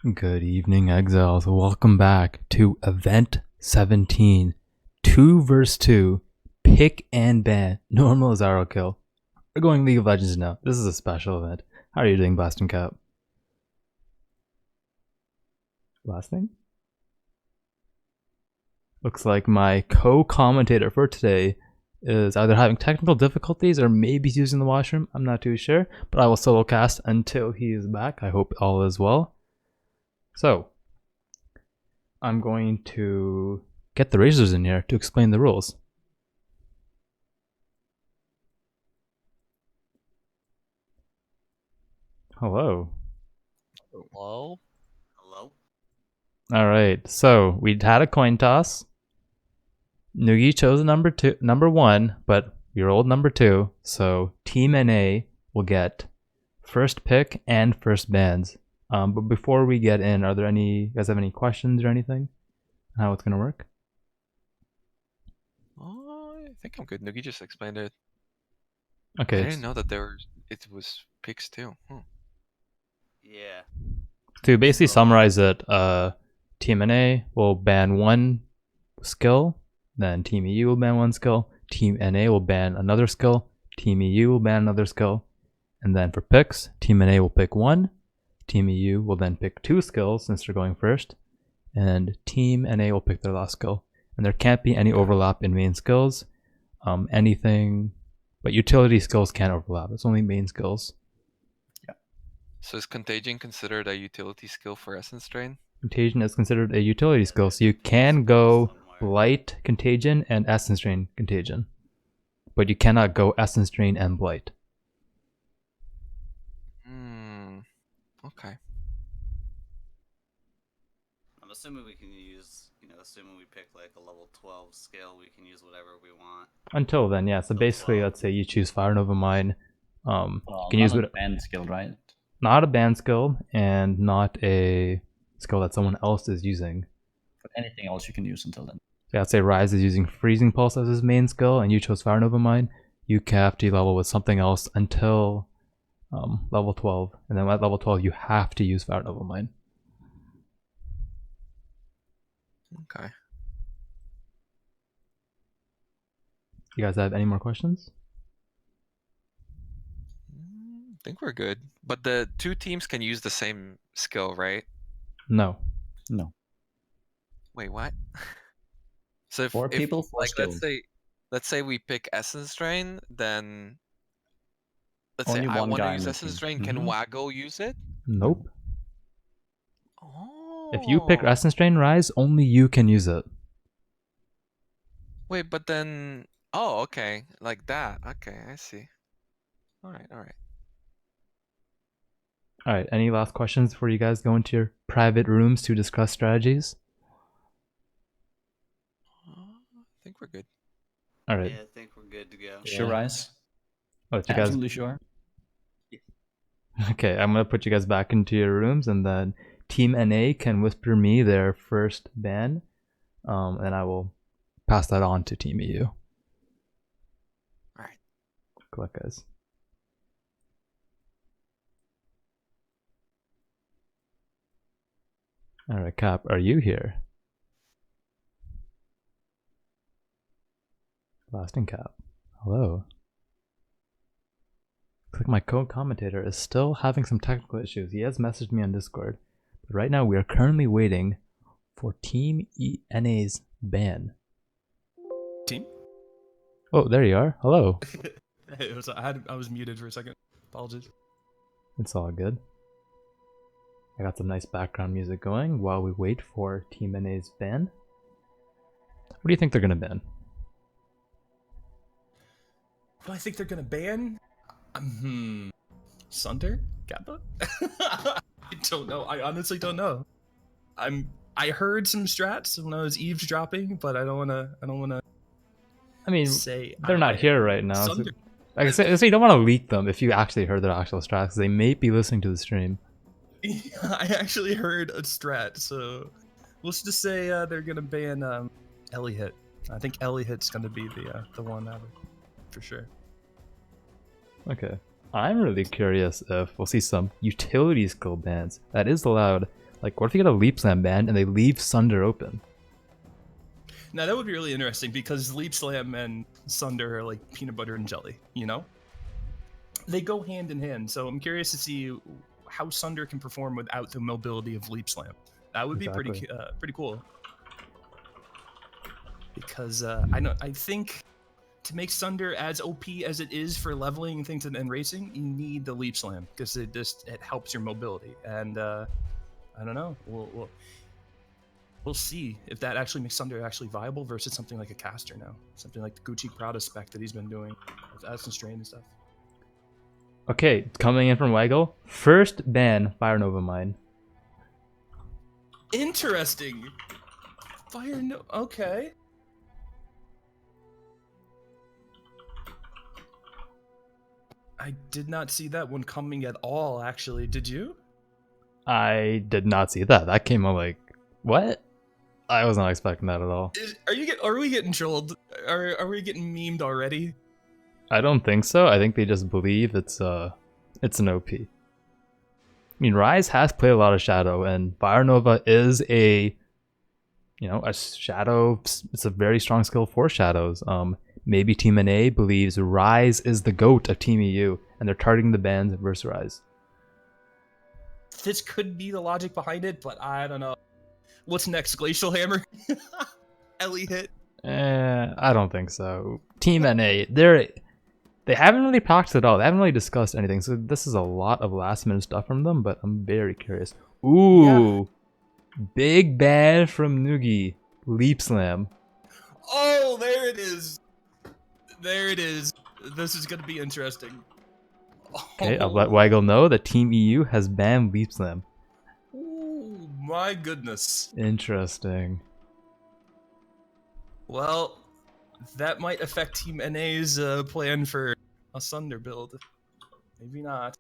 Good evening, exiles. Welcome back to Event 17. 2 vs 2. Pick and ban. Normal is arrow kill. We're going League of Legends now. This is a special event. How are you doing, BlastingCap? Blasting? Looks like my co-commentator for today is either having technical difficulties or maybe he's using the washroom. I'm not too sure, but I will solo cast until he is back. I hope all is well. So, I'm going to get the Razors in here to explain the rules. Hello. Hello? Hello? Alright, so we had a coin toss. Nugi chose number 1, but we rolled number 2, so Team NA will get first pick and first bans. But before we get in, are there you guys have any questions or anything? How it's gonna work? Oh, I think I'm good. Nugi just explained it. Okay. I didn't know that it was picks too. Yeah. To basically summarize it, Team NA will ban 1 skill, then Team EU will ban 1 skill, Team NA will ban another skill, Team EU will ban another skill, and then for picks, Team NA will pick 1, Team EU will then pick 2 skills since they're going first, and Team NA will pick their last skill. And there can't be any overlap in main skills. But utility skills can't overlap. It's only main skills. Yeah. So is Contagion considered a utility skill for Essence Drain? Contagion is considered a utility skill, so you can go Blight Contagion and Essence Drain Contagion. But you cannot go Essence Drain and Blight. Okay. I'm assuming we can use, assuming we pick like a level 12 skill, we can use whatever we want. Until then, yeah. So basically, let's say you choose Fire Nova Mine. Well, you can use a banned skill, right? Not a banned skill, and not a skill that someone else is using. But anything else you can use until then. Yeah, let's say Rise is using Freezing Pulse as his main skill, and you chose Fire Nova Mine. You have to level with something else until level 12, and then at level 12 you have to use Fire Nova Mine. Okay. You guys have any more questions? I think we're good. But the 2 teams can use the same skill, right? No. No. Wait, what? So if 4 people, 4 like skills. let's say we pick Essence Drain, then let's Only say I one want guy to in use the Essence team. Drain. Can Waggle use it? Nope. Oh. If you pick Essence Drain Rise, only you can use it. Wait, but then okay, like that. Okay, I see. All right. Alright, any last questions before you guys go into your private rooms to discuss strategies? I think we're good. Alright. Yeah, I think we're good to go. Sure, Rise? Let you Absolutely sure. Okay, I'm gonna put you guys back into your rooms, and then Team NA can whisper me their first ban, and I will pass that on to Team EU. Alright. Good luck, guys. Alright, Cap, are you here? BlastingCap. Hello. Looks like my co-commentator is still having some technical issues. He has messaged me on Discord. But right now we are currently waiting for Team NA's ban. Team? Oh, there you are. Hello. I was muted for a second. Apologies. It's all good. I got some nice background music going while we wait for Team NA's ban. What do you think they're gonna ban? What do I think they're gonna ban? Sunder? Kappa? I don't know. I honestly don't know. I heard some strats when I was eavesdropping, but I don't wanna I mean, say they're not here right now. So, Sunder. like I said, so you don't want to leak them if you actually heard their actual strats, because they may be listening to the stream. Yeah, I actually heard a strat, so let's just say they're gonna ban Ellie-Hit. I think Ellie-Hit's gonna be the one out of for sure. Okay. I'm really curious if we'll see some utility skill bans. That is allowed Like, what if you get a Leap Slam ban and they leave Sunder open? Now that would be really interesting because Leap Slam and Sunder are like peanut butter and jelly, you know? They go hand in hand, so I'm curious to see how Sunder can perform without the mobility of Leap Slam. That would be pretty cool. Because I think to make Sunder as OP as it is for leveling things and racing, you need the Leap Slam because it helps your mobility. And I don't know, we'll see if that actually makes Sunder actually viable versus something like a caster now, something like the Gucci Prada spec that he's been doing with Acid Strain and stuff. Okay, coming in from Waggle, first ban Fire Nova Mine. Interesting. Okay. I did not see that one coming at all, actually. Did you? I did not see that. That came out like, what? I was not expecting that at all. Are we getting trolled? Are we getting memed already? I don't think so. I think they just believe it's an OP. I mean, Rise has played a lot of Shadow, and Fire Nova is a Shadow. It's a very strong skill for Shadows. Maybe Team NA believes Rise is the GOAT of Team EU, and they're targeting the bans versus Rise. This could be the logic behind it, but I don't know. What's next? Glacial Hammer? Ellie hit? I don't think so. Team NA, they haven't really practiced at all. They haven't really discussed anything, so this is a lot of last minute stuff from them, but I'm very curious. Ooh, yeah. Big ban from Nugi. Leap Slam. Oh, there it is. There it is. This is going to be interesting. Okay, I'll let Waggle know that Team EU has banned Leap Slam. Ooh, my goodness. Interesting. Well, that might affect Team NA's plan for a Sunder build. Maybe not.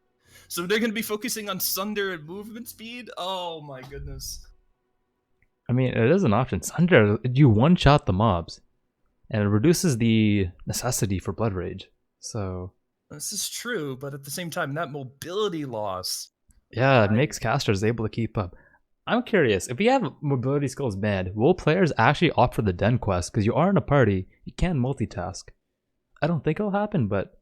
So they're going to be focusing on Sunder and movement speed? Oh my goodness. I mean, it is an option. Sunder, you one-shot the mobs, and it reduces the necessity for Blood Rage. So this is true, but at the same time, that mobility loss. Yeah, it makes casters able to keep up. I'm curious, if we have mobility skills banned, will players actually opt for the Den quest? Because you are in a party, you can multitask. I don't think it'll happen, but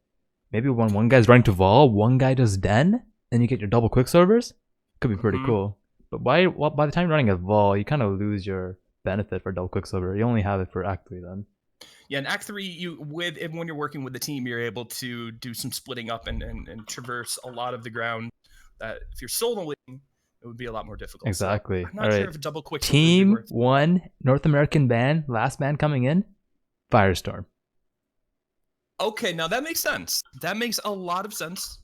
maybe when one guy's running to Vaal, one guy does Den, and you get your double Quicksilvers? Could be pretty cool. But by the time you're running a Vaal, you kind of lose your benefit for double Quicksilver. You only have it for Act 3 then. Yeah, in Act 3, when you're working with the team, you're able to do some splitting up and traverse a lot of the ground that if you're soloing, it would be a lot more difficult. Exactly. So I'm not sure if a double Quicksilver Team would be worth it. 1, North American ban, last ban coming in, Firestorm. Okay, now that makes sense. That makes a lot of sense.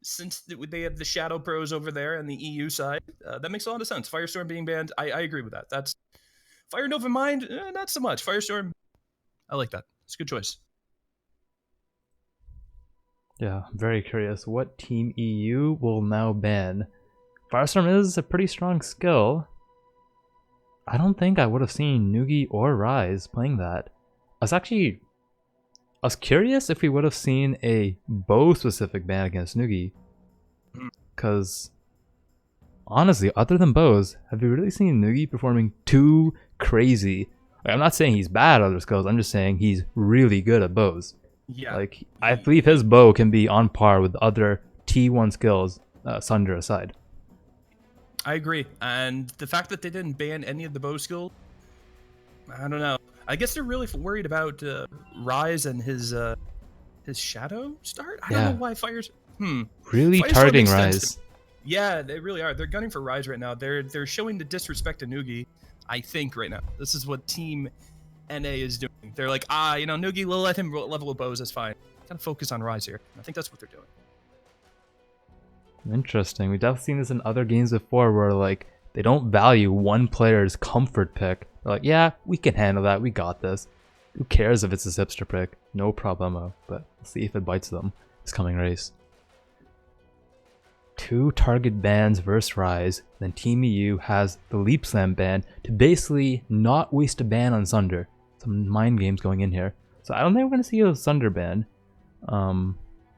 Since they have the Shadow Pros over there and the EU side, that makes a lot of sense. Firestorm being banned, I agree with that. That's Fire Nova Mind, not so much. Firestorm, I like that. It's a good choice. Yeah, I'm very curious what Team EU will now ban. Firestorm is a pretty strong skill. I don't think I would have seen Nugi or Rise playing that. I was curious if we would have seen a bow specific ban against Nugi. Because honestly, other than bows, have you really seen Nugi performing too crazy? Like, I'm not saying he's bad at other skills, I'm just saying he's really good at bows. Yeah. Like, I believe his bow can be on par with other T1 skills, Sunder aside. I agree. And the fact that they didn't ban any of the bow skill, I don't know. I guess they're really worried about Rise and his Shadow start? I don't know why Fire's... Really Firestorm targeting makes sense Rise. Yeah, they really are. They're gunning for Rise right now. They're showing the disrespect to Nugi, I think, right now. This is what Team NA is doing. They're like, Nugi, we'll let him level with bows, that's fine. Kind of focus on Rise here. I think that's what they're doing. Interesting. We've definitely seen this in other games before where, like, they don't value one player's comfort pick. They're like, yeah, we can handle that. We got this. Who cares if it's a hipster pick? No problemo. But we'll see if it bites them this coming race. 2 target bans versus Rise. Then Team EU has the Leap Slam ban to basically not waste a ban on Sunder. Some mind games going in here. So I don't think we're going to see a Sunder ban.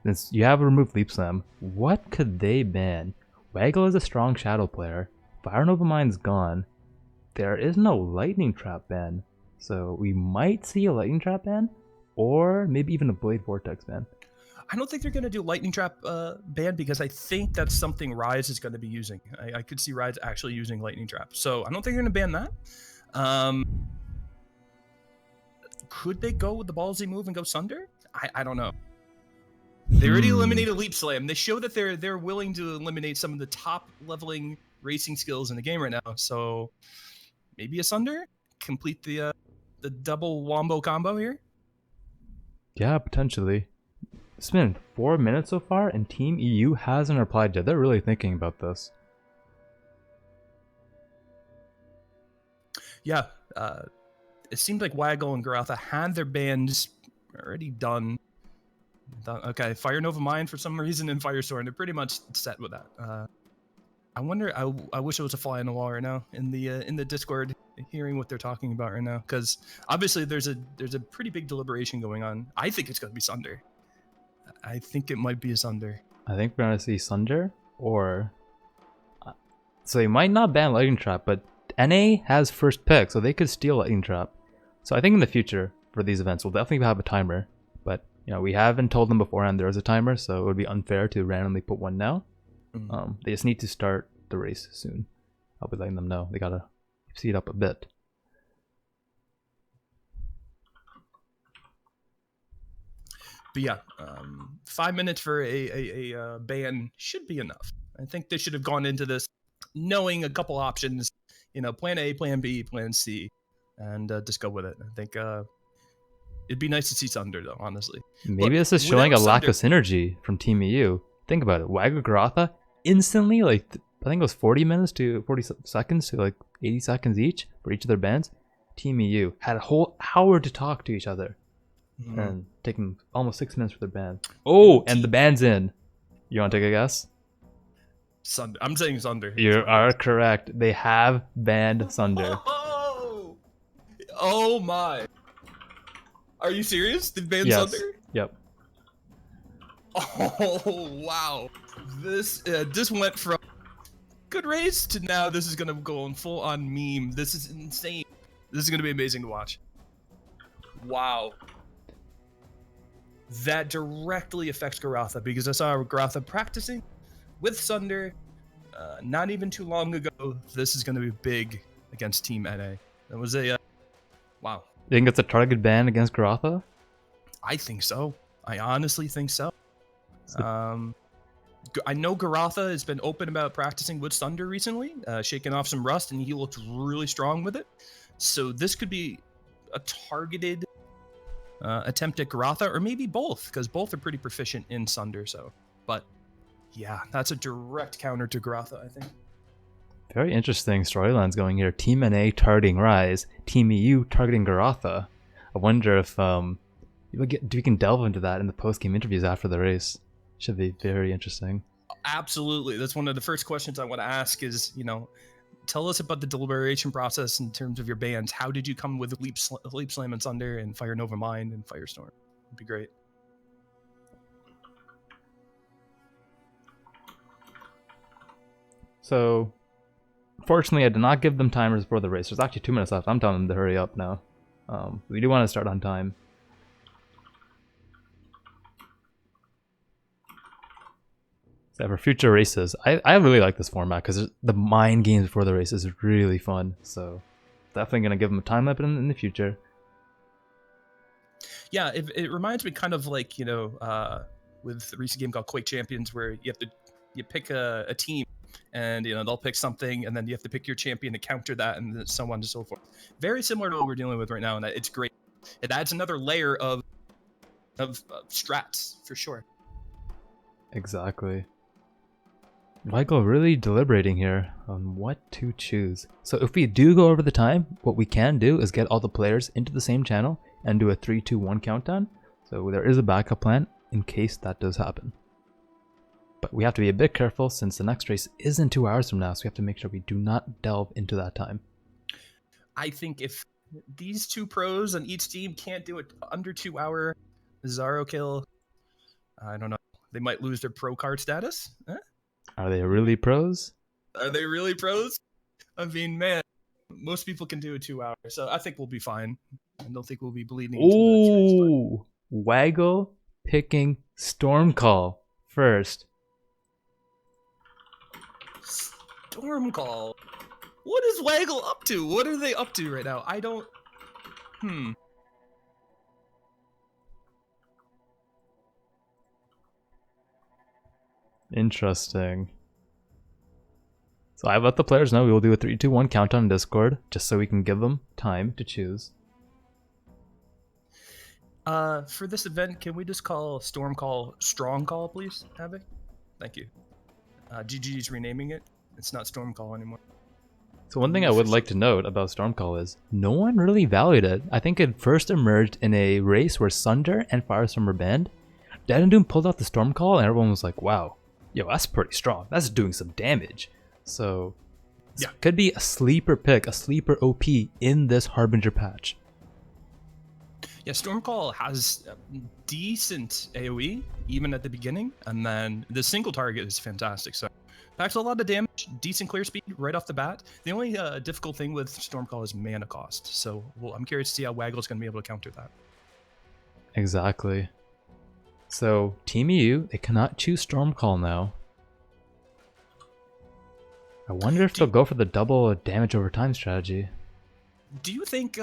Since you have removed Leap Slam, what could they ban? Waggle is a strong shadow player. Fire Nova Mine's gone. There is no lightning trap ban, so we might see a lightning trap ban, or maybe even a blade vortex ban. I don't think they're going to do lightning trap ban because I think that's something Rise is going to be using. I could see Rise actually using lightning trap, so I don't think they're going to ban that. Could they go with the ballsy move and go Sunder? I don't know. They already eliminated Leap Slam. They show that they're willing to eliminate some of the top leveling racing skills in the game right now. So maybe a Sunder, complete the double wombo combo here. Yeah, potentially. It's been 4 minutes so far, and Team EU hasn't replied yet. They're really thinking about this. Yeah, it seemed like Waggle and Goratha had their bans already done. Okay, Fire Nova Mine for some reason and Firestorm. They're pretty much set with that. I wonder. I wish it was a fly on the wall right now in the Discord, hearing what they're talking about right now, because obviously there's a pretty big deliberation going on. I think it's gonna be Sunder. I think it might be a Sunder. I think we're gonna see Sunder, or so they might not ban Lightning Trap, but NA has first pick, so they could steal Lightning Trap. So I think in the future for these events, we'll definitely have a timer. But you know, we haven't told them beforehand there is a timer, so it would be unfair to randomly put one now. They just need to start the race soon. I'll be letting them know. They gotta speed up a bit. But yeah, 5 minutes for a ban should be enough. I think they should have gone into this knowing a couple options. You know, plan A, plan B, plan C, and just go with it. I think it'd be nice to see Sunder, though, honestly. Maybe Look, this is showing a without lack of Sunder- synergy from Team EU. Think about it. Waggle Goratha instantly, like, I think it was 40 minutes to 40 seconds to like 80 seconds each for each of their bans. Team EU had a whole hour to talk to each other. And taking almost 6 minutes for their ban. Oh, and the ban's in. You want to take a guess? Sunder. I'm saying Sunder. You are correct. They have banned Sunder. Oh my. Are you serious? They banned Yes. Sunder? Yep. Oh wow. This went from good race to now this is gonna go on full on meme. This is insane. This is gonna be amazing to watch. Wow. That directly affects Goratha because I saw Goratha practicing with Sunder not even too long ago. This is going to be big against Team NA. That was a wow. You think it's a target ban against Goratha? I think so. I honestly think so. I know Goratha has been open about practicing with Sunder recently, shaking off some rust, and he looked really strong with it. So this could be a targeted attempt at Goratha, or maybe both, because both are pretty proficient in Sunder. So, but yeah, that's a direct counter to Goratha, I think. Very interesting storylines going here. Team NA targeting Rise, Team EU targeting Goratha. I wonder if we can delve into that in the post-game interviews after the race. Should be very interesting. Absolutely. That's one of the first questions I want to ask is, you know, tell us about the deliberation process in terms of your bans. How did you come with Leap Slam and Sunder and Fire Nova Mind and Firestorm? It'd be great. So, fortunately, I did not give them timers before the race. There's actually 2 minutes left. I'm telling them to hurry up now. We do want to start on time. So for future races, I really like this format because the mind games before the race is really fun. So definitely going to give them a time limit in the future. Yeah, it reminds me kind of like, you know, with the recent game called Quake Champions, where you pick a team, and you know they'll pick something, and then you have to pick your champion to counter that, and so on and so forth. Very similar to what we're dealing with right now, and it's great. It adds another layer of strats for sure. Exactly. Michael really deliberating here on what to choose. So if we do go over the time, what we can do is get all the players into the same channel and do a 3, 2, 1 countdown. So there is a backup plan in case that does happen. But we have to be a bit careful since the next race is in 2 hours from now, so we have to make sure we do not delve into that time. I think if these two pros on each team can't do it under 2 hour Zaro kill, I don't know. They might lose their pro card status. Are they really pros? Are they really pros? I mean, man, most people can do it 2 hours, so I think we'll be fine. I don't think we'll be bleeding into the next race. Ooh, Waggle picking Stormcall first. Stormcall. What is Waggle up to? What are they up to right now? I don't. Interesting. So I let the players know we will do a 3, 2, 1 countdown in Discord, just so we can give them time to choose. For this event, can we just call Stormcall Strongcall, please, Havoc? Thank you. GG's renaming it. It's not Stormcall anymore. So one thing I would like to note about Stormcall is no one really valued it. I think it first emerged in a race where Sunder and Firestorm were banned. Dead and Doom pulled out the Stormcall and everyone was like, wow, yo, that's pretty strong. That's doing some damage. So this could be a sleeper pick, a sleeper OP in this Harbinger patch. Yeah, Stormcall has decent AoE, even at the beginning, and then the single target is fantastic. So packs a lot of damage, decent clear speed right off the bat. The only difficult thing with Stormcall is mana cost. So I'm curious to see how Waggle's going to be able to counter that. Exactly. So Team EU, they cannot choose Stormcall now. I wonder if they'll go for the double damage over time strategy. Do you think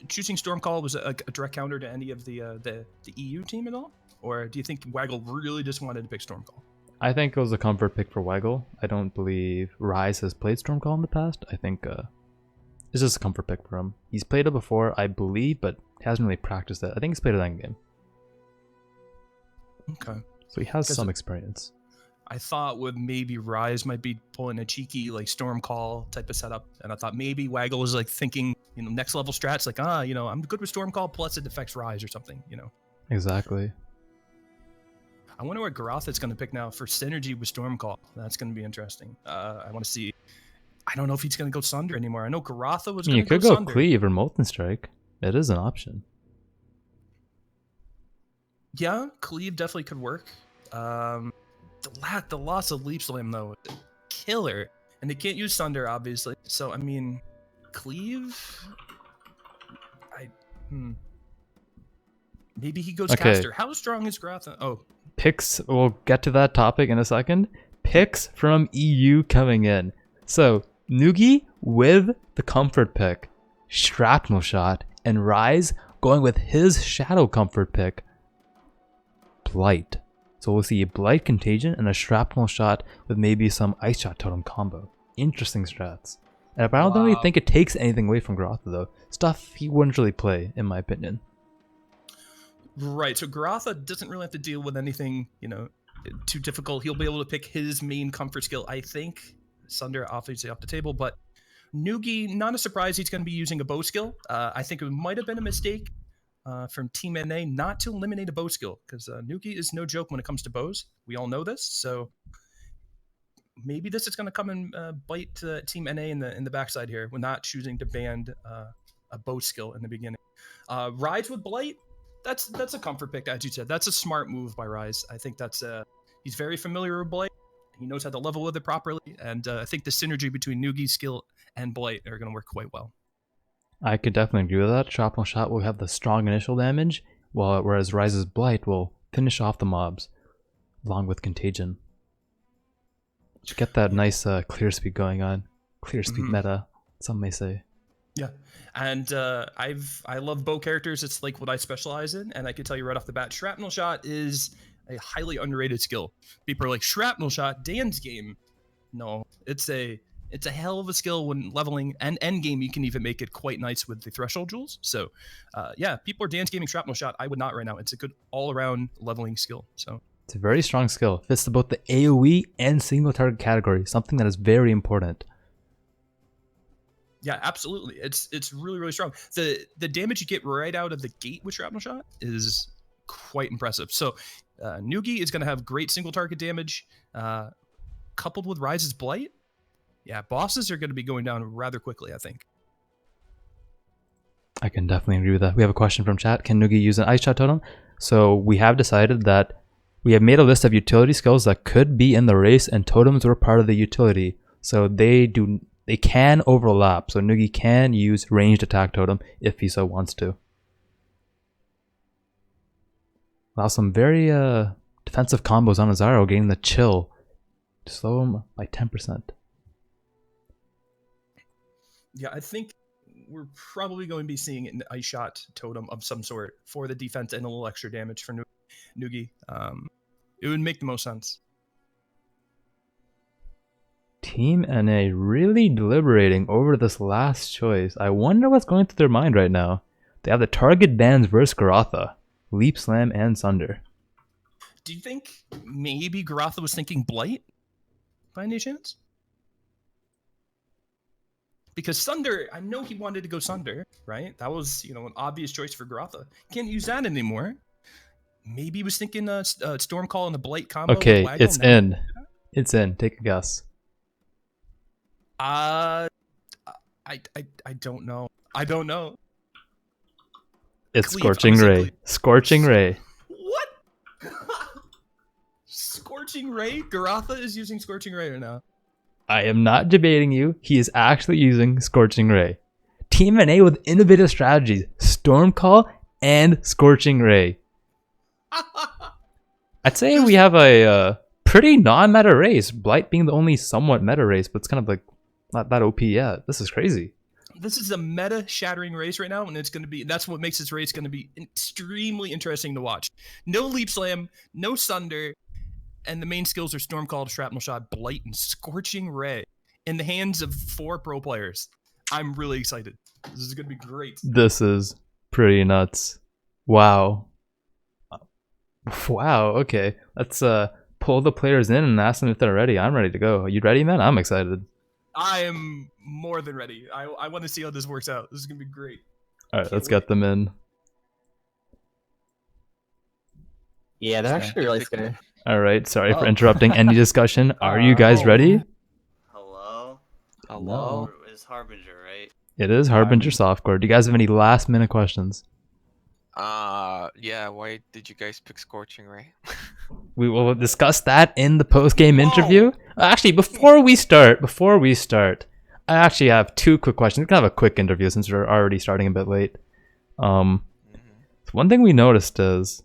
choosing Stormcall was a direct counter to any of the EU team at all? Or do you think Waggle really just wanted to pick Stormcall? I think it was a comfort pick for Waggle. I don't believe Rise has played Stormcall in the past. I think it's just a comfort pick for him. He's played it before, I believe, but hasn't really practiced it. I think he's played it in game. Okay. So he has some experience. I thought with maybe Rise might be pulling a cheeky like Stormcall type of setup, and I thought maybe Waggle was like thinking, next level strats, like I'm good with Stormcall plus it affects Rise or something, Exactly. I wonder what Goratha's going to pick now for synergy with Stormcall. That's going to be interesting. I want to see. I don't know if he's going to go Sunder anymore. I know Goratha was going to go Sunder. You could go Cleave or Molten Strike. It is an option. Yeah, Cleave definitely could work. The loss of Leap Slam though, killer, and they can't use Sunder obviously. So I mean, Cleave. Maybe he goes Caster. How strong is Goratha? Oh, picks. We'll get to that topic in a second. Picks from EU coming in. So Nugi with the comfort pick, Shrapnel Shot, and Rise going with his shadow comfort pick, Blight. So we'll see a Blight Contagion and a Shrapnel Shot with maybe some Ice Shot Totem combo. Interesting strats. And I don't really think it takes anything away from Goratha though. Stuff he wouldn't really play, in my opinion. Right, so Goratha doesn't really have to deal with anything, too difficult. He'll be able to pick his main comfort skill, I think. Sunder obviously off the table, but Nugi, not a surprise he's going to be using a bow skill. I think it might have been a mistake from Team NA not to eliminate a bow skill, because Nugi is no joke when it comes to bows. We all know this, so maybe this is going to come and bite Team NA in the backside here. We're not choosing to ban a bow skill in the beginning. Rides with Blight, that's a comfort pick, as you said. That's a smart move by Rise. I think that's he's very familiar with Blight. He knows how to level with it properly, and I think the synergy between Nugi's skill and Blight are going to work quite well. I could definitely agree with that. Shrapnel Shot will have the strong initial damage, whereas Rise's Blight will finish off the mobs, along with Contagion. To get that nice clear speed going on. Clear speed meta, some may say. Yeah, and I love bow characters. It's like what I specialize in, and I can tell you right off the bat, Shrapnel Shot is a highly underrated skill. People are like, Shrapnel Shot, Dan's game. No, it's a hell of a skill when leveling, and end game you can even make it quite nice with the threshold jewels. So yeah, people are dance gaming Shrapnel Shot. I would not right now. It's a good all-around leveling skill. So it's a very strong skill. Fits to both the AoE and single target category, something that is very important. Yeah, absolutely. It's really, really strong. The damage you get right out of the gate with Shrapnel Shot is quite impressive. So Nugi is going to have great single target damage, coupled with Rise's Blight. Yeah, bosses are going to be going down rather quickly, I think. I can definitely agree with that. We have a question from chat. Can Nugi use an Ice Shot Totem? So we have decided that We have made a list of utility skills that could be in the race, and totems were part of the utility. So they can overlap. So Nugi can use ranged attack totem if he so wants to. Wow, some very defensive combos on Azaro, getting the chill to slow him by 10%. Yeah, I think we're probably going to be seeing an ice shot totem of some sort for the defense and a little extra damage for Nugi. It would make the most sense. Team NA really deliberating over this last choice. I wonder what's going through their mind right now. They have the target bans versus Goratha, Leap Slam, and Sunder. Do you think maybe Goratha was thinking Blight by any chance? Because Sunder, I know he wanted to go Sunder, right? That was, an obvious choice for Goratha. Can't use that anymore. Maybe he was thinking Stormcall and the Blight combo. Okay, with Waggle. it's in. It's in. Take a guess. I don't know. I don't know. It's Cleave, Scorching I'm gonna say Ray. Cleave. Scorching Ray. What? Scorching Ray? Goratha is using Scorching Ray right now. I am not debating you. He is actually using Scorching Ray. Team NA with innovative strategies. Stormcall and Scorching Ray. I'd say we have a pretty non-meta race. Blight being the only somewhat meta race, but it's kind of like not that OP yet. This is crazy. This is a meta-shattering race right now, and it's going to be. That's what makes this race going to be extremely interesting to watch. No Leap Slam, no Sunder, and the main skills are Stormcall, Shrapnel Shot, Blight, and Scorching Ray in the hands of 4 pro players. I'm really excited. This is going to be great. This is pretty nuts. Wow. Wow, okay. Let's pull the players in and ask them if they're ready. I'm ready to go. Are you ready, man? I'm excited. I am more than ready. I want to see how this works out. This is going to be great. Alright, let's get them in. Yeah, they're actually really scary. Alright, sorry for interrupting any discussion. Are you guys ready? Hello? Hello? It's Harbinger, right? It is Harbinger Softcore. Do you guys have any last minute questions? Yeah, why did you guys pick Scorching Ray? We will discuss that in the post-game interview. Actually, before we start, I actually have 2 quick questions. We can have a quick interview since we're already starting a bit late. So one thing we noticed is,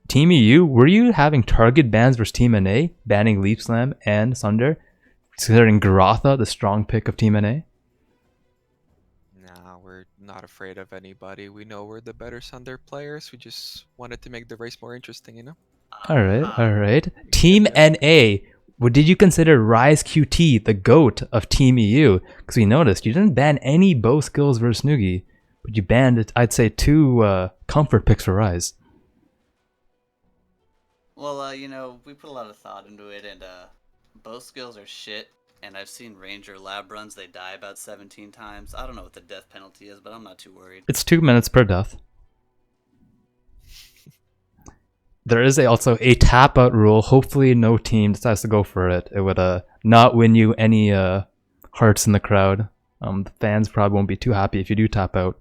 Team EU, were you having target bans versus Team NA, banning Leap Slam and Sunder, considering Goratha the strong pick of Team NA? Nah, we're not afraid of anybody. We know we're the better Sunder players. We just wanted to make the race more interesting, you know? Alright. Team NA, did you consider RaizQT the GOAT of Team EU? Because we noticed you didn't ban any bow skills versus Nugi, but you banned, I'd say, 2 comfort picks for Raiz. Well, we put a lot of thought into it, and bow skills are shit. And I've seen Ranger lab runs, they die about 17 times. I don't know what the death penalty is, but I'm not too worried. It's 2 minutes per death. There is also a tap out rule. Hopefully no team decides to go for it. It would not win you any hearts in the crowd. The fans probably won't be too happy if you do tap out.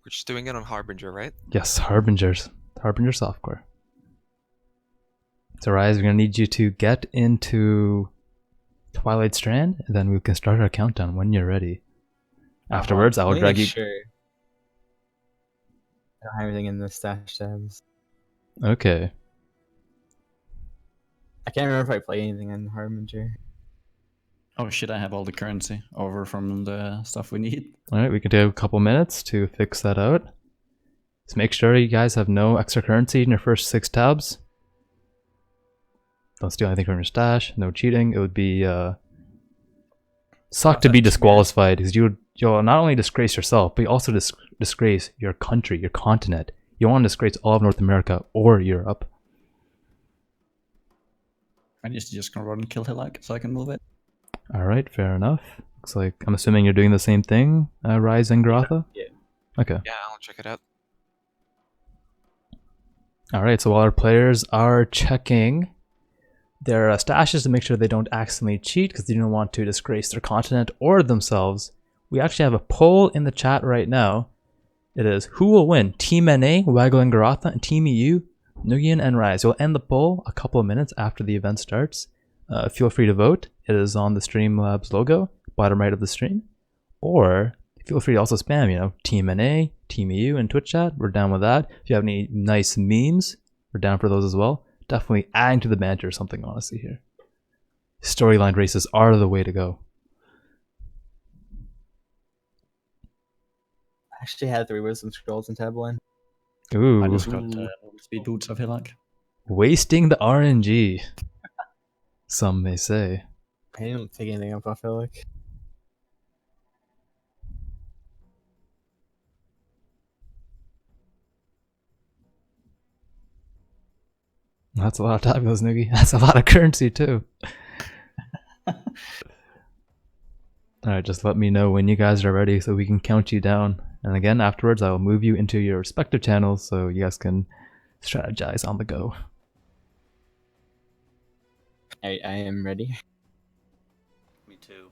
We're just doing it on Harbinger, right? Yes, Harbinger Softcore. So Raiz, we're going to need you to get into Twilight Strand, and then we can start our countdown when you're ready. Afterwards, I will drag you... Sure. I don't have everything in the stash tabs. Okay. I can't remember if I play anything in Harbinger. Oh shit, I have all the currency over from the stuff we need. Alright, we can take a couple minutes to fix that out. Just make sure you guys have no extra currency in your first 6 tabs. Don't steal anything from your stash. No cheating. It would be suck to be disqualified, because you'll not only disgrace yourself, but you also disgrace your country, your continent. You want to disgrace all of North America or Europe. I'm just gonna run and kill Hilak so I can move it. Alright, fair enough. Looks like, I'm assuming you're doing the same thing, Raiz and Goratha? Yeah. Okay. Yeah, I'll check it out. Alright, so while our players are checking their stashes to make sure they don't accidentally cheat because they don't want to disgrace their continent or themselves, we actually have a poll in the chat right now. It is who will win? Team NA, Waggle Goratha, and Team EU, Nugiyen Rise. You'll end the poll a couple of minutes after the event starts. Feel free to vote. It is on the Streamlabs logo, bottom right of the stream. Or feel free to also spam, Team NA, Team EU, and Twitch chat. We're down with that. If you have any nice memes, we're down for those as well. Definitely adding to the banter or something, honestly, here. Storyline races are the way to go. I actually had 3 wisdom scrolls in tab 1. Ooh, I just got speed boots, I feel like. wasting the RNG. Some may say. I didn't pick anything up, I feel like. That's a lot of tacos, Noogie. That's a lot of currency too. Alright, just let me know when you guys are ready so we can count you down. And again, afterwards, I will move you into your respective channels so you guys can strategize on the go. I am ready. Me too.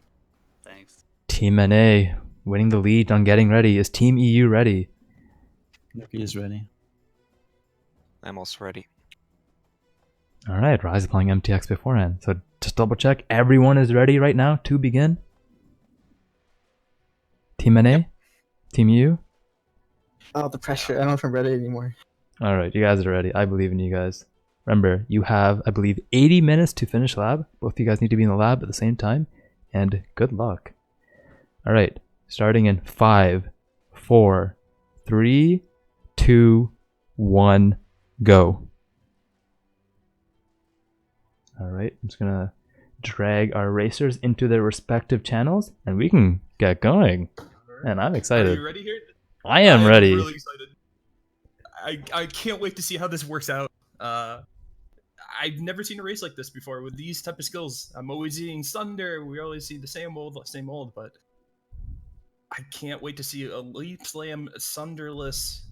Thanks. Team NA winning the lead on getting ready. Is Team EU ready? Nuki is ready. I'm also ready. Alright, Rise is playing MTX beforehand. So just double check. Everyone is ready right now to begin. Team NA? Yep. Team EU? Oh, the pressure. I don't know if I'm ready anymore. Alright, you guys are ready. I believe in you guys. Remember, you have, I believe, 80 minutes to finish lab. Both of you guys need to be in the lab at the same time. And good luck. Alright, starting in 5, 4, 3, 2, 1, go. Alright, I'm just gonna drag our racers into their respective channels and we can get going. And I'm excited. Are you ready here? I am ready. Really excited. I can't wait to see how this works out. I've never seen a race like this before with these type of skills. I'm always seeing Sunder. We always see the same old, but I can't wait to see a Leap Slam Sunderless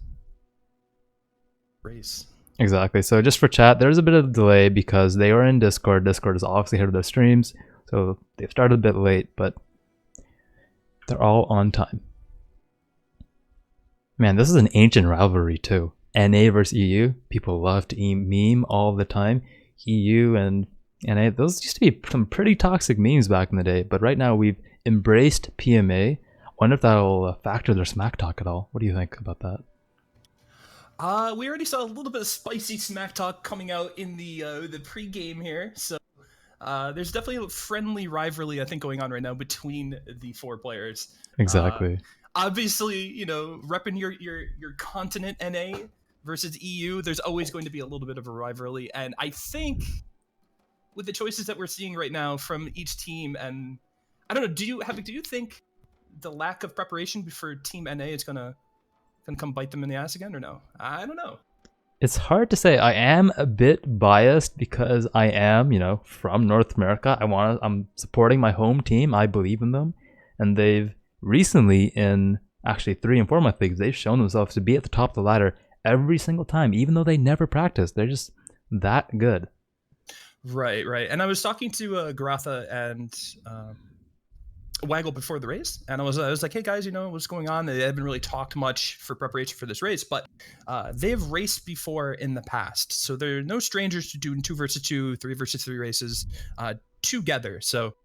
race. Exactly. So just for chat, there's a bit of delay because they are in Discord. Discord is obviously ahead of their streams, so they've started a bit late, but they're all on time. Man, this is an ancient rivalry too. NA versus EU. People love to meme all the time. EU and NA, those used to be some pretty toxic memes back in the day, but right now we've embraced PMA. Wonder if that'll factor their smack talk at all. What do you think about that? We already saw a little bit of spicy smack talk coming out in the pre-game here, so there's definitely a friendly rivalry I think going on right now between the 4 players. Exactly. Obviously, repping your continent NA versus EU, there's always going to be a little bit of a rivalry, and I think with the choices that we're seeing right now from each team, and I don't know, do you think the lack of preparation for Team NA is gonna come bite them in the ass again, or no? I don't know. It's hard to say. I am a bit biased because I am, from North America. I'm supporting my home team. I believe in them, and they've recently, in actually 3 and 4 month leagues, they've shown themselves to be at the top of the ladder every single time, even though they never practice. They're just that good. Right. And I was talking to Goratha and Waggle before the race, and I was like, hey guys, what's going on? They haven't really talked much for preparation for this race, but they've raced before in the past, so they're no strangers to doing 2 versus 2, 3 versus 3 races together. So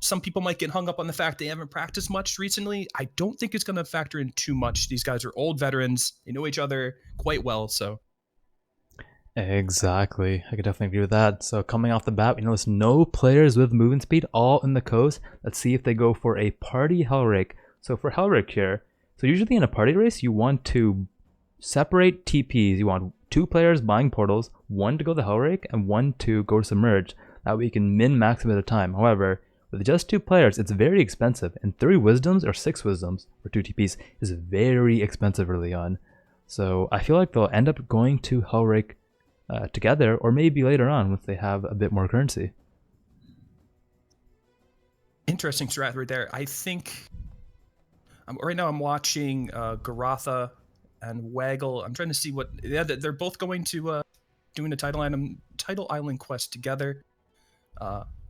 some people might get hung up on the fact they haven't practiced much recently. I don't think it's going to factor in too much. These guys are old veterans. They know each other quite well, so. Exactly. I could definitely agree with that. So coming off the bat, we notice no players with movement speed, all in the coast. Let's see if they go for a party Hellrake. So for Hellrake here, so usually in a party race, you want to separate TPs. You want 2 players buying portals, 1 to go the Hellrake and 1 to go to Submerge. That way you can min-max a bit of time. However, with just 2 players, it's very expensive, and 3 wisdoms or 6 wisdoms for 2 TPs is very expensive early on. So I feel like they'll end up going to Hellrake together, or maybe later on once they have a bit more currency. Interesting strat right there. I think right now I'm watching Goratha and Waggle. I'm trying to see what. Yeah, they're both going to doing the title island quest together,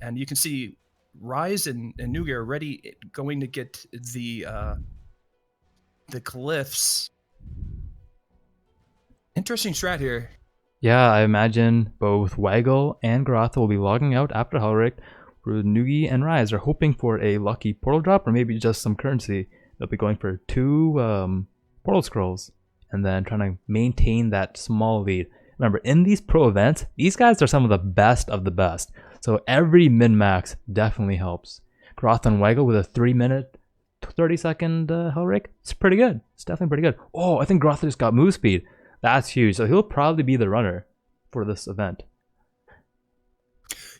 and you can see Rise and Nugiyen are ready, going to get the the glyphs. Interesting strat here. Yeah, I imagine both Waggle and Goratha will be logging out after Hellrick, where Nugi and Raiz are hoping for a lucky portal drop or maybe just some currency. They'll be going for 2 portal scrolls and then trying to maintain that small lead. Remember, in these pro events, these guys are some of the best of the best. So every min-max definitely helps. Goratha and Waggle with a 3-minute, 30-second Hellrick, it's pretty good. It's definitely pretty good. Oh, I think Goratha just got move speed. That's huge. So he'll probably be the runner for this event.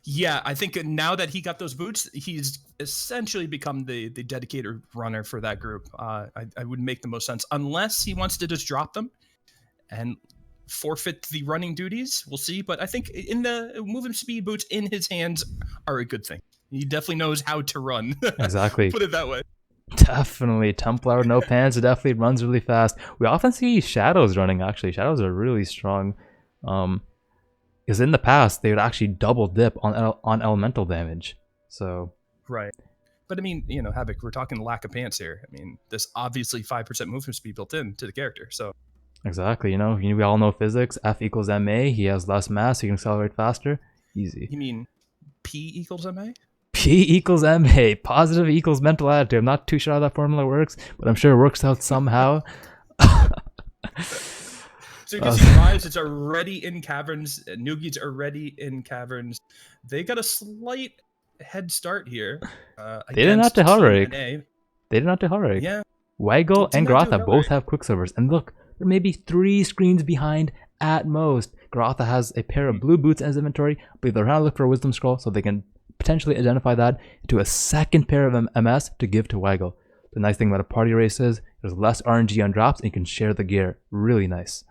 Yeah, I think now that he got those boots, he's essentially become the dedicated runner for that group. I would make the most sense, unless he wants to just drop them and forfeit the running duties. We'll see. But I think in the moving speed boots in his hands are a good thing. He definitely knows how to run. Exactly. Put it that way. Definitely. Templar, no pants. It definitely runs really fast. We often see Shadows running, actually. Shadows are really strong. Because in the past, they would actually double dip on elemental damage. So. Right. But I mean, Havoc, we're talking lack of pants here. I mean, there's obviously 5% movement speed built into the character. So. Exactly. We all know physics. F equals MA. He has less mass. So he can accelerate faster. Easy. You mean P equals MA? P equals MA. Positive equals mental attitude. I'm not too sure how that formula works, but I'm sure it works out somehow. So you can see Raiz is already in caverns. Nugi's already in caverns. They got a slight head start here. They did not to Hellrick. They did not to Hellrick. Yeah. Waggle and Did not do Goratha both have Quicksilvers. And look, they're maybe 3 screens behind at most. Goratha has a pair of blue boots in his inventory, but they're trying to look for a wisdom scroll so they can potentially identify that into a second pair of MS to give to Waggle. The nice thing about a party race is there's less RNG on drops and you can share the gear. Really nice.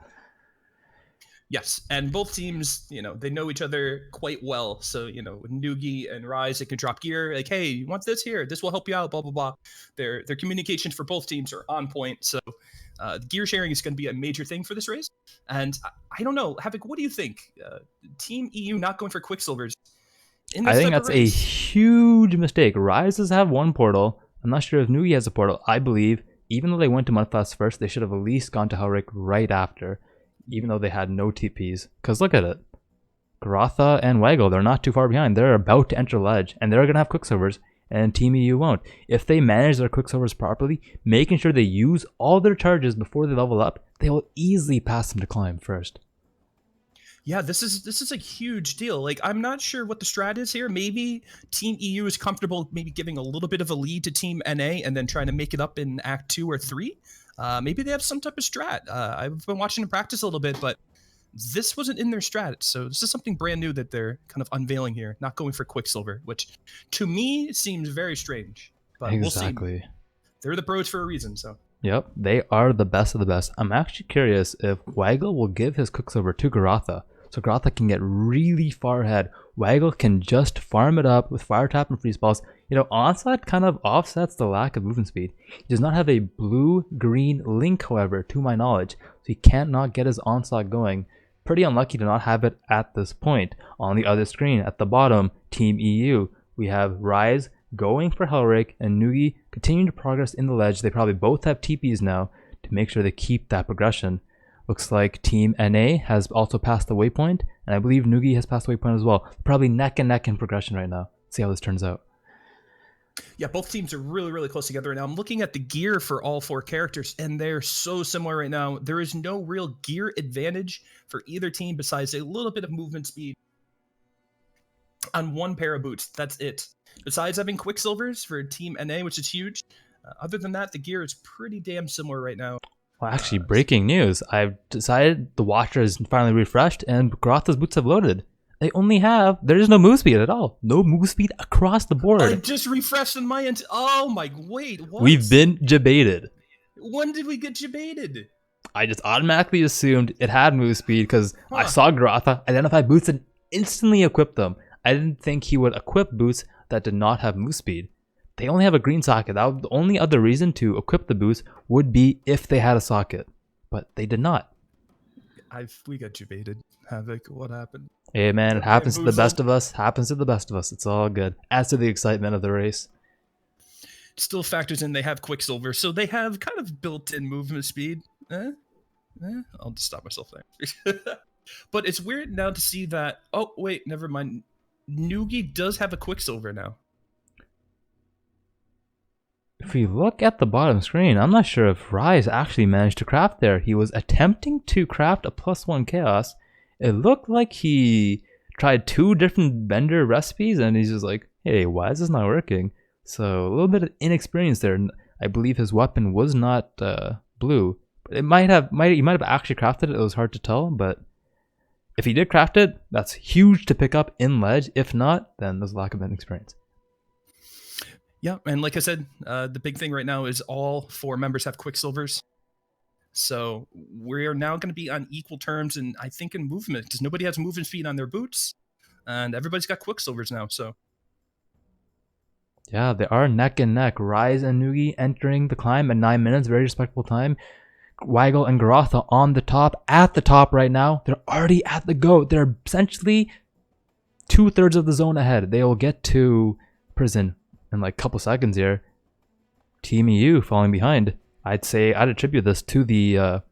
Yes, and both teams, they know each other quite well. So, with Nugi and Raiz, they can drop gear. Like, hey, you want this here? This will help you out, blah, blah, blah. Their communications for both teams are on point. So, gear sharing is going to be a major thing for this race. And I don't know, Havoc, what do you think? Team EU not going for Quicksilvers. I think that's a huge mistake. Rises have 1 portal. I'm not sure if Nugi has a portal. I believe, even though they went to Mudflats first, they should have at least gone to Hellrick right after. Even though they had no TPs. Because look at it. Goratha and Waggle, they're not too far behind. They're about to enter Ledge. And they're going to have Quicksilvers. And Team EU won't. If they manage their Quicksilvers properly, making sure they use all their charges before they level up, they will easily pass them to climb first. Yeah, this is a huge deal. Like, I'm not sure what the strat is here. Maybe Team EU is comfortable maybe giving a little bit of a lead to Team NA and then trying to make it up in Act 2 or 3. Maybe they have some type of strat. I've been watching them practice a little bit, but this wasn't in their strat. So this is something brand new that they're kind of unveiling here, not going for Quicksilver, which to me seems very strange. But Exactly. We'll see. They're the pros for a reason, so. Yep, they are the best of the best. I'm actually curious if Waggle will give his Quicksilver to Goratha, so Goratha can get really far ahead. Waggle can just farm it up with Fire Tap and Freeze Balls. Onslaught kind of offsets the lack of movement speed. He does not have a blue-green link, however, to my knowledge, so he can't not get his Onslaught going. Pretty unlucky to not have it at this point. On the other screen, at the bottom, Team EU, we have Raiz going for Hellrick and Nugi continuing to progress in the ledge. They probably both have TPs now to make sure they keep that progression. Looks like Team NA has also passed the waypoint, and I believe Nugi has passed the waypoint as well. Probably neck and neck in progression right now. See how this turns out. Yeah, both teams are really, really close together right now. I'm looking at the gear for all 4 characters, and they're so similar right now. There is no real gear advantage for either team besides a little bit of movement speed on 1 pair of boots. That's it. Besides having Quicksilvers for Team NA, which is huge, other than that, the gear is pretty damn similar right now. Well, actually, breaking news. I've decided the Watcher is finally refreshed, and Goratha's boots have loaded. There is no move speed at all. No move speed across the board. I just refreshed on my end. Oh my, wait, what? We've been jebaited. When did we get jebaited? I just automatically assumed it had move speed because I saw Goratha identify boots and instantly equip them. I didn't think he would equip boots that did not have move speed. They only have a green socket. The only other reason to equip the boots would be if they had a socket, but they did not. We got jebaited. Havoc, what happened? Hey man, it happens to the best of us. Happens to the best of us. It's all good. Adds to the excitement of the race. still factors in they have Quicksilver, so they have kind of built-in movement speed. I'll just stop myself there. But it's weird now to see that. Oh wait, never mind. Nugi does have a Quicksilver now. If we look at the bottom screen, I'm not sure if Raiz actually managed to craft there. He was attempting to craft a +1 chaos. It looked like he tried 2 different bender recipes and he's just like, hey, why is this not working? So a little bit of inexperience there. I believe his weapon was not blue. But he might have actually crafted it. It was hard to tell, but if he did craft it, that's huge to pick up in ledge. If not, then there's lack of inexperience. Yeah, and like I said, the big thing right now is all 4 members have Quicksilvers. So we're now going to be on equal terms, and I think in movement, because nobody has movement speed on their boots, and everybody's got Quicksilvers now. So yeah, they are neck and neck. Raiz and Nugi entering the climb at 9 minutes, very respectable time. Waggle and Goratha on the top, at the top right now. They're already at the goat. They're essentially 2/3 of the zone ahead. They will get to prison in like a couple seconds here. Team EU falling behind. I'd say I'd attribute this to the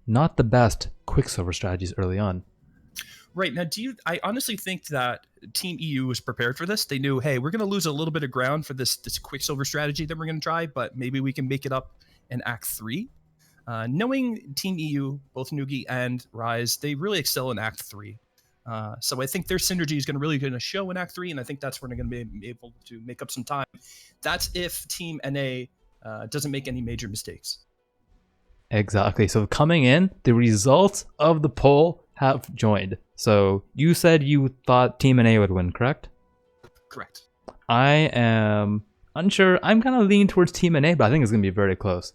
not the best Quicksilver strategies early on. Right now, I honestly think that Team EU was prepared for this. They knew, hey, we're going to lose a little bit of ground for this Quicksilver strategy that we're going to try, but maybe we can make it up in Act 3. Knowing Team EU, both Nugi and Raiz, they really excel in Act 3. So I think their synergy is going to show in Act 3, and I think that's where they're going to be able to make up some time. That's if Team NA doesn't make any major mistakes. Exactly. So coming in, the results of the poll have joined. So you said you thought Team NA would win, correct? Correct. I am unsure. I'm kind of leaning towards Team NA, but I think it's going to be very close.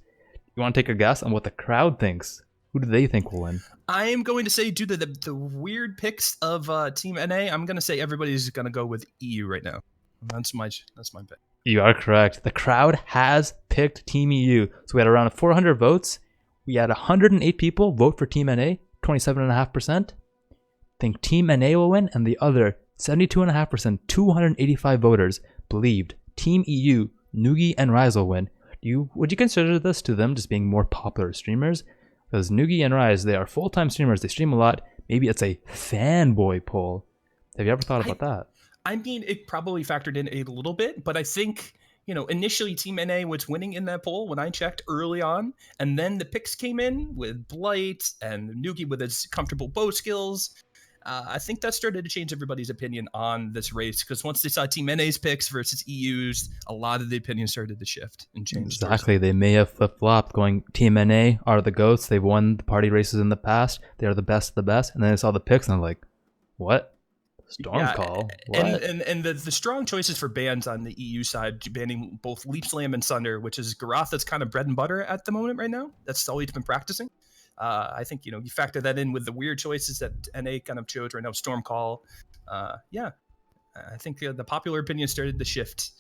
You want to take a guess on what the crowd thinks? Who do they think will win? I am going to say, due to the weird picks of Team NA, I'm going to say everybody's going to go with EU right now. That's my pick. You are correct. The crowd has picked Team EU. So we had around 400 votes. We had 108 people vote for Team NA, 27.5%. Think Team NA will win, and the other 72.5%, 285 voters believed Team EU, Nugi, and Raiz will win. Would you consider this to them just being more popular streamers? Because Nugi and Raiz, they are full-time streamers. They stream a lot. Maybe it's a fanboy poll. Have you ever thought about that? I mean, it probably factored in a little bit, but I think, initially Team NA was winning in that poll when I checked early on, and then the picks came in with Blight and Nugi with his comfortable bow skills. I think that started to change everybody's opinion on this race, because once they saw Team NA's picks versus EU's, a lot of the opinions started to shift and change. Exactly. They may have flip-flopped, going Team NA are the GOATs. They've won the party races in the past. They are the best of the best. And then they saw the picks and I'm like, what? Stormcall? What? And the strong choices for bans on the EU side, banning both Leap Slam and Sunder, which is Goratha's kind of bread and butter at the moment right now. That's all he's been practicing. I think, you factor that in with the weird choices that NA kind of chose right now, Stormcall. I think the popular opinion started to shift.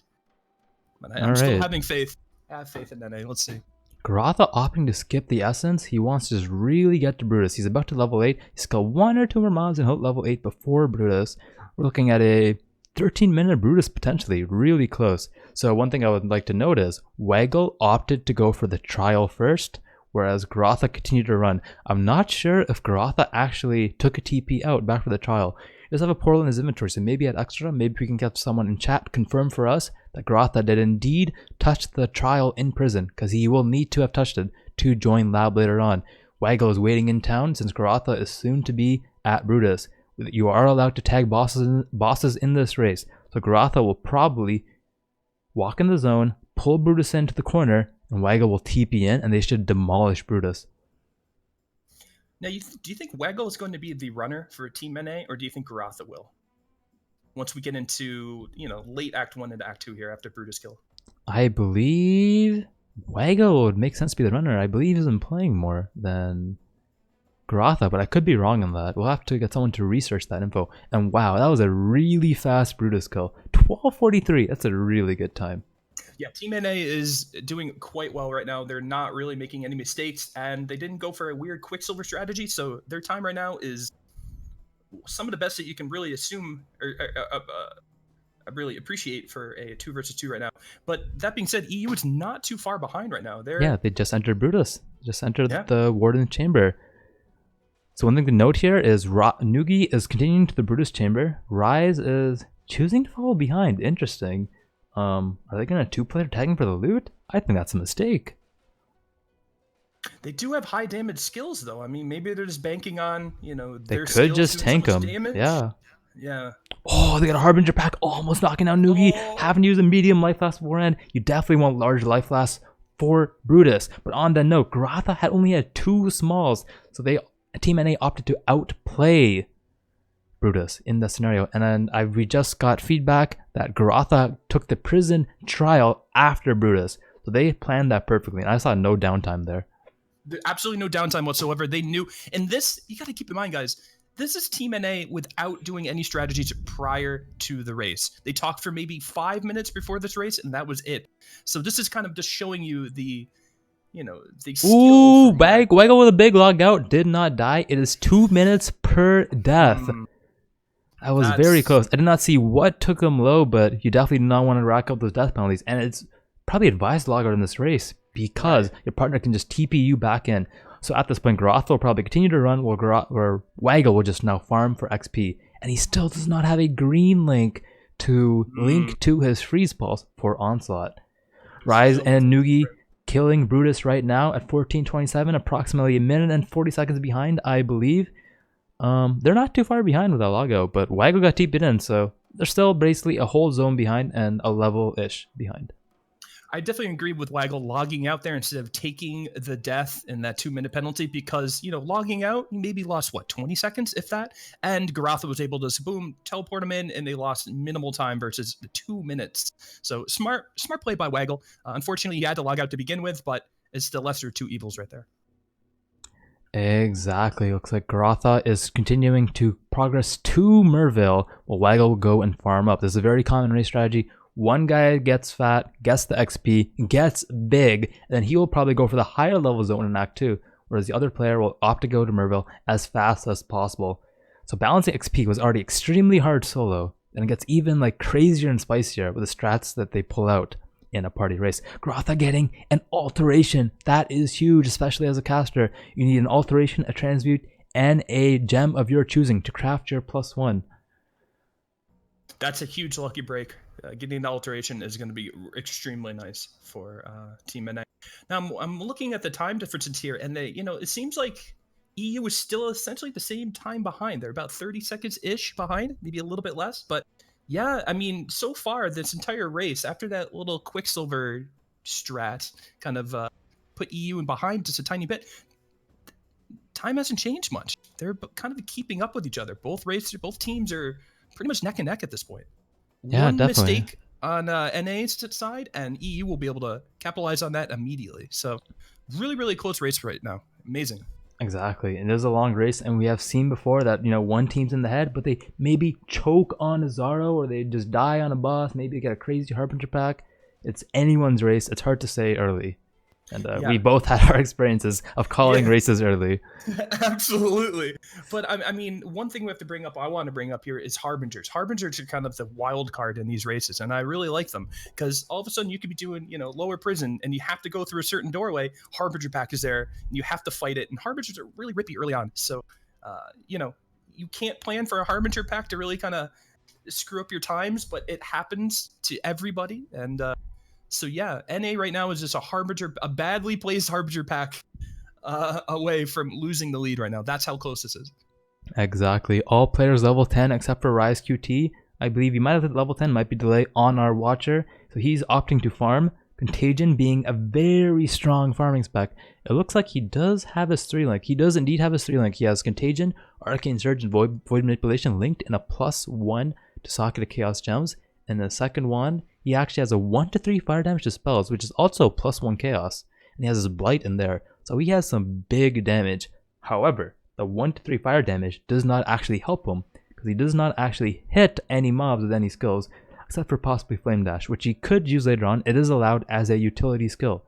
But I'm still having faith. I have faith in NA. Let's see. Goratha opting to skip the essence. He wants to just really get to Brutus. He's about to level 8. He's got 1 or 2 more mobs and he'll level 8 before Brutus. We're looking at a 13-minute Brutus potentially, really close. So one thing I would like to note is Waggle opted to go for the trial first, whereas Goratha continued to run. I'm not sure if Goratha actually took a TP out back for the trial. He does have a portal in his inventory, so maybe at extra, maybe we can get someone in chat confirm for us that Goratha did indeed touch the trial in prison, because he will need to have touched it to join Lab later on. Waggle is waiting in town since Goratha is soon to be at Brutus. You are allowed to tag bosses in this race, so Goratha will probably walk in the zone, pull Brutus into the corner, and Waggle will TP in, and they should demolish Brutus. Now, do you think Waggle is going to be the runner for Team NA, or do you think Goratha will? Once we get into, late Act 1 into Act 2 here after Brutus kill. I believe Waggle would make sense to be the runner. I believe he's been playing more than Goratha, but I could be wrong on that. We'll have to get someone to research that info. And wow, that was a really fast Brutus kill. 12:43. That's a really good time. Yeah, Team NA is doing quite well right now. They're not really making any mistakes, and they didn't go for a weird Quicksilver strategy, so their time right now is some of the best that you can really assume or really appreciate for a 2 versus 2 right now. But that being said, EU is not too far behind right now. Yeah, they just entered Brutus. Just entered Yeah. the Warden Chamber. So one thing to note here is Nugi is continuing to the Brutus Chamber. Ryze is choosing to follow behind. Interesting. Are they going to 2-player tagging for the loot? I think that's a mistake. They do have high damage skills, though. I mean, maybe they're just banking on, They their could skills just doing tank so much them. damage. Yeah. Yeah. Oh, they got a Harbinger pack, almost knocking out Nugi. Oh. Haven't used a medium life last beforehand. You definitely want large life lasts for Brutus. But on that note, Goratha had only had 2 smalls, so Team NA opted to outplay Brutus in the scenario. And then we just got feedback that Goratha took the prison trial after Brutus, so they planned that perfectly. And I saw no downtime there. Absolutely no downtime whatsoever. They knew, and this, you got to keep in mind, guys, this is Team NA without doing any strategies prior to the race. They talked for maybe 5 minutes before this race, and that was it. So this is kind of just showing you the skill. Ooh, Waggle with a big log out, did not die. It is 2 minutes per death. That was very close. I did not see what took him low, but you definitely do not want to rack up those death penalties. And it's probably advised to log out in this race because your partner can just TP you back in. So at this point, Goratha will probably continue to run, where Waggle will just now farm for XP. And he still does not have a green link to link to his freeze pulse for Onslaught. Ryze and Nugi killing Brutus right now at 14:27, approximately 1 minute and 40 seconds behind, I believe. They're not too far behind with that logo, but Waggle got TP'd in, so they're still basically a whole zone behind and a level-ish behind. I definitely agree with Waggle logging out there instead of taking the death and that 2-minute penalty because, logging out, you maybe lost, 20 seconds, if that? And Goratha was able to, boom, teleport him in, and they lost minimal time versus the 2 minutes. So smart play by Waggle. Unfortunately, he had to log out to begin with, but it's the lesser 2 evils right there. Exactly. Looks like Goratha is continuing to progress to Merville, while Waggle will go and farm up. This is a very common race strategy. One guy gets fat, gets the XP, gets big, and then he will probably go for the higher level zone in Act 2, whereas the other player will opt to go to Merville as fast as possible. So balancing XP was already extremely hard solo, and it gets even crazier and spicier with the strats that they pull out in a party race. Goratha getting an alteration. That is huge, especially as a caster. You need an alteration, a transmute, and a gem of your choosing to craft your +1. That's a huge lucky break. Getting the alteration is going to be extremely nice for Team NA. Now I'm looking at the time differences here, and it seems like EU is still essentially the same time behind. They're about 30 seconds ish behind, maybe a little bit less. But yeah, I mean, so far this entire race, after that little Quicksilver strat kind of put EU in behind just a tiny bit, time hasn't changed much. They're kind of keeping up with each other. Both teams are pretty much neck and neck at this point. Yeah, One definitely. mistake on NA's side, and EU will be able to capitalize on that immediately. So really, really close race right now. Amazing. Exactly. And there's a long race, and we have seen before that, one team's in the head, but they maybe choke on a Zaro, or they just die on a boss, maybe get a crazy Harbinger pack. It's anyone's race. It's hard to say early. And we both had our experiences of calling races early. Absolutely. But I mean, one thing I want to bring up here is Harbingers. Harbingers are kind of the wild card in these races, and I really like them because all of a sudden you could be doing, lower prison, and you have to go through a certain doorway. Harbinger pack is there, and you have to fight it. And Harbingers are really rippy early on. So, you can't plan for a Harbinger pack to really kind of screw up your times, but it happens to everybody. And so yeah, NA right now is just a badly placed Harbinger pack away from losing the lead right now. That's how close this is. Exactly. All players level 10 except for RaizQT. I believe you might have hit level 10, might be delay on our watcher. So he's opting to farm. Contagion being a very strong farming spec. It looks like he does have his 3-link. He does indeed have his 3-link. He has Contagion, Arcane Surge, and Void Manipulation linked in a +1 to Socket of Chaos Gems. And the second one, he actually has a 1-3 fire damage to spells, which is also +1 chaos. And he has his blight in there. So he has some big damage. However, the 1-3 fire damage does not actually help him, because he does not actually hit any mobs with any skills, except for possibly Flame Dash, which he could use later on. It is allowed as a utility skill.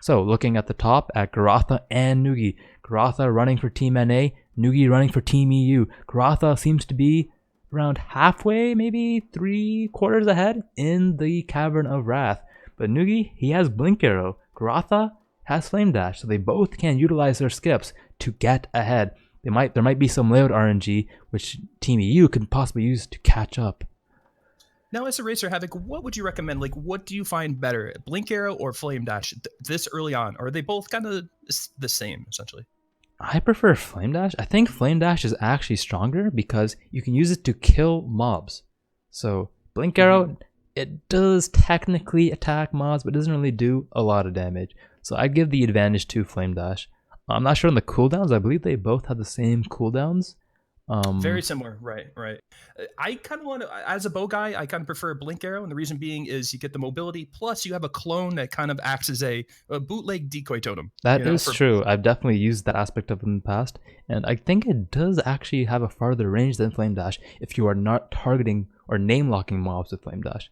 So looking at the top at Goratha and Nugi. Goratha running for Team NA, Nugi running for Team EU. Goratha seems to be around halfway, maybe 3/4 ahead in the Cavern of Wrath. But Nugi, he has Blink Arrow. Goratha has Flame Dash, so they both can utilize their skips to get ahead. There might be some layout RNG which Team EU could possibly use to catch up. Now, as a racer, Havoc, what would you recommend? Like, what do you find better, Blink Arrow or Flame Dash this early on? Or are they both kind of the same, essentially? I prefer Flame Dash. I think Flame Dash is actually stronger because you can use it to kill mobs. So Blink Arrow, it does technically attack mobs, but doesn't really do a lot of damage. So I give the advantage to Flame Dash. I'm not sure on the cooldowns. I believe they both have the same cooldowns. Very similar, right. I kind of want to, as a bow guy, I kind of prefer a Blink Arrow, and the reason being is you get the mobility, plus you have a clone that kind of acts as a bootleg decoy totem. That is true. I've definitely used that aspect of it in the past, and I think it does actually have a farther range than Flame Dash if you are not targeting or name locking mobs with Flame Dash.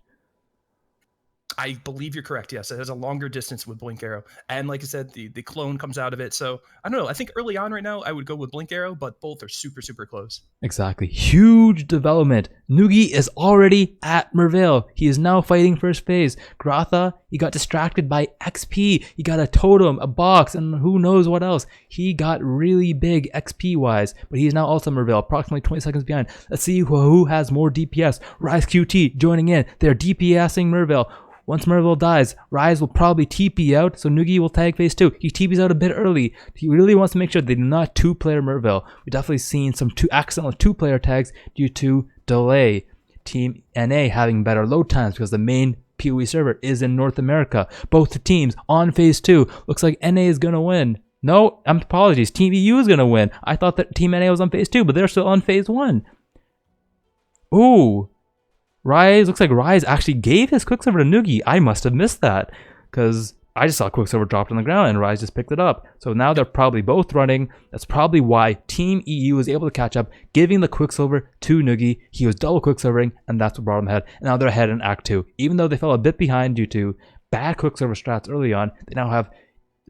I believe you're correct. Yes, it has a longer distance with Blink Arrow, and like I said, the clone comes out of it. So I don't know. I think early on right now I would go with Blink Arrow, but both are super close. Exactly. Huge development. Nugi is already at Merveil. He is now fighting first phase. Goratha, he got distracted by XP. He got a totem, a box, and who knows what else. He got really big XP wise, but he is now also Merveil, approximately 20 seconds behind. Let's see who has more DPS. RaizQT joining in. They're DPSing Merveil. Once Merveil dies, Raiz will probably TP out, so Nugi will tag phase 2. He TPs out a bit early. He really wants to make sure they do not two-player Merveil. We've definitely seen some accidental two-player tags due to delay. Team NA having better load times because the main PoE server is in North America. Both teams on phase 2. Looks like NA is going to win. No, apologies. Team EU is going to win. I thought that Team NA was on phase 2, but they're still on phase 1. Ooh. Looks like Raiz actually gave his Quicksilver to Nugi. I must have missed that because I just saw Quicksilver dropped on the ground and Raiz just picked it up. So now they're probably both running. That's probably why Team EU was able to catch up, giving the Quicksilver to Nugi. He was double Quicksilvering, and that's what brought him ahead. And now they're ahead in Act 2. Even though they fell a bit behind due to bad Quicksilver strats early on, they now have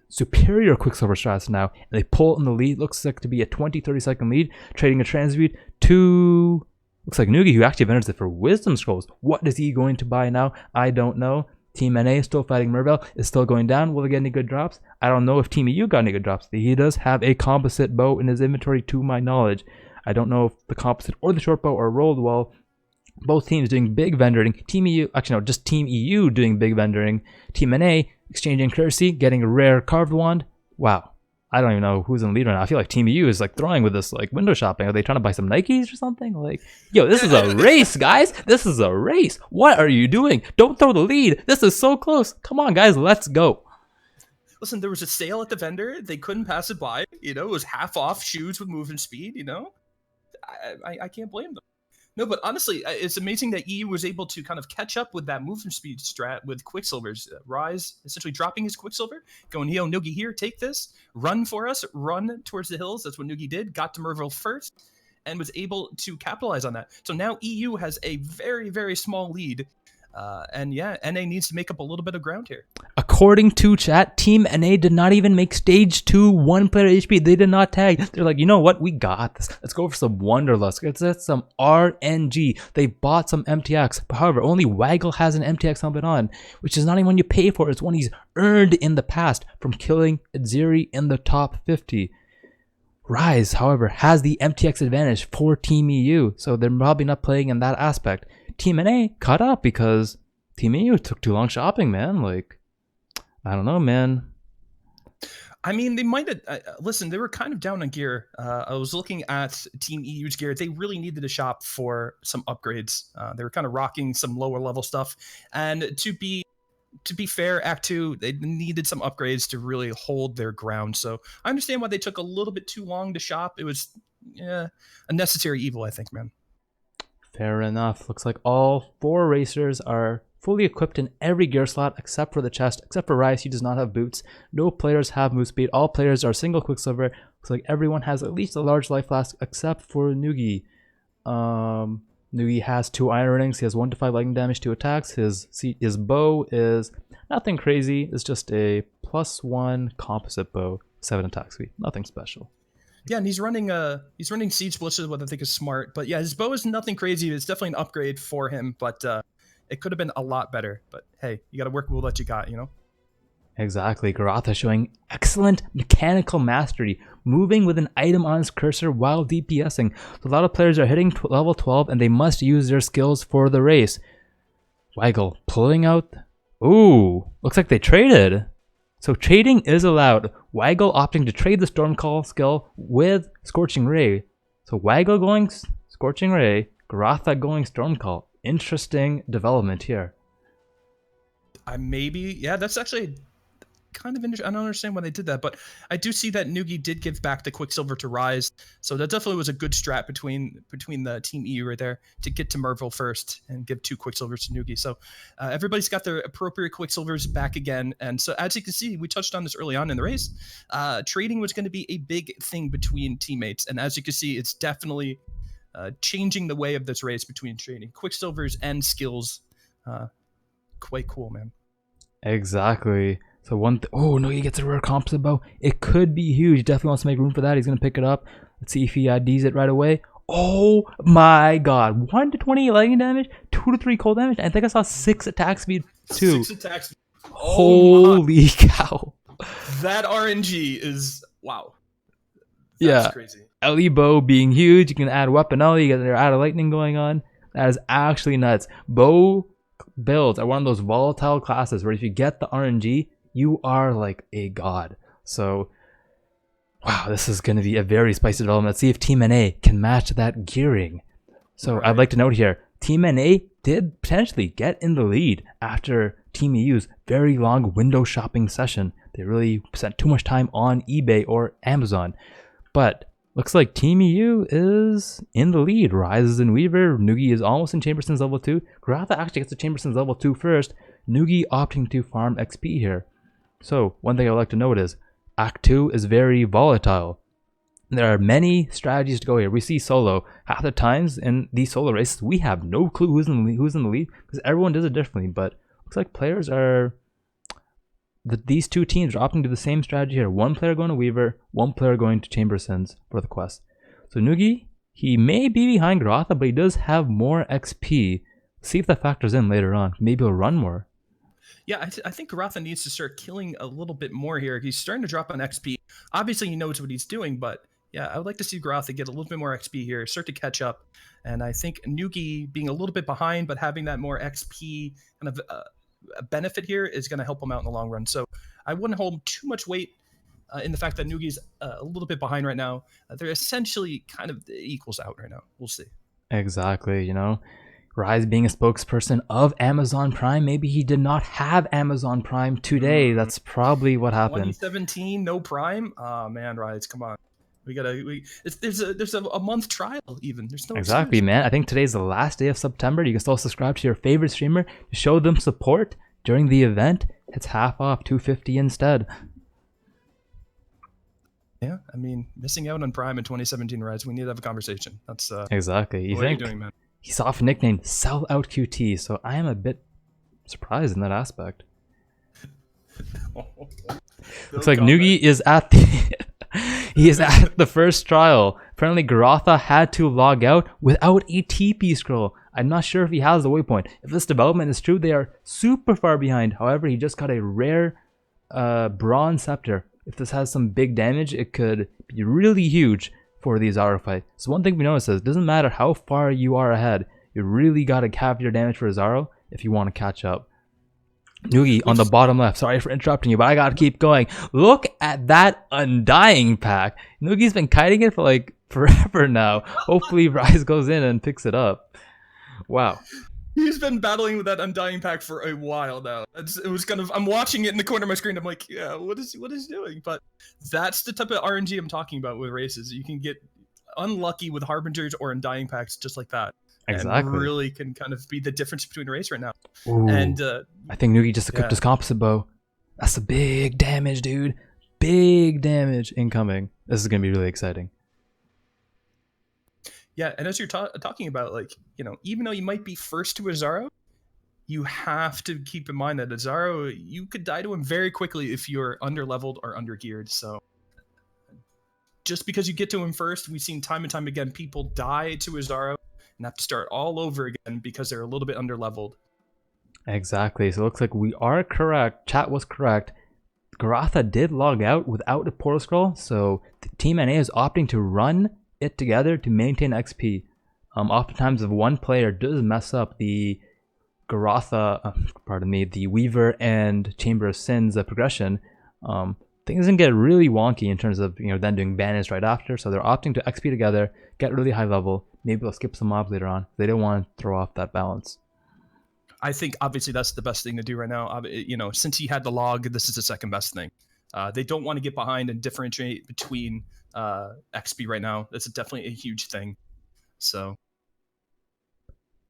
superior Quicksilver strats now, and they pull in the lead. Looks like to be a 20-30 second lead, trading a transmute to... Looks like Nugi, who actually vendors it for Wisdom Scrolls. What is he going to buy now? I don't know. Team NA is still fighting Merveil, is still going down. Will they get any good drops? I don't know if Team EU got any good drops. He does have a composite bow in his inventory to my knowledge. I don't know if the composite or the short bow are rolled well. Both teams doing big vendoring. Team EU, actually no, just Team EU doing big vendoring. Team NA exchanging courtesy, getting a rare carved wand. Wow. I don't even know who's in the lead right now. I feel like Team EU is like throwing with this like window shopping. Are they trying to buy some Nikes or something? Like, yo, this is a race, guys. This is a race. What are you doing? Don't throw the lead. This is so close. Come on, guys, let's go. Listen, there was a sale at the vendor. They couldn't pass it by. You know, it was half off shoes with movement speed. You know, I can't blame them. No, but honestly, it's amazing that EU was able to kind of catch up with that movement speed strat with Quicksilver's Raiz essentially dropping his Quicksilver, going, yo, Nugi here, take this, run for us, run towards the hills. That's what Nugi did, got to Merveil first, and was able to capitalize on that. So now EU has a very small lead. And yeah, NA needs to make up a little bit of ground here. According to chat, Team NA did not even make stage 2 1-player HP. They did not tag. They're like, you know what? We got this. Let's go for some Wanderlust. Let's get some RNG. They bought some MTX. However, only Waggle has an MTX helmet on, which is not even one you pay for. It's one he's earned in the past from killing Adziri in the top 50. Raiz, however, has the MTX advantage for Team EU, so they're probably not playing in that aspect. Team NA caught up because Team EU took too long shopping, man. Like, I don't know, man. I mean, they might have... listen, they were kind of down on gear. I was looking at Team EU's gear. They really needed to shop for some upgrades. They were kind of rocking some lower level stuff. And to be fair, Act 2, they needed some upgrades to really hold their ground. So I understand why they took a little bit too long to shop. It was a necessary evil, I think, man. Fair enough. Looks like all 4 racers are fully equipped in every gear slot except for the chest. Except for Raiz, he does not have boots. No players have move speed. All players are single Quicksilver. Looks like everyone has at least a large life flask except for Nugi. Nugi has 2 iron rings. He has 1 to 5 lightning damage, 2 attacks. His bow is nothing crazy. It's just a +1 composite bow, 7 attack speed. Nothing special. Yeah, and he's running Siege Blitz, what I think is smart. But yeah, his bow is nothing crazy. It's definitely an upgrade for him, but it could have been a lot better. But hey, you got to work with what you got, you know? Exactly. Goratha showing excellent mechanical mastery, moving with an item on his cursor while DPSing. So a lot of players are hitting level 12 and they must use their skills for the race. Waggle pulling out. Ooh, looks like they traded. So trading is allowed. Waggle opting to trade the Stormcall skill with Scorching Ray. So Waggle going Scorching Ray, Goratha going Stormcall. Interesting development here. Yeah, that's actually kind of interesting. I don't understand why they did that, but I do see that Nugi did give back the Quicksilver to Rise, so that definitely was a good strat between the Team EU right there to get to Merville first and give 2 Quicksilvers to Nugi. So everybody's got their appropriate Quicksilvers back again, and so as you can see, we touched on this early on in the race. Trading was going to be a big thing between teammates, and as you can see, it's definitely changing the way of this race between trading Quicksilvers and skills. Quite cool, man. Exactly. So oh no, he gets a rare composite bow. It could be huge. He definitely wants to make room for that. He's gonna pick it up. Let's see if he IDs it right away. Oh my god. 1 to 20 lightning damage, 2 to 3 cold damage. I think I saw 6 attack speed too. 6 attacks. Holy cow. That RNG is wow. That's crazy. LE bow being huge. You can add weapon L, you get your add a lightning going on. That is actually nuts. Bow builds are one of those volatile classes where if you get the RNG, you are like a god. So, wow, this is going to be a very spicy development. Let's see if Team NA can match that gearing. So, right. I'd like to note here, Team NA did potentially get in the lead after Team EU's very long window shopping session. They really spent too much time on eBay or Amazon. But looks like Team EU is in the lead. Rises in Weaver. Nugi is almost in Chamberson's level 2. Goratha actually gets to Chamberson's level 2 first. Nugi opting to farm XP here. So, one thing I'd like to note is, Act 2 is very volatile. There are many strategies to go here. We see solo. Half the times in these solo races, we have no clue who's in the lead because everyone does it differently. But looks like players are... these two teams are opting to the same strategy here. One player going to Weaver, one player going to Chamberson's for the quest. So Nugi, he may be behind Goratha, but he does have more XP. See if that factors in later on. Maybe he'll run more. Yeah, I think Goratha needs to start killing a little bit more here. He's starting to drop on XP. Obviously, he knows what he's doing, but yeah, I would like to see Goratha get a little bit more XP here, start to catch up. And I think Nugi being a little bit behind, but having that more XP kind of benefit here is going to help him out in the long run. So I wouldn't hold too much weight in the fact that Nugi's a little bit behind right now. They're essentially kind of equals out right now. We'll see. Exactly, you know. Rise being a spokesperson of Amazon Prime. Maybe he did not have Amazon Prime today. That's probably what happened. 2017, no Prime? Oh man, Rise, come on. There's a month trial even. There's no exactly, excuse. Man. I think today's the last day of September. You can still subscribe to your favorite streamer to show them support during the event. It's half off, $250 instead. Yeah, I mean, missing out on Prime in 2017, Rise. We need to have a conversation. That's exactly. What are you doing, man? He's off nicknamed Sell Out QT, so I am a bit surprised in that aspect. Looks like Nugi is at the he is at the first trial. Apparently Goratha had to log out without a TP scroll. I'm not sure if he has the waypoint. If this development is true, they are super far behind. However, he just got a rare bronze scepter. If this has some big damage, it could be really huge for the Zaro fight. So one thing we notice is it doesn't matter how far you are ahead, you really got to cap your damage for Zaro if you want to catch up. Nugi on the bottom left. Sorry for interrupting you, but I gotta keep going. Look at that Undying pack. Nugi's been kiting it for like forever now. Hopefully Rise goes in and picks it up. Wow. He's been battling with that Undying pack for a while now. It was kind of, I'm watching it in the corner of my screen. I'm like, yeah, what is he doing? But that's the type of RNG I'm talking about with races. You can get unlucky with Harbingers or Undying packs just like that. Exactly. And really can kind of be the difference between a race right now. Ooh, and I think Nugi just equipped his composite bow. That's a big damage, dude. Big damage incoming. This is going to be really exciting. Yeah, and as you're talking about, like, you know, even though you might be first to a Zaro, you have to keep in mind that a Zaro, you could die to him very quickly if you're under-leveled or under-geared. So just because you get to him first, we've seen time and time again people die to Azaro and have to start all over again because they're a little bit underleveled. Exactly. So it looks like we are correct. Chat was correct. Goratha did log out without a portal scroll, so the Team NA is opting to run it together to maintain XP. Oftentimes, if one player does mess up the Goratha, the Weaver and Chamber of Sins progression, things can get really wonky in terms of then doing banish right after. So they're opting to XP together, get really high level. Maybe they'll skip some mobs later on. They don't want to throw off that balance. I think obviously that's the best thing to do right now. Since he had the log, this is the second best thing. They don't want to get behind and differentiate between XP right now. That's definitely a huge thing. So,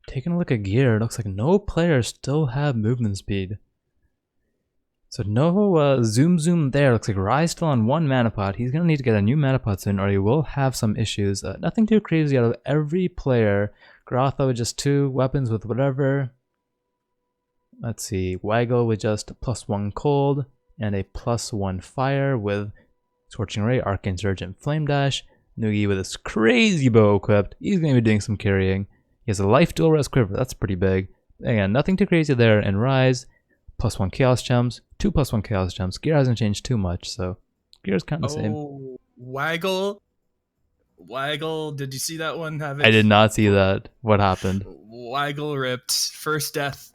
taking a look at gear, it looks like no players still have movement speed. So no zoom there. Looks like Ryze still on 1 mana pot. He's gonna need to get a new mana pot soon, or he will have some issues. Nothing too crazy out of every player. Goratha with just 2 weapons with whatever. Let's see, Waggle with just a +1 cold and a +1 fire with Scorching Ray, Arcane Surge, and Flame Dash. Nugi with his crazy bow equipped. He's going to be doing some carrying. He has a life dual res quiver. That's pretty big. Again, nothing too crazy there. And Ryze, +1 Chaos Gems, 2 +1 Chaos Gems. Gear hasn't changed too much, so gear's kind of the same. Waggle, did you see that one? I did not see that. What happened? Waggle ripped. First death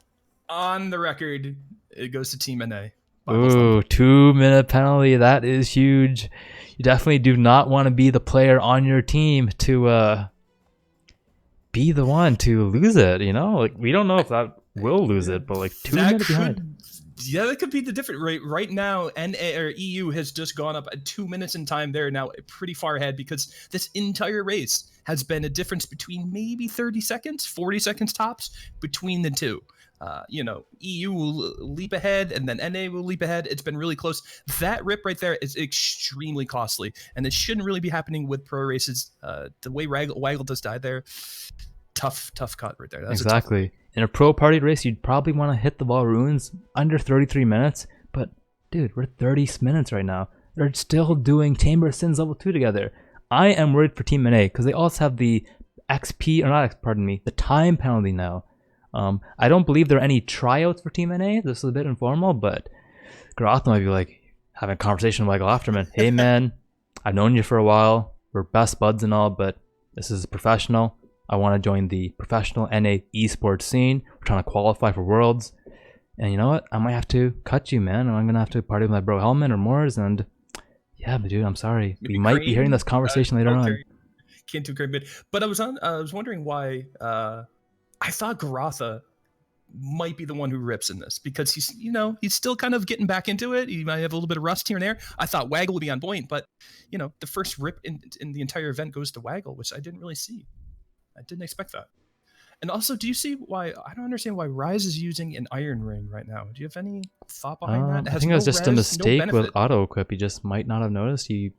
on the record. It goes to Team NA. Ooh, 2-minute penalty. That is huge. You definitely do not want to be the player on your team to be the one to lose it. We don't know if that will lose it, but 2 minutes behind. Yeah, that could be the difference. Right now, NA or EU has just gone up at 2 minutes in time. They're now pretty far ahead because this entire race has been a difference between maybe 30 seconds, 40 seconds tops between the two. EU will leap ahead and then NA will leap ahead. It's been really close. That rip right there is extremely costly, and it shouldn't really be happening with pro races. The way Waggle just died there, tough cut right there. That's exactly. In a pro party race, you'd probably want to hit the Vaal runes under 33 minutes, but dude, we're 30 minutes right now. They're still doing Chamber of Sins level 2 together. I am worried for Team NA because they also have the the time penalty now. I don't believe there are any tryouts for Team NA. This is a bit informal, but Goratha might be having a conversation with Waggle Afterman. Hey man, I've known you for a while. We're best buds and all, but this is professional. I want to join the professional NA esports scene. We're trying to qualify for Worlds. And you know what? I might have to cut you, man. I'm going to have to party with my bro Hellman or Moors. And yeah, but dude, I'm sorry. We might be hearing this conversation later on. Can't do great bit. But I was wondering why I thought Goratha might be the one who rips in this because he's still kind of getting back into it. He might have a little bit of rust here and there. I thought Waggle would be on point, but the first rip in the entire event goes to Waggle, which I didn't really see. I didn't expect that. And also, do you see why? I don't understand why Ryze is using an Iron Ring right now. Do you have any thought behind that? I think it was just a mistake with auto equip. He just might not have noticed. He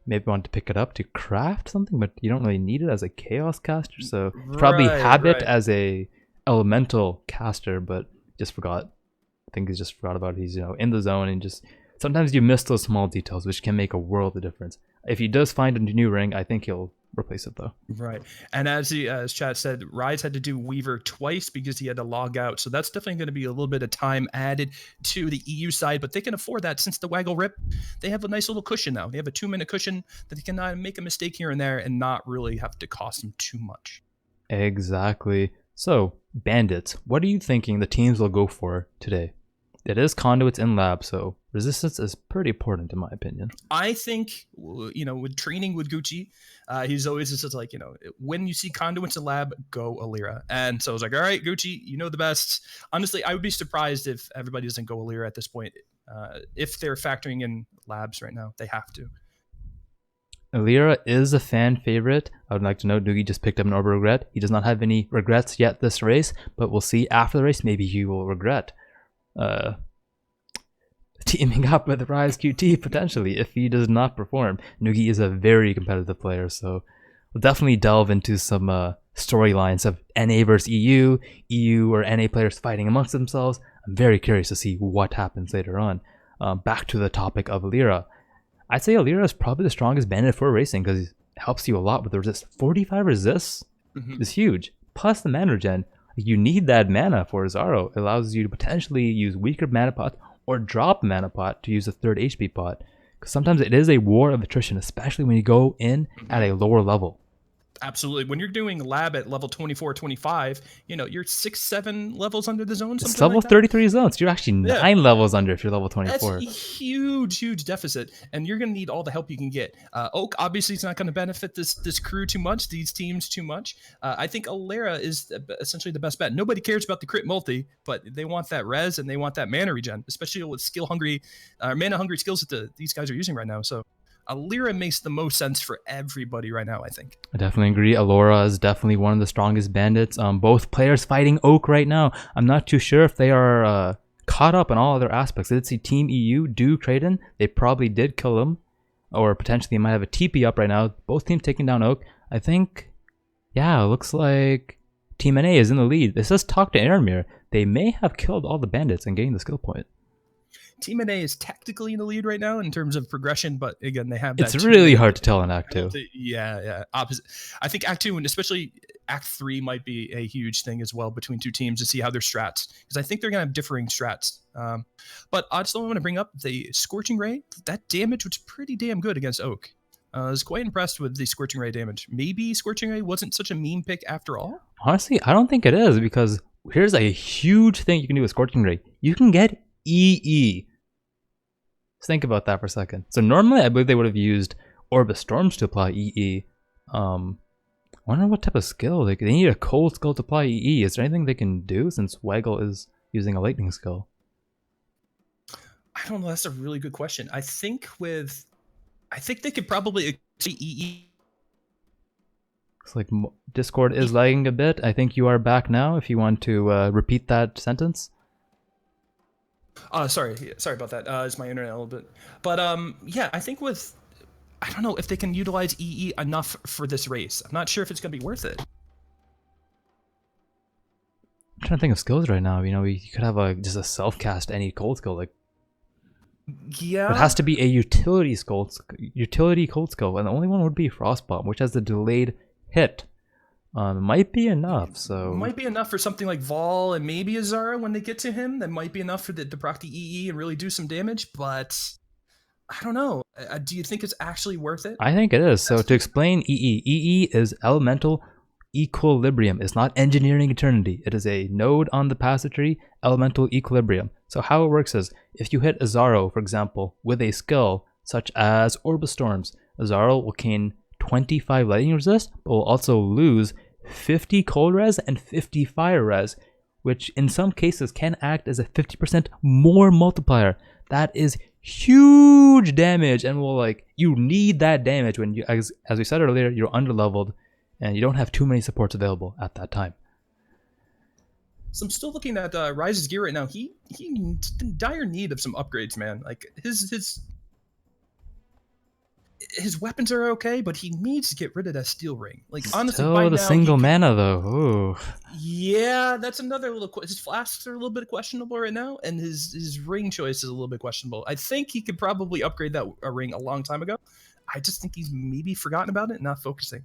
maybe wanted to pick it up to craft something, but you don't really need it as a chaos caster. So you probably have it as a elemental caster, but just forgot. I think he just forgot about it. He's in the zone, and just sometimes you miss those small details, which can make a world of difference. If he does find a new ring, I think he'll replace it though. Right. And as Chad said, Ryze had to do Weaver twice because he had to log out. So that's definitely going to be a little bit of time added to the EU side, but they can afford that since the Waggle rip. They have a nice little cushion now. They have a 2-minute cushion that they can make a mistake here and there and not really have to cost them too much. Exactly. So, Bandits, what are you thinking the teams will go for today? It is conduits in lab, so resistance is pretty important in my opinion. I think, with training with Gucci, he's always just when you see conduits in lab, go Alira. And so I was like, all right, Gucci, you know the best. Honestly, I would be surprised if everybody doesn't go Alira at this point. If they're factoring in labs right now, they have to. Alira is a fan favorite. I would like to note Nugi just picked up an Orb Regret. He does not have any regrets yet this race, but we'll see after the race. Maybe he will regret teaming up with RaizQT potentially if he does not perform. Nugi is a very competitive player, so we'll definitely delve into some storylines of NA versus EU or NA players fighting amongst themselves. I'm very curious to see what happens later on. Back to the topic of Alira. I'd say Alira is probably the strongest bandit for racing because it helps you a lot with the resist. 45 resists is huge. Plus the mana regen. You need that mana for Zaro. It allows you to potentially use weaker mana pot or drop mana pot to use a third HP pot. Because sometimes it is a war of attrition, especially when you go in at a lower level. Absolutely. When you're doing lab at level 24, 25, you know, you're 6, 7 levels under the zone. It's something level like that. 33 zones. You're actually 9 levels under if you're level 24. That's a huge deficit, and you're going to need all the help you can get. Oak obviously is not going to benefit this crew too much, these teams too much. I think Alera is essentially the best bet. Nobody cares about the crit multi, but they want that res and they want that mana regen, especially with skill hungry, mana hungry skills that these guys are using right now. So Alira makes the most sense for everybody right now, I think. I definitely agree. Alora is definitely one of the strongest bandits. Both players fighting Oak right now. I'm not too sure if they are caught up in all other aspects. I did see Team EU do Kraden. They probably did kill him. Or potentially they might have a TP up right now. Both teams taking down Oak. I think, yeah, it looks like Team NA is in the lead. It says talk to Aramir. They may have killed all the bandits and gained the skill point. Team NA is tactically in the lead right now in terms of progression, but again, they have that. It's really hard to tell in Act 2. Yeah. Opposite. I think Act 2 and especially Act 3 might be a huge thing as well between two teams to see how their strats, because I think they're going to have differing strats. But I still want to bring up the Scorching Ray. That damage was pretty damn good against Oak. I was quite impressed with the Scorching Ray damage. Maybe Scorching Ray wasn't such a mean pick after all? Honestly, I don't think it is, because here's a huge thing you can do with Scorching Ray. You can get EE. Just think about that for a second. So normally I believe they would have used Orb of Storms to apply EE. I wonder what type of skill. They need a cold skill to apply EE. Is there anything they can do since Waggle is using a lightning skill? I don't know. That's a really good question. I think they could probably see EE. Looks like Discord is lagging a bit. I think you are back now if you want to repeat that sentence. Sorry about that. It's my internet a little bit. But yeah, I think I don't know if they can utilize EE enough for this race. I'm not sure if it's going to be worth it. I'm trying to think of skills right now. You know, you could have just a self-cast any cold skill. Like, yeah, it has to be a utility cold skill, and the only one would be Frostbomb, which has the delayed hit. Might be enough. So might be enough for something like Vaal and maybe a Zara when they get to him. That might be enough for the proc the EE and really do some damage. But I don't know. Do you think it's actually worth it? I think it is. So to explain EE is elemental equilibrium. It's not engineering eternity. It is a node on the passage tree, elemental equilibrium. So how it works is if you hit Azaro, for example, with a skill such as Orb of Storms, Azaro will gain 25 lightning resist, but will also lose 50 cold res and 50 fire res, which in some cases can act as a 50% more multiplier. That is huge damage, and you need that damage when you, as we said earlier, you're underleveled and you don't have too many supports available at that time. So I'm still looking at Rise's gear right now. He's in dire need of some upgrades, man. Like his weapons are okay, but he needs to get rid of that steel ring. Like honestly, the single mana though. Ooh. Yeah, that's another little. His flasks are a little bit questionable right now, and his ring choice is a little bit questionable. I think he could probably upgrade that ring a long time ago. I just think he's maybe forgotten about it and not focusing.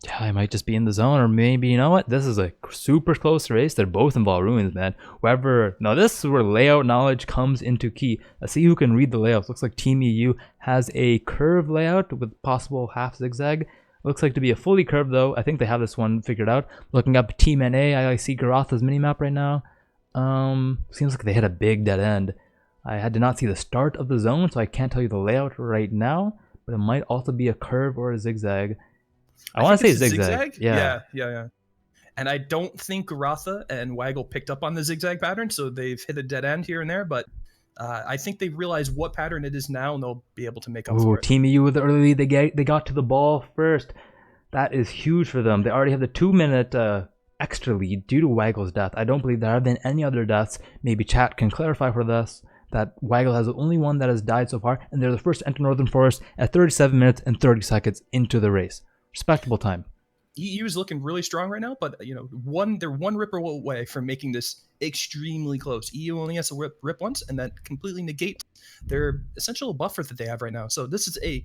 Yeah, I might just be in the zone, or maybe, you know what? This is a super close race. They're both in Vaal Ruins, man. Now this is where layout knowledge comes into key. Let's see who can read the layouts. Looks like Team EU has a curved layout with possible half zigzag. Looks like to be a fully curved though. I think they have this one figured out. Looking up Team NA, I see Goratha's minimap right now. Seems like they hit a big dead end. I did not see the start of the zone, so I can't tell you the layout right now. But it might also be a curve or a zigzag. I want to say zigzag. Yeah. And I don't think Goratha and Waggle picked up on the zigzag pattern, so they've hit a dead end here and there, but I think they realize what pattern it is now, and they'll be able to make up for it. Team EU with the early lead. They got to the ball first. That is huge for them. They already have the 2-minute extra lead due to Waggle's death. I don't believe there have been any other deaths. Maybe chat can clarify for us that Waggle has the only one that has died so far, and they're the first to enter Northern Forest at 37 minutes and 30 seconds into the race. Respectable time. EU is looking really strong right now, but you know, they're one ripper away from making this extremely close. EU only has to rip once, and that completely negates their essential buffer that they have right now. So this is a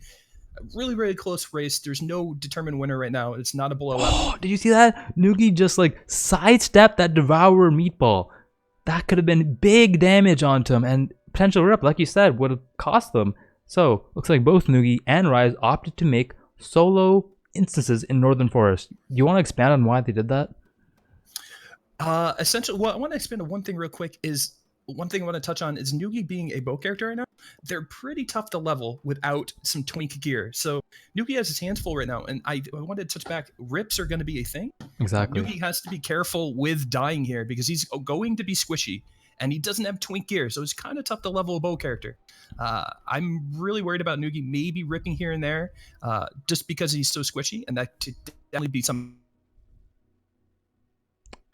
really, really close race. There's no determined winner right now. It's not a blowout. Oh, did you see that? Nugi just like sidestepped that Devourer meatball. That could have been big damage onto him, and potential rip, like you said, would have cost them. So looks like both Nugi and Rise opted to make solo instances in Northern Forest. Do you want to expand on why they did that? Essentially, well, I want to expand on one thing real quick. One thing I want to touch on is Nugi being a bow character right now. They're pretty tough to level without some twink gear. So Nugi has his hands full right now, and I wanted to touch back. Rips are going to be a thing. Exactly. Nugi has to be careful with dying here because he's going to be squishy, and he doesn't have twink gear, so it's kind of tough to level a bow character. I'm really worried about Nugi maybe ripping here and there, just because he's so squishy, and that could definitely be some.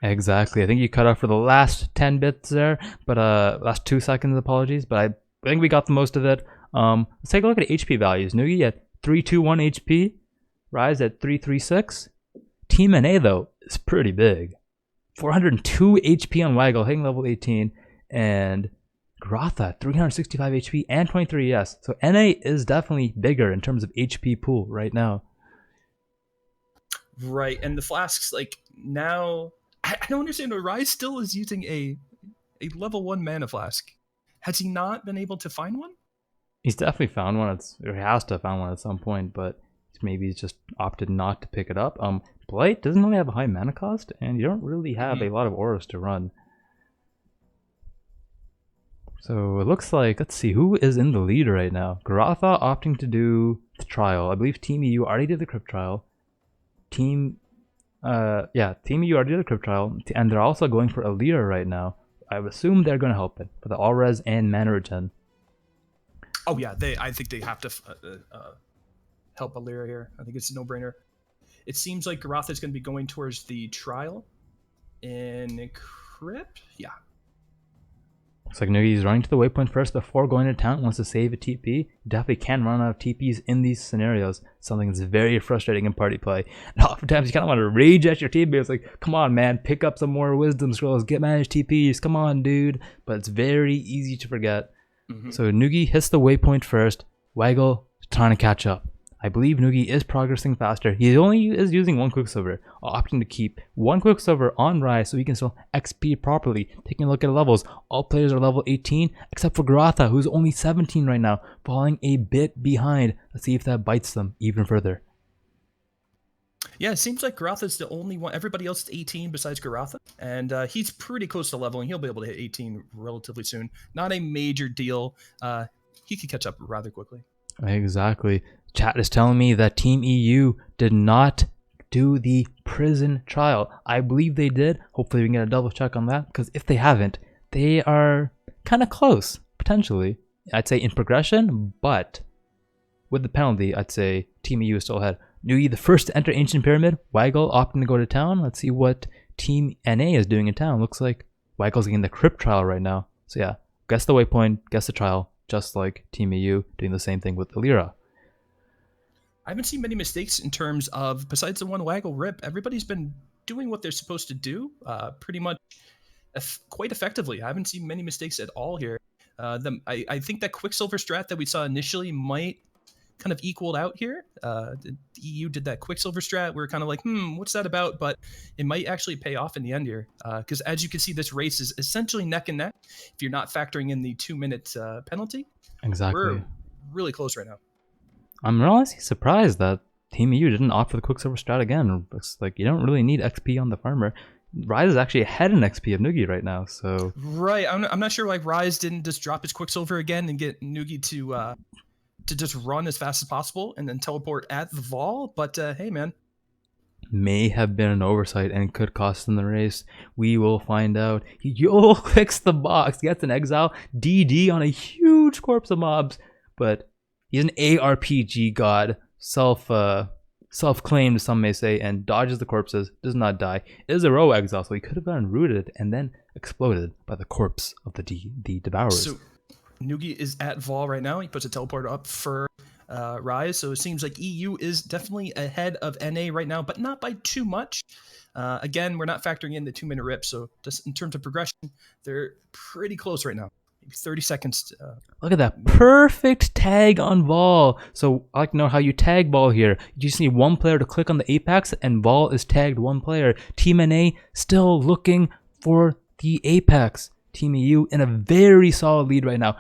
Exactly. I think you cut off for the last 10 bits there, but last 2 seconds, apologies, but I think we got the most of it. Let's take a look at HP values. Nugi at 321 HP, Rise at 336. Team NA though is pretty big. 402 HP on Waggle, hitting level 18, and Goratha 365 HP and 23 ES. So NA is definitely bigger in terms of HP pool right now. Right, and the flasks, like, now I don't understand why Rise still is using a level 1 mana flask. Has he not been able to find one? He's definitely found one. Or he has to have found one at some point, but maybe he's just opted not to pick it up. Blight doesn't really have a high mana cost, and you don't really have a lot of auras to run. So it looks like, let's see, who is in the lead right now? Goratha opting to do the trial. I believe Team EU already did the crypt trial. Team EU already did the crypt trial, and they're also going for Alira right now. I would assume they're going to help it for the all res and mana regen. Oh yeah, I think they have to help Alira here. I think it's a no-brainer. It seems like Goratha is going to be going towards the trial in crypt. Yeah. Looks like Nugi's running to the waypoint first before going to town. Wants to save a TP. You definitely can run out of TPs in these scenarios. Something that's very frustrating in party play. And oftentimes you kind of want to rage at your teammates, like, come on, man, pick up some more wisdom scrolls, get managed TPs, come on, dude. But it's very easy to forget. So Nugi hits the waypoint first. Waggle trying to catch up. I believe Nugi is progressing faster. He only is using one Quicksilver, opting to keep one Quicksilver on Rise so he can still XP properly. Taking a look at levels, all players are level 18 except for Goratha, who's only 17 right now, falling a bit behind. Let's see if that bites them even further. Yeah, it seems like Goratha's the only one. Everybody else is 18 besides Goratha, and he's pretty close to leveling. He'll be able to hit 18 relatively soon. Not a major deal. He could catch up rather quickly. Exactly. Chat is telling me that Team EU did not do the prison trial. I believe they did. Hopefully we can get a double check on that, because if they haven't, they are kind of close, potentially. I'd say in progression, but with the penalty, I'd say Team EU is still ahead. Nugi, the first to enter Ancient Pyramid. Waggle opting to go to town. Let's see what Team NA is doing in town. Looks like Waggle's getting the crypt trial right now. So yeah, guess the waypoint, guess the trial, just like Team EU doing the same thing with Alira. I haven't seen many mistakes in terms of, besides the one Waggle rip, everybody's been doing what they're supposed to do pretty much quite effectively. I haven't seen many mistakes at all here. I think that Quicksilver strat that we saw initially might kind of equaled out here. The EU did that Quicksilver strat. We were kind of like, what's that about? But it might actually pay off in the end here. Because as you can see, this race is essentially neck and neck if you're not factoring in the 2-minute penalty. Exactly. We're really close right now. I'm honestly surprised that Team EU didn't opt for the Quicksilver strat again. It's like, you don't really need XP on the farmer. Rise is actually ahead in XP of Nugi right now, so... Right, I'm not sure like Rise didn't just drop his Quicksilver again and get Nugi to just run as fast as possible and then teleport at the Vaal, but hey man. May have been an oversight and could cost them the race. We will find out. Yo clicks the box, gets an exile, DD on a huge corpse of mobs, but he's an ARPG god, self-claimed, some may say, and dodges the corpses, does not die. It is a row exile, so he could have gotten rooted and then exploded by the corpse of the Devourers. So Nugi is at Vaal right now. He puts a teleport up for Rise. So it seems like EU is definitely ahead of NA right now, but not by too much. Again, we're not factoring in the 2-minute rip, so just in terms of progression, they're pretty close right now. Maybe 30 seconds. Look at that perfect tag on Vaal. So I like to know how you tag Vaal here. You just need one player to click on the apex, and Vaal is tagged one player. Team NA still looking for the apex. Team EU in a very solid lead right now.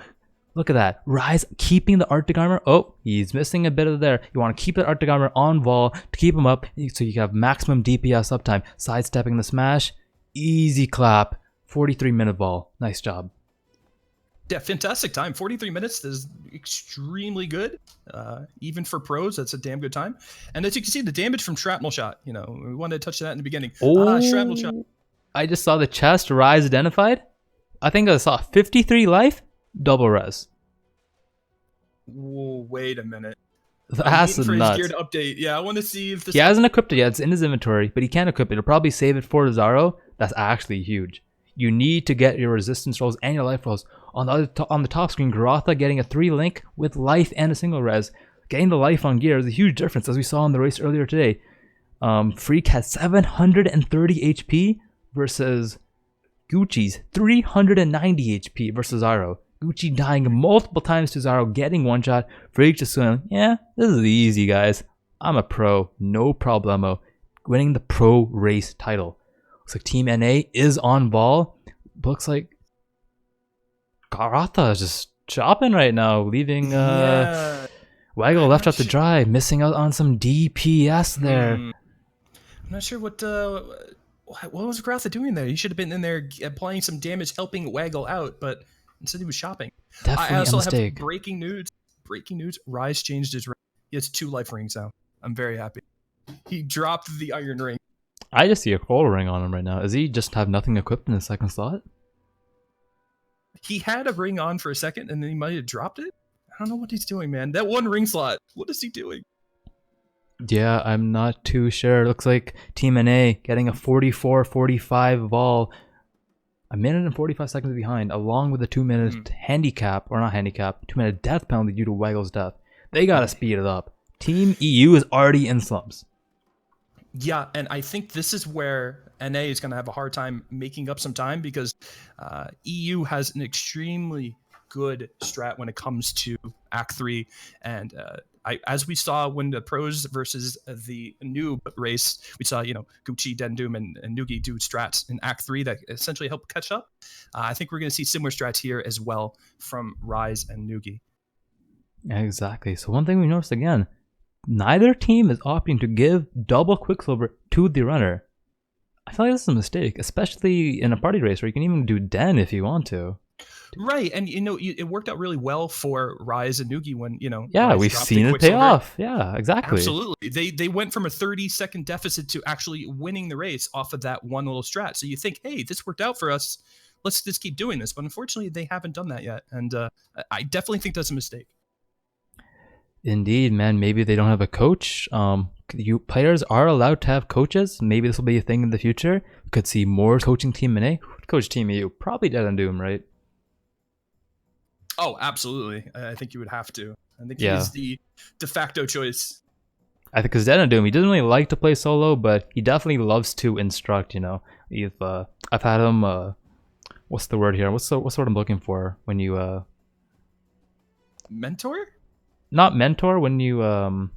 Look at that. Rise keeping the Arctic armor. Oh, he's missing a bit of there. You want to keep the Arctic armor on Vaal to keep him up so you can have maximum DPS uptime. Sidestepping the smash. Easy clap. 43-minute Vaal. Nice job. Yeah, fantastic time. 43 minutes is extremely good. Even for pros, that's a damn good time. And as you can see, the damage from shrapnel shot. You know, we wanted to touch that in the beginning. Shrapnel shot. I just saw the chest Rise identified. I think I saw 53 life. Double res. Whoa, wait a minute. That's for nuts. his gear to update. Yeah, I want to see if this. He hasn't equipped it yet. It's in his inventory, but he can't equip it. He'll probably save it for Zaro. That's actually huge. You need to get your resistance rolls and your life rolls. On the top screen, Goratha getting a 3-link with life and a single res. Getting the life on gear is a huge difference, as we saw in the race earlier today. Freak has 730 HP versus Gucci's 390 HP versus Zaro. Gucci dying multiple times to Zaro, getting one shot. Freak just going, yeah, this is easy, guys. I'm a pro, no problemo. Winning the pro race title. Looks like Team NA is on Vaal. Looks like Goratha is just chopping right now, leaving Waggle left out to dry, missing out on some DPS there. I'm not sure what was Goratha doing there. He should have been in there applying some damage, helping Waggle out, but instead he was shopping. Definitely I also a mistake. have breaking news. Breaking news. Rise changed his ring. He has 2 life rings now. I'm very happy. He dropped the iron ring. I just see a coral ring on him right now. Does he just have nothing equipped in his second slot? He had a ring on for a second, and then he might have dropped it. I don't know what he's doing, man. That 1 ring slot. What is he doing? Yeah, I'm not too sure. Looks like Team NA getting a 44-45 Vaal. A minute and 45 seconds behind, along with a 2-minute handicap, or not handicap, 2-minute death penalty due to Waggle's death. They gotta speed it up. Team EU is already in slumps. Yeah, and I think this is where NA is going to have a hard time making up some time, because EU has an extremely good strat when it comes to Act 3. And as we saw when the pros versus the noob race, we saw, Gucci, Dendum, and Nugi do strats in Act 3 that essentially help catch up. I think we're going to see similar strats here as well from Rise and Nugi. Exactly. So one thing we noticed again, neither team is opting to give double Quicksilver to the runner. I feel like this is a mistake, especially in a party race where you can even do Den if you want to. Right, and it worked out really well for Rise and Nugi when Yeah, Rise we've dropped seen the it pay Quicksilver. off. Yeah, exactly. Absolutely, they went from a 30-second deficit to actually winning the race off of that one little strat. So you think, hey, this worked out for us. Let's just keep doing this. But unfortunately, they haven't done that yet, and I definitely think that's a mistake. Indeed, man. Maybe they don't have a coach. You players are allowed to have coaches. Maybe this will be a thing in the future. We could see more coaching Team NA. Coach Team EU, probably Dead and Doom, right? Oh, absolutely. I think you would have to. I think Yeah. he's the de facto choice. I think because Dead and Doom, he doesn't really like to play solo, but he definitely loves to instruct. If I've had him. What's the word here? What's the word I'm looking for when you Mentor? not mentor, when you kind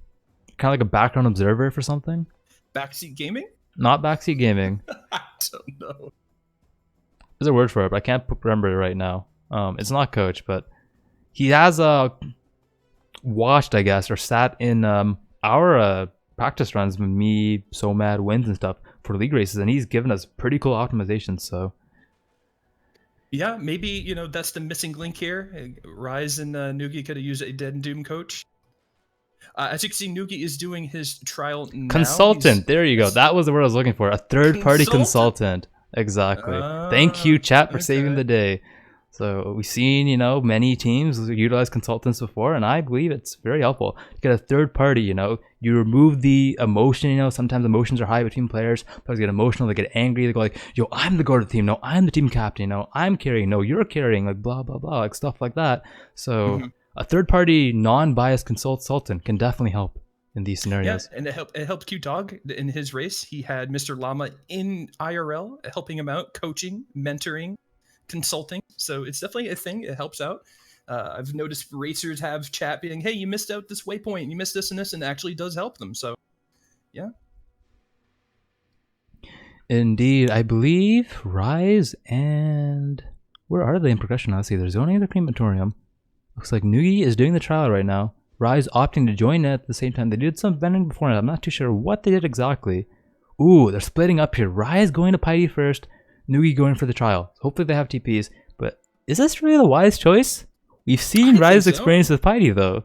of like a background observer for something. Backseat gaming? Not backseat gaming. I don't know. There's a word for it, but I can't remember it right now. It's not coach, but he has watched, I guess, or sat in our practice runs with me, So Mad, Wins and stuff for league races, and he's given us pretty cool optimizations. So Yeah, maybe, that's the missing link here. Rise and Nugi could have used a Dead and Doom coach. As you can see, Nugi is doing his trial now. consultant, there you go. That was the word I was looking for. A third-party consultant. Exactly. Thank you, chat, for saving the day. So we've seen, many teams utilize consultants before, and I believe it's very helpful to get a third party. You remove the emotion. Sometimes emotions are high between players. Players get emotional, they get angry, they go like, "Yo, I'm the go to the team. No, I'm the team captain. No, I'm carrying. No, you're carrying." Like blah blah blah, like stuff like that. So a third-party, non-biased consultant can definitely help in these scenarios. Yeah, and it helped Q Dog in his race. He had Mr. Llama in IRL helping him out, coaching, mentoring, consulting. So it's definitely a thing. It helps out. I've noticed racers have chat being, hey, you missed out this waypoint, you missed this, and it actually does help them. So, yeah. Indeed, I believe Rise and where are they in progression? Let's see. They're zoning the crematorium. Looks like Nugi is doing the trial right now. Rise opting to join it at the same time. They did some vending before. I'm not too sure what they did exactly. Ooh, they're splitting up here. Rise going to Piety first. Nugi going for the trial. Hopefully they have TPs. But is this really the wise choice? We've seen Rise's experience with Piety though.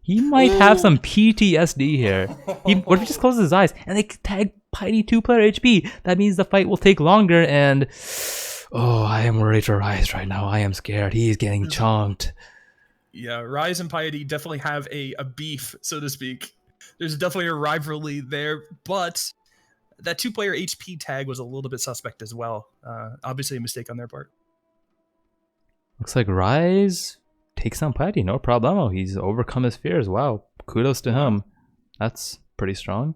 He might have some PTSD here. What if he just closes his eyes and they tag Piety 2-player HP? That means the fight will take longer and... Oh, I am worried for Rise right now. I am scared. He's getting chonked. Yeah, Rise and Piety definitely have a beef, so to speak. There's definitely a rivalry there, but that 2-player HP tag was a little bit suspect as well. Obviously a mistake on their part. Looks like Rise takes on Piety, no problemo. He's overcome his fears. Wow, kudos to him. That's pretty strong.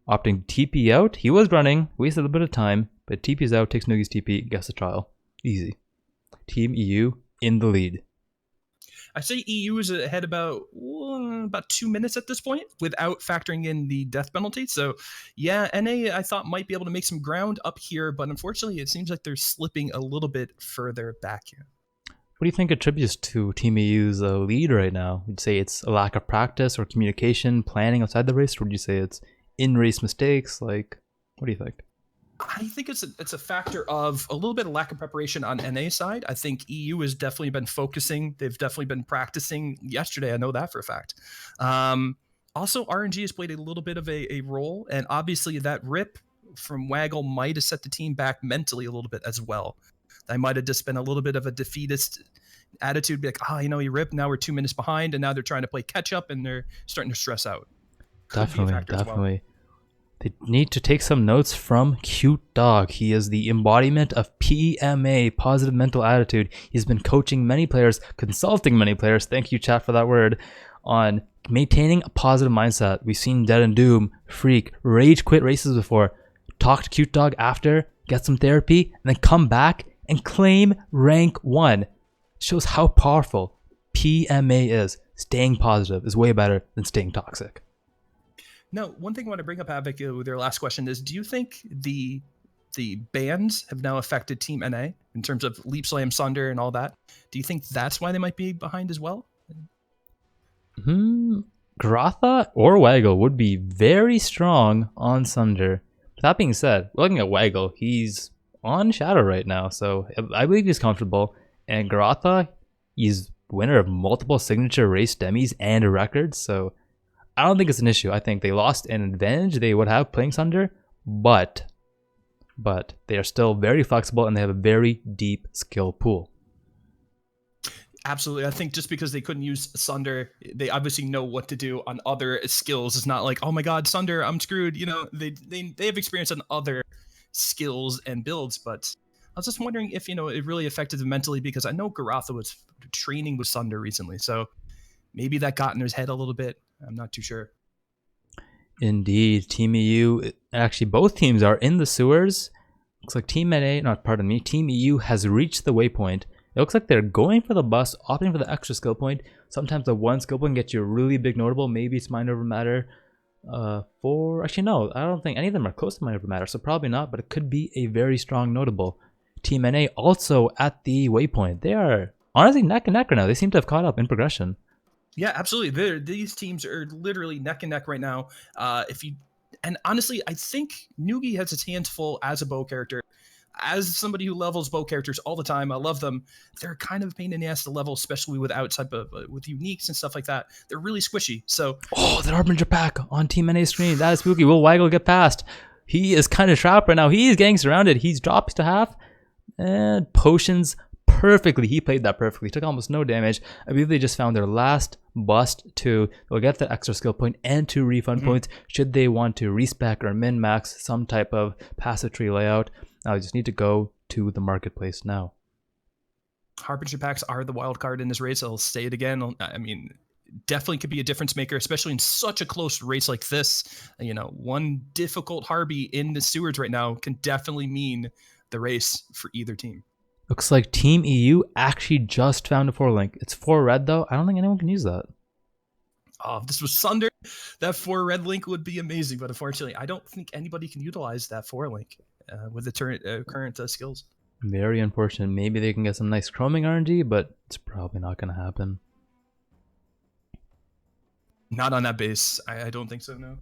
Opting TP out. He was running, wasted a little bit of time, but TP's out, takes Nugi's TP, gets the trial. Easy. Team EU in the lead. I say EU is ahead about 2 minutes at this point without factoring in the death penalty. So, yeah, NA I thought might be able to make some ground up here, but unfortunately it seems like they're slipping a little bit further back here. What do you think attributes to Team EU's lead right now? Would you say it's a lack of practice or communication, planning outside the race? Or would you say it's in-race mistakes? Like, what do you think? I think it's a factor of a little bit of lack of preparation on NA side. I think EU has definitely been focusing. They've definitely been practicing yesterday. I know that for a fact. Also, RNG has played a little bit of a role, and obviously that rip from Waggle might have set the team back mentally a little bit as well. I might have just been a little bit of a defeatist attitude, be like, you ripped, now we're 2 minutes behind, and now they're trying to play catch up, and they're starting to stress out. Definitely. They need to take some notes from Cute Dog. He is the embodiment of PMA, positive mental attitude. He's been coaching many players, consulting many players, thank you chat for that word, on maintaining a positive mindset. We've seen Dead and Doom, Freak, rage quit races before, talk to Cute Dog after, get some therapy, and then come back and claim rank 1. Shows how powerful PMA is. Staying positive is way better than staying toxic. Now, one thing I want to bring up, Havoc, with their last question is, do you think the bans have now affected Team NA in terms of Leap Slam, Sunder, and all that? Do you think that's why they might be behind as well? Goratha or Waggle would be very strong on Sunder. That being said, looking at Waggle, he's on Shadow right now, so I believe he's comfortable. And Goratha, he's winner of multiple signature race demis and records, so I don't think it's an issue. I think they lost an advantage they would have playing Sunder, but they are still very flexible and they have a very deep skill pool. Absolutely. I think just because they couldn't use Sunder, they obviously know what to do on other skills. It's not like, oh my god, Sunder, I'm screwed. They have experience on other skills and builds, but I was just wondering if, it really affected them mentally, because I know Goratha was training with Sunder recently, so maybe that got in his head a little bit. I'm not too sure. Indeed. Team EU, actually both teams are in the sewers. Looks like Team EU has reached the waypoint. It looks like they're going for the bus, opting for the extra skill point. Sometimes the one skill point gets you a really big notable. Maybe it's mind over matter. Actually no, I don't think any of them are close to mind over matter, so probably not, but it could be a very strong notable. Team NA also at the waypoint. They are honestly neck and neck right now. They seem to have caught up in progression. Yeah, absolutely. These teams are literally neck and neck right now. And honestly, I think Nugi has his hands full as a bow character. As somebody who levels bow characters all the time, I love them. They're kind of a pain in the ass to level, especially with uniques and stuff like that. They're really squishy. So, the Harbinger pack on Team NA screen. That is spooky. Will Waggle get past? He is kind of trapped right now. He is getting surrounded. He's dropped to half. And potions perfectly. He played that perfectly. Took almost no damage. I believe they just found their last bust to they'll get the extra skill point and 2 refund points should they want to respec or min-max some type of passive tree layout. Now I just need to go to the marketplace now. Harbinger packs are the wild card in this race. I'll say it again. I mean, definitely could be a difference maker, especially in such a close race like this. You know, one difficult Harby in the stewards right now can definitely mean the race for either team. Looks like Team EU actually just found a 4-link. It's 4 red though. I don't think anyone can use that. Oh, if this was Sunder, that 4 red link would be amazing. But unfortunately, I don't think anybody can utilize that 4 link with the current skills. Very unfortunate. Maybe they can get some nice chroming RNG, but it's probably not going to happen. Not on that base. I don't think so, no.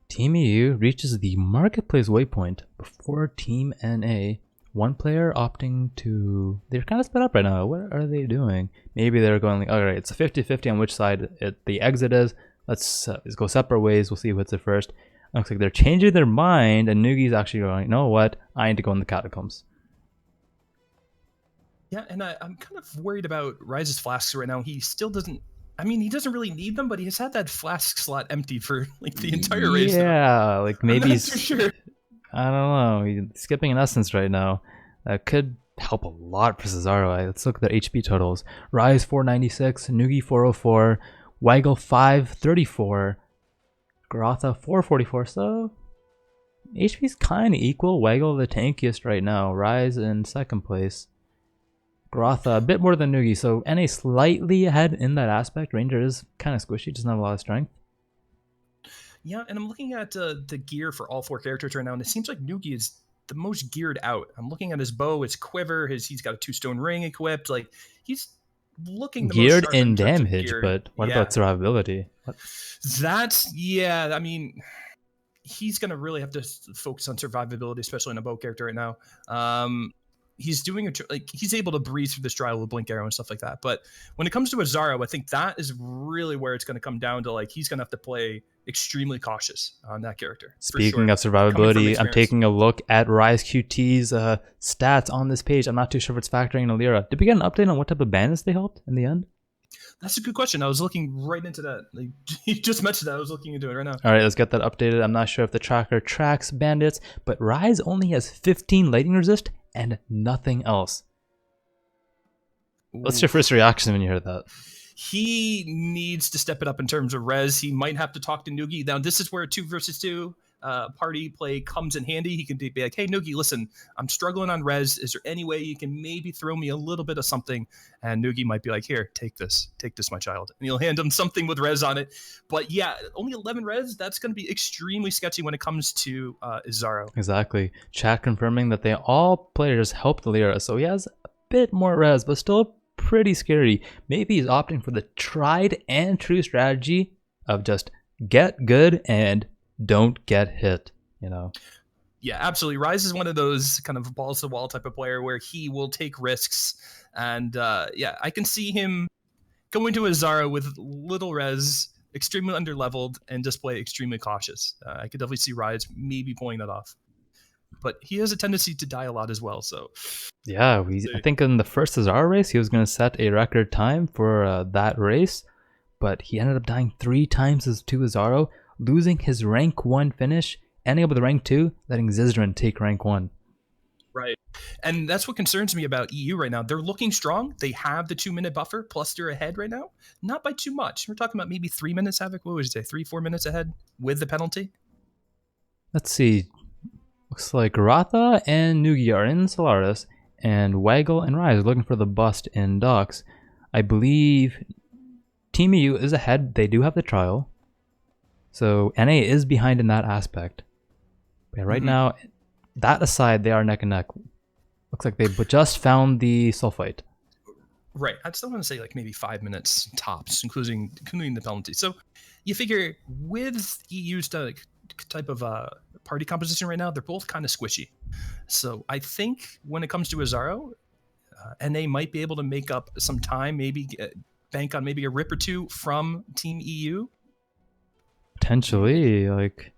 Team EU reaches the marketplace waypoint before Team NA. One player opting to... They're kind of split up right now. What are they doing? Maybe they're going like, alright, it's a 50-50 on which side the exit is. Let's go separate ways. We'll see who hits it first. Looks like they're changing their mind, and Nugi's actually going, you know what? I need to go in the catacombs. Yeah, and I'm kind of worried about Ryze's flasks right now. He still doesn't... I mean, he doesn't really need them, but he has had that flask slot empty for like the entire race. Yeah, like maybe he's... too sure. I don't know. He's skipping an essence right now. That could help a lot for Cesaro. Let's look at their HP totals. Ryze 496, Nugi 404, Waggle 534, Goratha 444. So HP's kind of equal. Waggle the tankiest right now. Ryze in second place. Goratha a bit more than Nugi. So NA slightly ahead in that aspect. Ranger is kind of squishy. Doesn't have a lot of strength. Yeah, and I'm looking at the gear for all 4 characters right now, and it seems like Nugi is the most geared out. I'm looking at his bow, his quiver, he's got a 2-stone ring equipped. Like, he's looking the geared most in sharp damage, but what about survivability? That's, yeah, I mean, he's going to really have to focus on survivability, especially in a bow character right now. He's doing he's able to breeze through this trial with Blink Arrow and stuff like that. But when it comes to Azaro, I think that is really where it's going to come down to, like, he's going to have to play extremely cautious on that character. Speaking of survivability, I'm taking a look at RaizQT's stats on this page. I'm not too sure if it's factoring in Alira. Did we get an update on what type of bandits they helped in the end? That's a good question. I was looking right into that. Like, you just mentioned that. I was looking into it right now. All right, let's get that updated. I'm not sure if the tracker tracks bandits, but Ryze only has 15 lightning resist and nothing else. What's your first reaction when you heard that? He needs to step it up in terms of res. He might have to talk to Nugi. Now, this is where 2 versus 2 party play comes in handy. He can be like, hey, Nugi, listen, I'm struggling on res. Is there any way you can maybe throw me a little bit of something? And Nugi might be like, here, take this, my child. And you'll hand him something with res on it. But yeah, only 11 res, that's going to be extremely sketchy when it comes to Izaro. Exactly. Chat confirming that all players helped Alira, so he has a bit more res, but still pretty scary. Maybe he's opting for the tried and true strategy of just get good and don't get hit, you know? Yeah, absolutely. Ryze is one of those kind of balls to the wall type of player where he will take risks. And yeah, I can see him going to Azaro with little res, extremely underleveled, and just play extremely cautious. I could definitely see Ryze maybe pulling that off. But he has a tendency to die a lot as well, so... Yeah, I think in the first Azaro race, he was going to set a record time for that race, but he ended up dying 3 times to Azaro, losing his rank 1 finish, ending up with rank 2, letting Zizran take rank 1. Right. And that's what concerns me about EU right now. They're looking strong. They have the 2-minute buffer, plus they're ahead right now. Not by too much. We're talking about maybe 3 minutes, Havoc. What would you say? 3-4 minutes ahead with the penalty? Let's see. Looks like Goratha and Nugi are in Solaris, and Waggle and Ryze are looking for the bust in docks. I believe Team EU is ahead. They do have the trial. So NA is behind in that aspect. But right now, that aside, they are neck and neck. Looks like they just found the sulfite. Right. I'd still want to say like maybe 5 minutes tops, including the penalty. So you figure with EU's type of party composition right now, they're both kind of squishy. So I think when it comes to Azaro, NA might be able to make up some time, maybe bank on maybe a rip or 2 from Team EU. Potentially, like,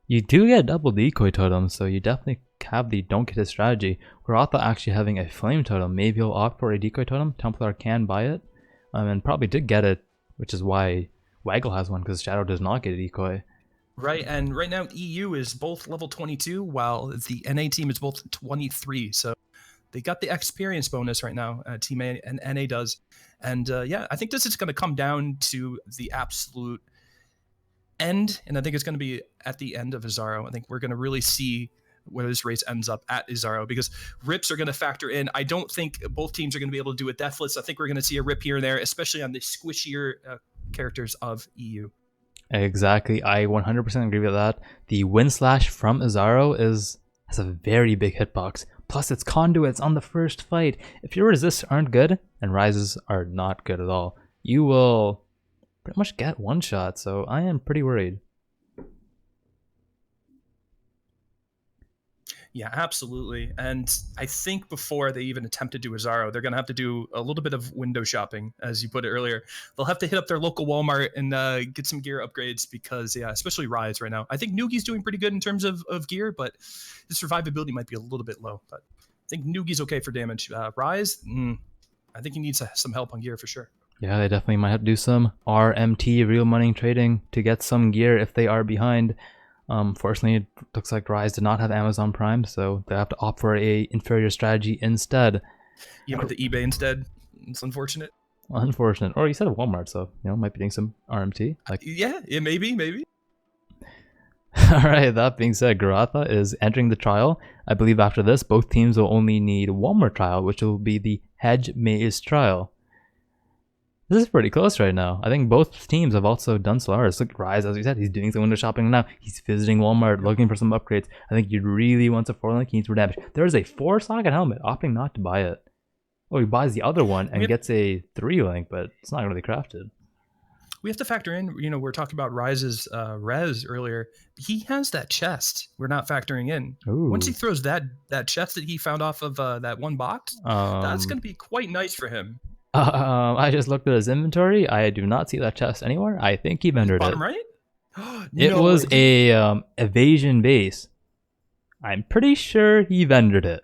you do get double decoy totem, so you definitely have the don't get his strategy. Goratha actually having a flame totem. Maybe he'll opt for a decoy totem. Templar can buy it, and probably did get it, which is why Waggle has one, because Shadow does not get a decoy. Right, and right now EU is both level 22, while the NA team is both 23. So they got the experience bonus right now. Team A and NA does, and yeah, I think this is going to come down to the absolute end, and I think it's going to be at the end of Azaro. I think we're going to really see where this race ends up at Azaro, because rips are going to factor in. I don't think both teams are going to be able to do it deathless. I think we're going to see a rip here and there, especially on the squishier characters of EU. Exactly, I 100% agree with that. The win slash from Azaro has a very big hitbox. Plus, it's conduits on the first fight. If your resists aren't good, and rises are not good at all, you will pretty much get one shot. So I am pretty worried. Yeah, absolutely. And I think before they even attempt to do Azaro, they're going to have to do a little bit of window shopping, as you put it earlier. They'll have to hit up their local Walmart and get some gear upgrades because, yeah, especially Rise right now. I think Nugi's doing pretty good in terms of gear, but his survivability might be a little bit low. But I think Nugi's okay for damage. Rise, I think he needs some help on gear for sure. Yeah, they definitely might have to do some RMT, real money trading, to get some gear if they are behind. Fortunately, it looks like Rise did not have Amazon Prime, so they have to opt for a inferior strategy instead. You went to eBay instead. It's unfortunate. Unfortunate. Or you said Walmart, so might be doing some RMT. Like, yeah, maybe. All right. That being said, Goratha is entering the trial. I believe after this, both teams will only need one more trial, which will be the Hedge Maze trial. This is pretty close right now. I think both teams have also done Solaris. Look, Rise, as we said, he's doing some window shopping now. He's visiting Walmart, looking for some upgrades. I think you really want a 4-link, he needs more damage. There's a 4-socket helmet, opting not to buy it. Oh, he buys the other one and gets a 3-link, but it's not going to be crafted. We have to factor in, we're talking about Rise's res earlier. He has that chest we're not factoring in. Ooh. Once he throws that chest that he found off of that one box, that's going to be quite nice for him. I just looked at his inventory. I do not see that chest anywhere. I think he vendored Bottom it. Right? It was a evasion base. I'm pretty sure he vendored it.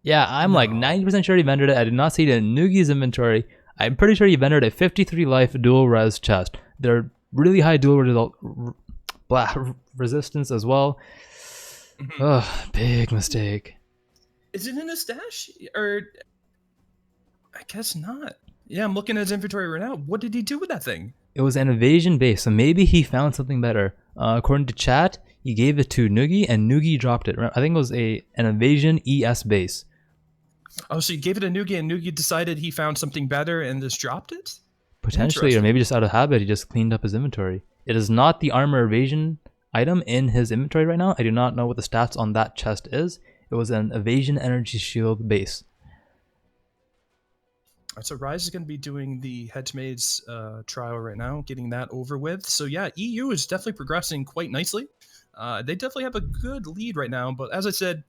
Yeah, I'm like 90% sure he vendored it. I did not see it in Nugi's inventory. I'm pretty sure he vendored a 53 life dual res chest. They're really high dual resistance as well. Ugh, big mistake. Is it in his stash? Or I guess not. Yeah, I'm looking at his inventory right now. What did he do with that thing? It was an evasion base, so maybe he found something better. According to chat, he gave it to Nugi, and Nugi dropped it. I think it was an evasion ES base. Oh, so you gave it to Nugi, and Nugi decided he found something better and just dropped it? Potentially, or maybe just out of habit, he just cleaned up his inventory. It is not the armor evasion item in his inventory right now. I do not know what the stats on that chest is. It was an evasion energy shield base. All right, so Rise is going to be doing the Hedge Maze trial right now, getting that over with. So yeah, EU is definitely progressing quite nicely. They definitely have a good lead right now, but as I said,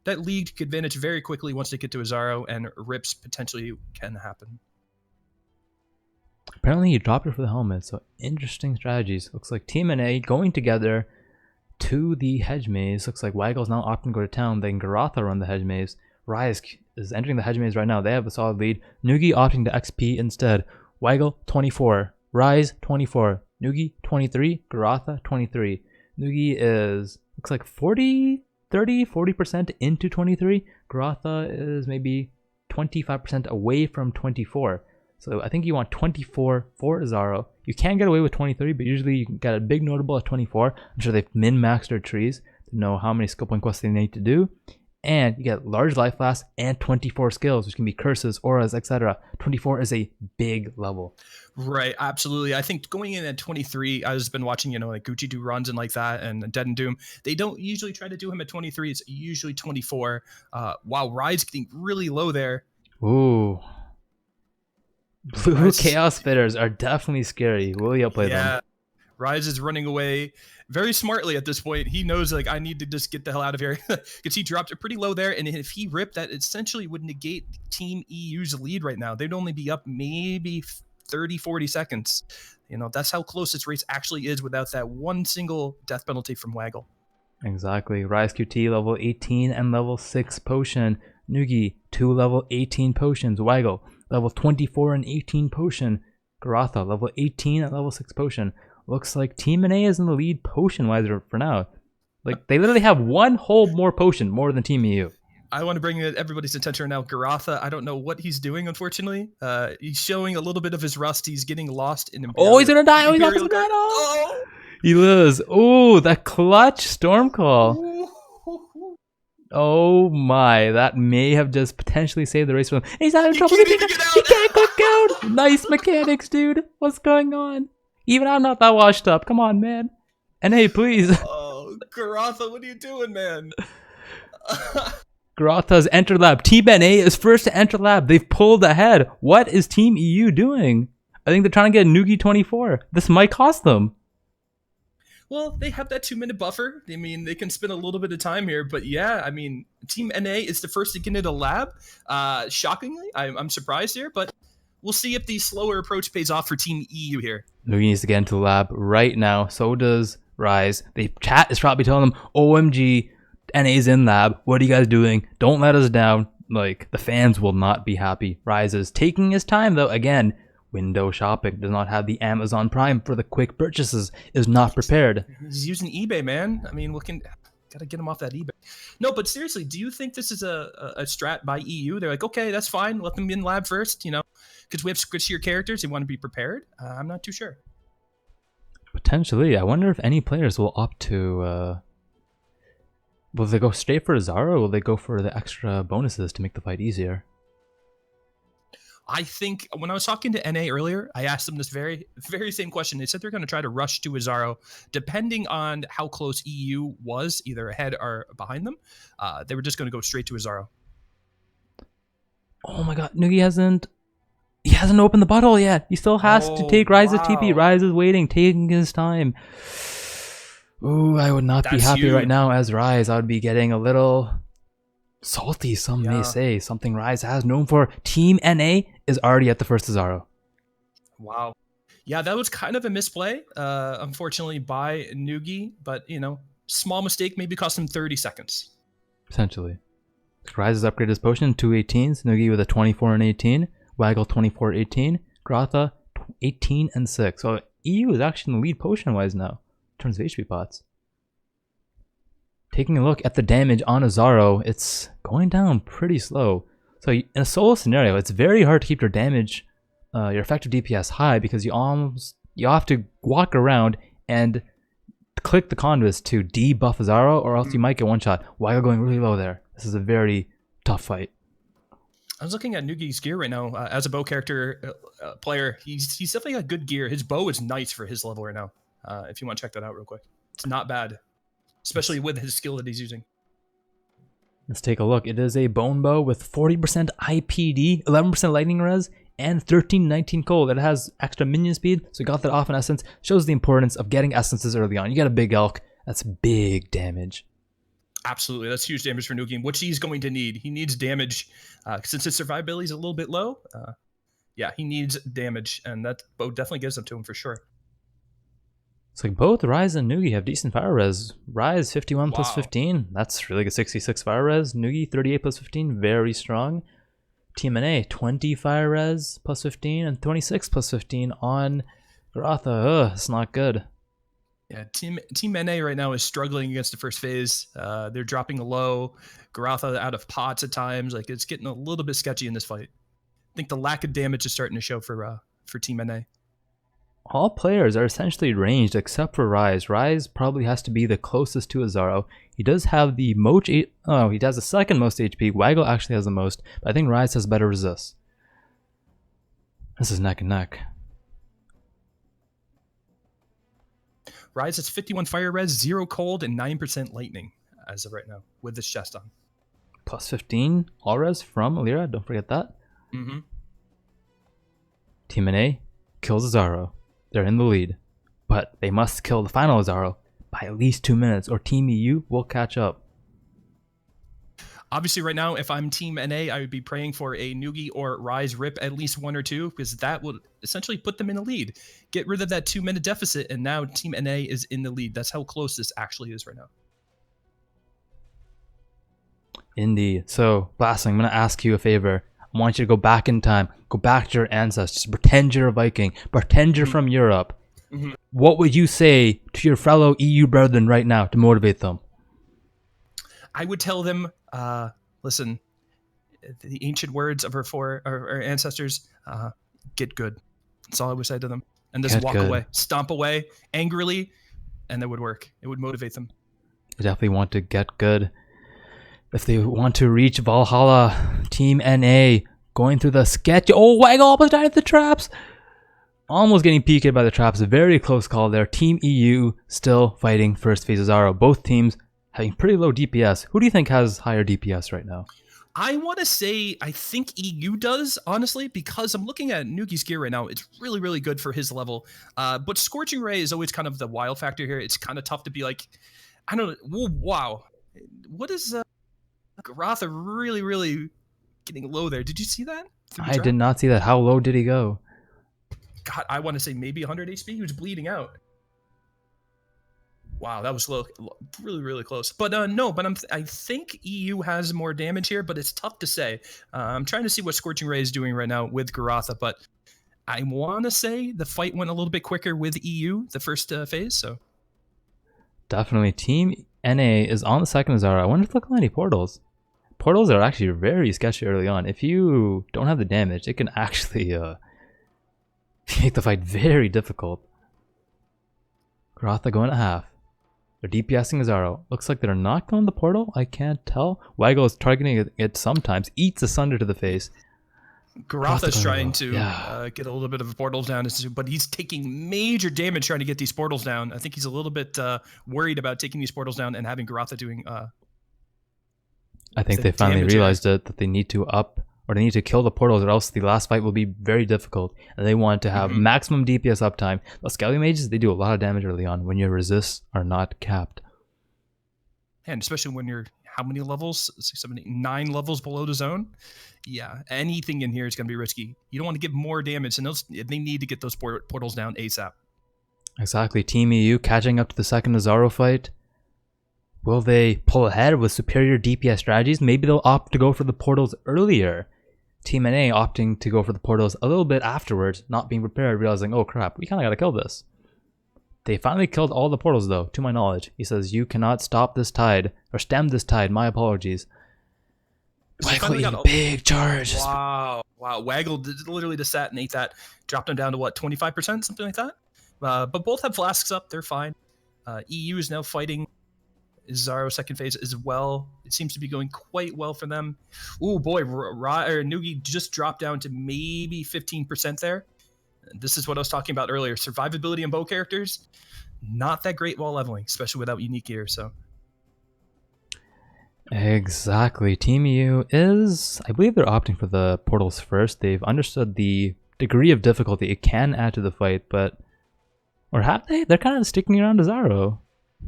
that lead could vanish very quickly once they get to Azaro, and rips potentially can happen. Apparently he dropped it for the helmet, so interesting strategies. Looks like Team NA going together to the Hedge Maze. Looks like Waggle's now opting to go to town, then Goratha run the Hedge Maze. Rise is entering the Hedge Maze right now. They have a solid lead. Nugi opting to XP instead. Waggle 24, Rise 24, Nugi 23, Goratha 23. Nugi is, looks like 40% into 23. Goratha is maybe 25% away from 24. So I think you want 24 for Azaro. You can get away with 23, but usually you can get a big notable at 24. I'm sure they've min-maxed their trees to know how many skill point quests they need to do. And you get large life flask and 24 skills, which can be curses, auras, etc. 24 is a big level. Right, absolutely. I think going in at 23, I've been watching, like Gucci do runs and like that, and Dead and Doom. They don't usually try to do him at 23. It's usually 24. While Rise getting really low there. Ooh. Blue Chaos Spitters are definitely scary. Will you outplay them? Yeah. Rise is running away very smartly at this point. He knows, I need to just get the hell out of here, because he dropped it pretty low there, and if he ripped that, essentially would negate Team EU's lead right now. They'd only be up maybe 30-40 seconds. That's how close this race actually is without that one single death penalty from Waggle. Exactly. RaizQT level 18 and level 6 potion. Nugi 2 level 18 potions. Waggle level 24 and 18 potion. Goratha level 18 and level 6 potion. Looks like Team NA is in the lead potion-wise for now. Like, they literally have one whole more potion, more than Team EU. I want to bring everybody's attention right now. Goratha, I don't know what he's doing, unfortunately. He's showing a little bit of his rust. He's getting lost in Imperial. Oh, he's gonna die! Oh, he's not Imperial gonna die! Oh! He lives. Oh, that clutch storm call. Oh my, that may have just potentially saved the race for him. And he's out of trouble. can't even get out. He can't click out. Nice mechanics, dude. What's going on? Even I'm not that washed up. Come on, man. And hey, please. Oh, Goratha, what are you doing, man? Goratha's enter lab. Team NA is first to enter lab. They've pulled ahead. What is Team EU doing? I think they're trying to get Nugi 24. This might cost them. Well, they have that 2-minute buffer. I mean, they can spend a little bit of time here, but yeah, I mean, Team NA is the first to get into lab. Shockingly, I'm surprised here, but we'll see if the slower approach pays off for Team EU here. Nugi needs to get into the lab right now. So does Rise. The chat is probably telling them, OMG, NA's in lab. What are you guys doing? Don't let us down. Like, the fans will not be happy. Rise is taking his time, though. Again, window shopping. Does not have the Amazon Prime for the quick purchases. Is not prepared. He's using eBay, man. I mean, gotta get him off that eBay. No, but seriously, do you think this is a strat by EU? They're like, okay, that's fine. Let them in lab first, because we have squishier characters. They want to be prepared. I'm not too sure. Potentially. I wonder if any players will opt to... will they go straight for Zara, or will they go for the extra bonuses to make the fight easier? I think when I was talking to NA earlier, I asked them this very, very same question. They said they're going to try to rush to Azaro, depending on how close EU was, either ahead or behind them. They were just going to go straight to Azaro. Oh my god, Nugi hasn't opened the bottle yet. He still has to take Rise's TP. Rise is waiting, taking his time. Ooh, I would not be happy right now as Rise. I would be getting a little salty, some may say. Something Rise has known for. Team NA is already at the first Azaro. Wow. Yeah, that was kind of a misplay, unfortunately, by Nugi. But, small mistake maybe cost him 30 seconds. Essentially. Rise has upgraded his potion, 2 18s. Nugi with a 24 and 18. Waggle 24 18. Goratha 18 and 6. So EU is actually in the lead potion-wise now in terms of HP pots. Taking a look at the damage on Azaro, it's going down pretty slow. So in a solo scenario, it's very hard to keep your damage, your effective DPS high, because you have to walk around and click the conduits to debuff Azaro, or else you might get one shot. Waggle going really low there. This is a very tough fight. I was looking at Nugi's gear right now. As a bow character player, he's definitely got good gear. His bow is nice for his level right now. If you want to check that out real quick, it's not bad. Especially with his skill that he's using. Let's take a look. It is a bone bow with 40% IPD, 11% lightning res, and 1319 cold. It has extra minion speed, so we got that off in essence. Shows the importance of getting essences early on. You get a big elk, that's big damage. Absolutely, that's huge damage for Nugi, which he's going to need. He needs damage, since his survivability is a little bit low. Yeah, he needs damage, and that bow definitely gives them to him for sure. It's like both Rise and Nugi have decent fire res. Rise 51 plus 15, that's really good. 66 fire res. Nugi 38 plus 15, very strong. Team NA 20 fire res plus 15 and 26 plus 15 on Goratha. Ugh, it's not good. Yeah, Team NA right now is struggling against the first phase. They're dropping low. Goratha out of pots at times. Like, it's getting a little bit sketchy in this fight. I think the lack of damage is starting to show for Team NA. All players are essentially ranged except for Rise. Rise probably has to be the closest to Azaro. He does have the most... he has the second most HP. Waggle actually has the most, but I think Rise has better resist. This is neck and neck. Rise has 51 fire res, 0 cold, and 9% lightning as of right now with this chest on. Plus 15 all res from Alira, don't forget that. Mm-hmm. Team NA kills Azaro. They're in the lead, but they must kill the final Azaro by at least 2 minutes, or Team EU will catch up. Obviously, right now, if I'm Team NA, I would be praying for a Nugi or Rise rip at least 1 or 2, because that will essentially put them in the lead. Get rid of that 2-minute deficit, and now Team NA is in the lead. That's how close this actually is right now. Indeed. So, Blasting, I'm going to ask you a favor. I want you to go back in time. Go back to your ancestors. Pretend you're a Viking. Pretend you're from Europe. Mm-hmm. What would you say to your fellow EU brethren right now to motivate them? I would tell them, listen, the ancient words of our ancestors, get good. That's all I would say to them. And just Get walk good. away, stomp away angrily, and that would work. It would motivate them. They definitely want to get good. If they want to reach Valhalla, Team NA going through the sketch. Oh, Waggle almost died at the traps. Almost getting PK'd by the traps. A very close call there. Team EU still fighting first phase of Zaro. Both teams having pretty low DPS. Who do you think has higher DPS right now? I want to say I think EU does, honestly, because I'm looking at Nugi's gear right now. It's really, really good for his level. But Scorching Ray is always kind of the wild factor here. It's kind of tough to be like, I don't know. Whoa, wow. What is Goratha really, really getting low there? Did you see that? I did not see that. How low did he go? God, I want to say maybe 100 HP. He was bleeding out. Wow, that was low, really, really close. But no, but I think EU has more damage here, but it's tough to say. I'm trying to see what Scorching Ray is doing right now with Goratha, but I want to say the fight went a little bit quicker with EU, the first phase, so. Definitely. Team NA is on the second Zaro. I wonder if they'll call any portals. Portals are actually very sketchy early on. If you don't have the damage, it can actually make the fight very difficult. Goratha going at half. They're DPSing Zaro. Looks like they're not going the portal. I can't tell. Waggle is targeting it sometimes. Eats Asunder to the face. Goratha's trying to Yeah. get a little bit of a portal down, but he's taking major damage trying to get these portals down. I think he's a little bit worried about taking these portals down and having Goratha doing... I think the they finally damage realized it, that they need to up, or they need to kill the portals, or else the last fight will be very difficult. And they want to have maximum DPS uptime. The Skelly Mages, they do a lot of damage early on when your resists are not capped. And especially when you're, how many levels? 6, 7, 8, 9 levels below the zone? Yeah, anything in here is going to be risky. You don't want to give more damage, and they need to get those portals down ASAP. Exactly. Team EU catching up to the second Zaro fight. Will they pull ahead with superior DPS strategies? Maybe they'll opt to go for the portals earlier. Team NA opting to go for the portals a little bit afterwards, not being prepared, realizing, oh crap, we kind of got to kill this. They finally killed all the portals though, to my knowledge. He says, you cannot stop this tide, or stem this tide, my apologies. Waggle eating a big charge. Wow. Waggle literally just sat and ate that. Dropped him down to what, 25%? Something like that? But both have flasks up, they're fine. EU is now fighting Zaro second phase as well. It seems to be going quite well for them. Oh boy, Nugi just dropped down to maybe 15% there. This is what I was talking about earlier. Survivability in bow characters, not that great while leveling, especially without unique gear. So exactly. Team EU is, I believe they're opting for the portals first. They've understood the degree of difficulty it can add to the fight, but, or have they? They're kind of sticking around to Zaro.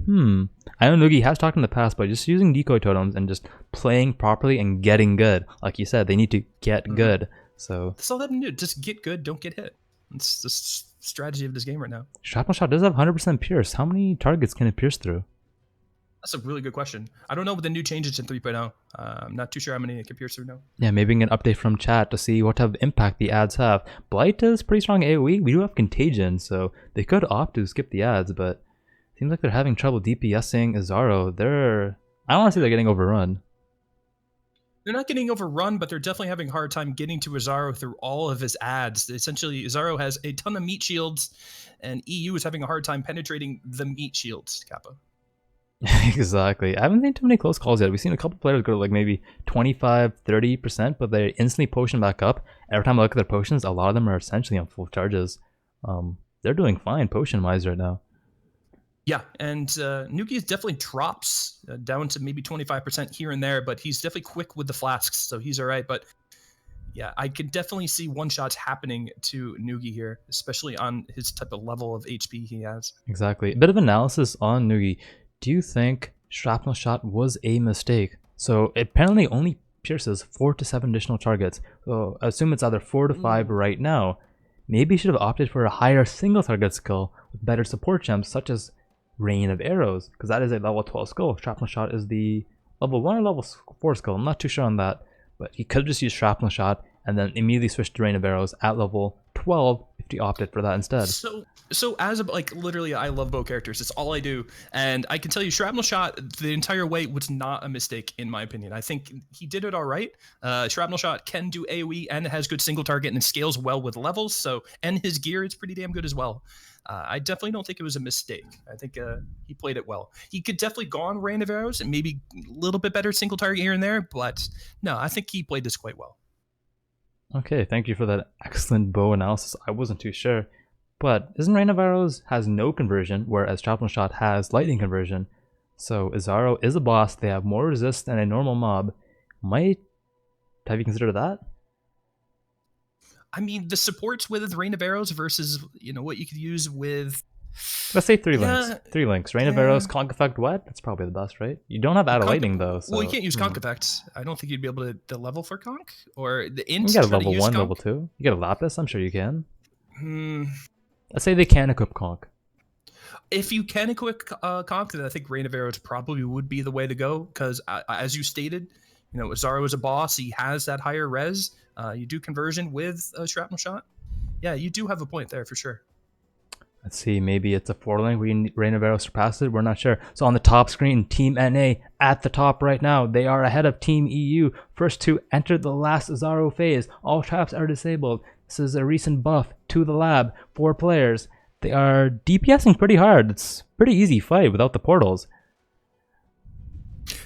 I know Nugi has talked in the past, but just using decoy totems and just playing properly and getting good. Like you said, they need to get good. So that's all they can do. Just get good, don't get hit. It's the strategy of this game right now. Shrapnel Shot does have 100% pierce. How many targets can it pierce through? That's a really good question. I don't know what the new changes in 3.0. I'm not too sure how many it can pierce through now. Yeah, maybe an update from chat to see what type of impact the ads have. Blight is pretty strong AoE. We do have Contagion, so they could opt to skip the ads, but seems like they're having trouble DPSing Zaro. I don't want to say they're getting overrun. They're not getting overrun, but they're definitely having a hard time getting to Zaro through all of his ads. Essentially, Zaro has a ton of meat shields, and EU is having a hard time penetrating the meat shields, Kappa. Exactly. I haven't seen too many close calls yet. We've seen a couple players go to like maybe 25-30%, but they instantly potion back up. Every time I look at their potions, a lot of them are essentially on full charges. They're doing fine potion-wise right now. Yeah, and Nugi definitely drops down to maybe 25% here and there, but he's definitely quick with the flasks, so he's all right. But yeah, I can definitely see one-shots happening to Nugi here, especially on his type of level of HP he has. Exactly. A bit of analysis on Nugi. Do you think Shrapnel Shot was a mistake? So it apparently only pierces 4 to 7 additional targets. So I assume it's either 4 to 5 right now. Maybe he should have opted for a higher single target skill with better support gems such as Rain of Arrows, because that is a level 12 skill. Shrapnel Shot is the level 1 or level 4 skill. I'm not too sure on that, but he could have just used Shrapnel Shot and then immediately switch to Rain of Arrows at level 12 if he opted for that instead. So as a, like, literally, I love bow characters. It's all I do, and I can tell you, Shrapnel Shot the entire way was not a mistake in my opinion. I think he did it all right. Shrapnel Shot can do AOE and has good single target and it scales well with levels. So, and his gear is pretty damn good as well. I definitely don't think it was a mistake. I think he played it well. He could definitely go on Rain of Arrows and maybe a little bit better single target here and there, but no, I think he played this quite well. Okay, thank you for that excellent bow analysis. I wasn't too sure. But isn't Rain of Arrows has no conversion, whereas Shrapnel Shot has lightning conversion. So Azaro is a boss, they have more resist than a normal mob. Have you considered that? I mean, the supports with Rain of Arrows versus, you know, what you could use with... Let's say 3 links. 3 links. Rain of Arrows, Conk Effect, what? That's probably the best, right? You don't have Add a Lightning though. So, well, you can't use Conk Effect. I don't think you'd be able to level for Conk. Or the int. You got a level 1, level 2. You get a Lapis, I'm sure you can. Hmm. Let's say they can equip Conk. If you can equip Conk, then I think Rain of Arrows probably would be the way to go. Because as you stated, you know, Azaro is a boss. He has that higher res. You do conversion with a Shrapnel Shot. Yeah, you do have a point there for sure. Let's see, maybe it's a 4 link where Rain of Arrows surpasses it. We're not sure. So on the top screen, Team NA at the top right now. They are ahead of Team EU. First to enter the last Azaro phase. All traps are disabled. This is a recent buff to the lab. 4 players. They are DPSing pretty hard. It's a pretty easy fight without the portals.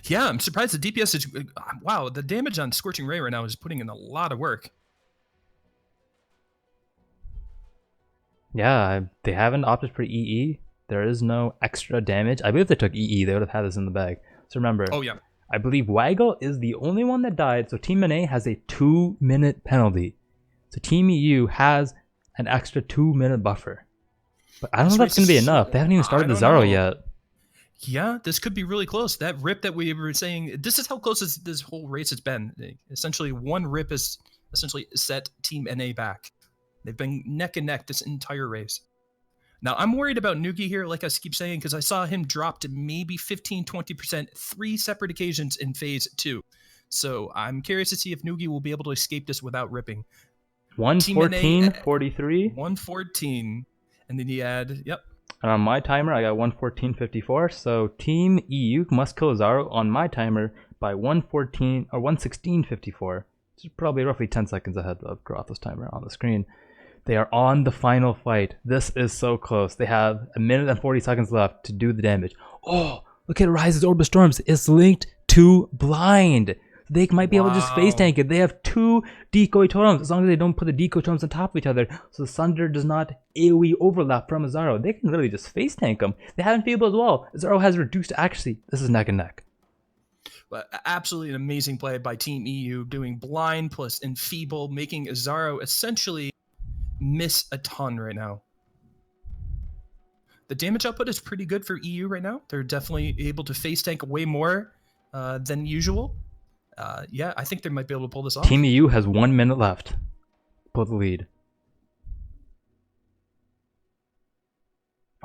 Yeah, I'm surprised the DPS is... Wow, the damage on Scorching Ray right now is putting in a lot of work. Yeah, they haven't opted for EE. There is no extra damage. I believe they took EE. They would have had this in the bag. So remember, oh yeah, I believe Waggle is the only one that died. So Team NA has a 2-minute penalty. So Team EU has an extra 2-minute buffer. But I don't know if that's going to be enough. They haven't even started the Zaro yet. Yeah, this could be really close. That rip that we were saying, this is how close this whole race has been. Essentially, one rip has essentially set Team NA back. They've been neck and neck this entire race. Now, I'm worried about Nugi here, like I keep saying, because I saw him drop to maybe 15-20% 3 separate occasions in Phase 2. So I'm curious to see if Nugi will be able to escape this without ripping. 114.43. 114. And then you add, yep. And on my timer, I got 114.54. So Team EU must kill Zaro on my timer by 114 or 116.54. Which is probably roughly 10 seconds ahead of Goratha's timer on the screen. They are on the final fight. This is so close. They have 1 minute and 40 seconds left to do the damage. Oh, look at Rise's Orb of Storms. It's linked to blind. They might be able to just face tank it. They have 2 decoy totems as long as they don't put the decoy totems on top of each other. So the Sunder does not AoE overlap from Azaro. They can literally just face tank them. They have Enfeeble as well. Azaro has reduced accuracy. This is neck and neck. But absolutely an amazing play by Team EU, doing blind plus Enfeeble, making Azaro essentially miss a ton right now. The damage output is pretty good for EU right now. They're definitely able to face tank way more than usual. Yeah, I think they might be able to pull this off. Team EU has 1 minute left. Pull the lead.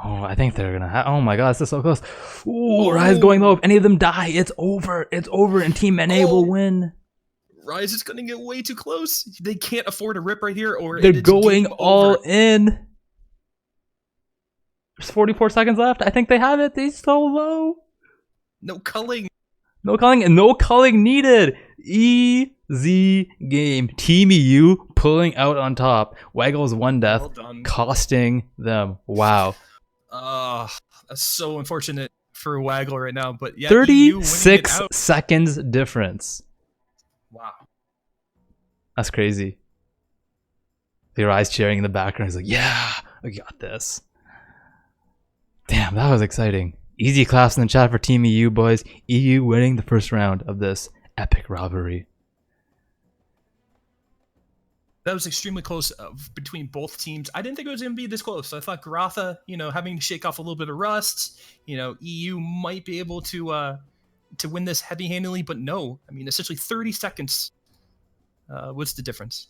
Oh, I think they're gonna oh my god, this is so close. Ooh, Rise going low. If any of them die, it's over. It's over and Team NA will win. Rise is gonna get way too close. They can't afford a rip right here, or they're going all in. There's 44 seconds left. I think they have it. They're so low. No culling. No culling and no culling needed. Easy game. Team EU pulling out on top. Waggle's 1 death, well costing them. Wow. That's so unfortunate for Waggle right now. But yeah, 36 seconds difference. Wow. That's crazy. The Rise cheering in the background. He's like, yeah, I got this. Damn, that was exciting. Easy claps in the chat for Team EU, boys. EU winning the first round of this epic rivalry. That was extremely close between both teams. I didn't think it was going to be this close. I thought Goratha, you know, having to shake off a little bit of rust, you know, EU might be able to win this heavy-handedly, but no. I mean, essentially 30 seconds. What's the difference?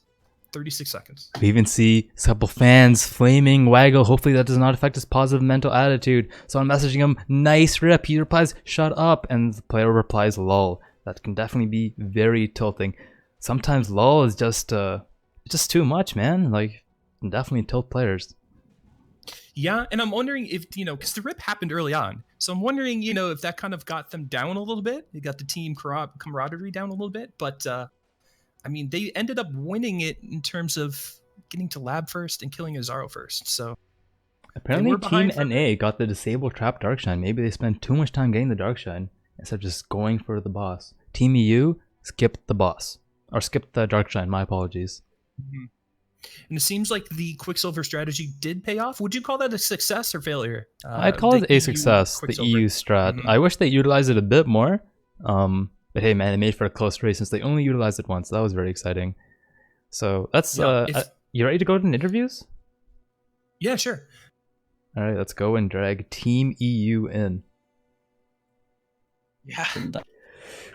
36 seconds. We even see a couple fans flaming Waggle. Hopefully that does not affect his positive mental attitude. So I'm messaging him, nice rip. He replies, shut up. And the player replies, lol. That can definitely be very tilting. Sometimes lol is just too much, man. Like, definitely tilt players. Yeah, and I'm wondering if, because the rip happened early on. So I'm wondering, if that kind of got them down a little bit. It got the team camaraderie down a little bit. But, I mean, they ended up winning it in terms of getting to lab first and killing Azaro first. So Apparently were Team behind for a NA got the disable trap Darkshine. Maybe they spent too much time getting the Darkshine instead of just going for the boss. Team EU skipped the boss. Or skipped the Darkshine, my apologies. Mhm. And it seems like the Quicksilver strategy did pay off. Would you call that a success or failure? I'd call the it a EU success, the Quicksilver? EU strat. Mhm. I wish they utilized it a bit more. But hey man, it made for a close race since they only utilized it once. That was very exciting. So that's Yeah, you ready to go to interviews? Yeah, sure. Alright, let's go and drag Team EU in. Yeah.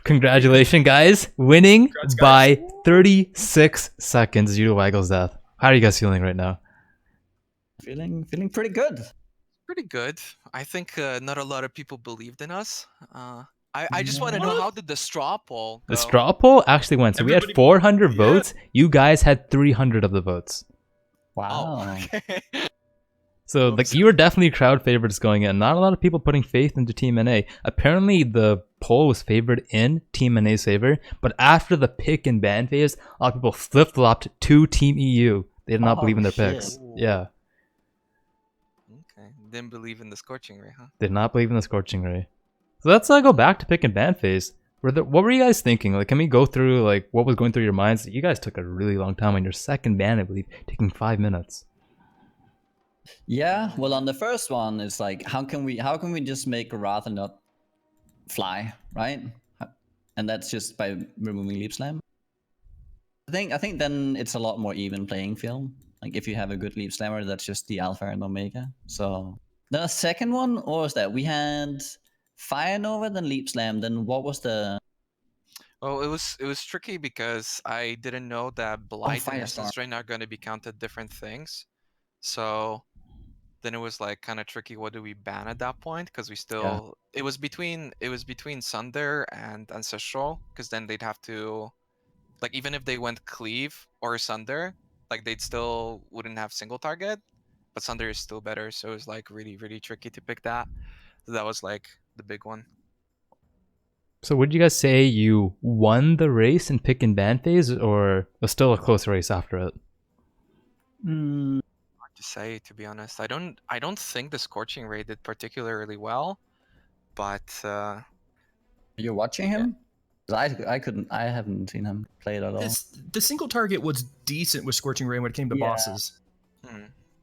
Congratulations guys! Winning Congrats, guys. by 36 seconds due to Waggle's death. How are you guys feeling right now? Feeling pretty good. Pretty good. I think not a lot of people believed in us. I just want to know, how did the straw poll go? The straw poll actually went. So we had Everybody- 400 yeah. votes. You guys had 300 of the votes. Wow. Oh, okay. So like you were definitely crowd favorites going in. Not a lot of people putting faith into Team NA. Apparently the poll was favored in Team NA's favor, but after the pick and ban phase, a lot of people flip-flopped to Team EU. They did not Oh, believe in their shit. picks. Yeah, Okay. Didn't believe in the scorching ray, huh? did not believe in the scorching ray. So let's go back to pick and ban phase. What were you guys thinking? Like, can we go through like what was going through your minds? You guys took a really long time on your second ban, I believe, taking 5 minutes. Yeah, well, on the first one, it's like, how can we just make Goratha not fly, right? And that's just by removing Leap Slam. I think then it's a lot more even playing field. Like if you have a good Leap Slammer, that's just the Alpha and Omega. So then the second one, what was that? We had Fire Nova, then Leap Slam. Then what was the? Oh, it was tricky because I didn't know that Blight and Firestorm. Essence Rain are going to be counted different things. So then it was like kind of tricky. What do we ban at that point? Because we still it was between Sunder and Ancestral. Because then they'd have to, like, even if they went Cleave or Sunder, like they'd still wouldn't have single target. But Sunder is still better, so it was like really tricky to pick that. So that was like the big one. So would you guys say you won the race in pick and ban phase, or was still a close race after it? Hmm. Hard to say, to be honest. I don't think the Scorching Ray did particularly well, but You're watching him? 'Cause I haven't seen him play it at all. The single target was decent with Scorching Ray when it came to Yeah. bosses.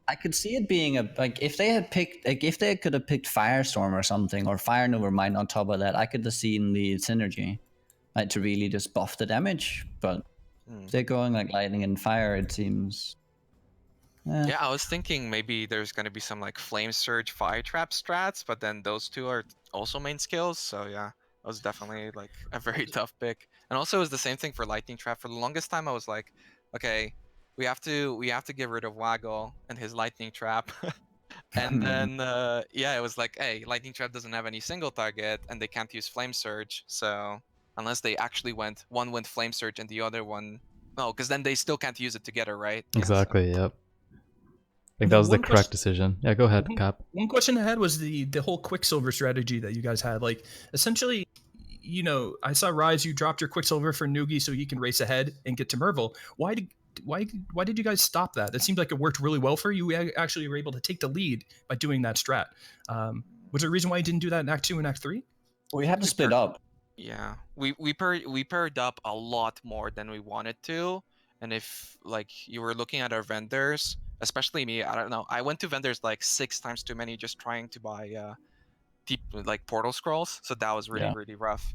I could see it being if they could have picked Firestorm or something, or Fire Nova Mine on top of that, I could have seen the synergy, like to really just buff the damage. But if they're going like lightning and fire, it seems. yeah, I was thinking maybe there's gonna be some like Flame Surge, Fire Trap strats, but then those two are also main skills. So yeah, that was definitely like a very tough pick. And also it was the same thing for Lightning Trap. For the longest time, I was like, okay, we have to get rid of Waggle and his Lightning Trap. And then yeah, it was like, hey, Lightning Trap doesn't have any single target, and they can't use Flame Surge. So unless they actually went Flame Surge and the other one, no, because then they still can't use it together, right? Yeah, so- Exactly. Yep. I think that was the One correct question- decision. Yeah, go ahead, Cap. One question I had was the whole Quicksilver strategy that you guys had. Like, essentially, I saw Rise, you dropped your Quicksilver for Nugi so he can race ahead and get to Merville. Why did you guys stop that? It seemed like it worked really well for you. You actually were able to take the lead by doing that strat. Was there a reason why you didn't do that in Act 2 and Act 3? We have to split up. Yeah, we paired up a lot more than we wanted to, and if like you were looking at our vendors, especially me, I don't know, I went to vendors like 6 times too many just trying to buy deep like portal scrolls, so that was really rough.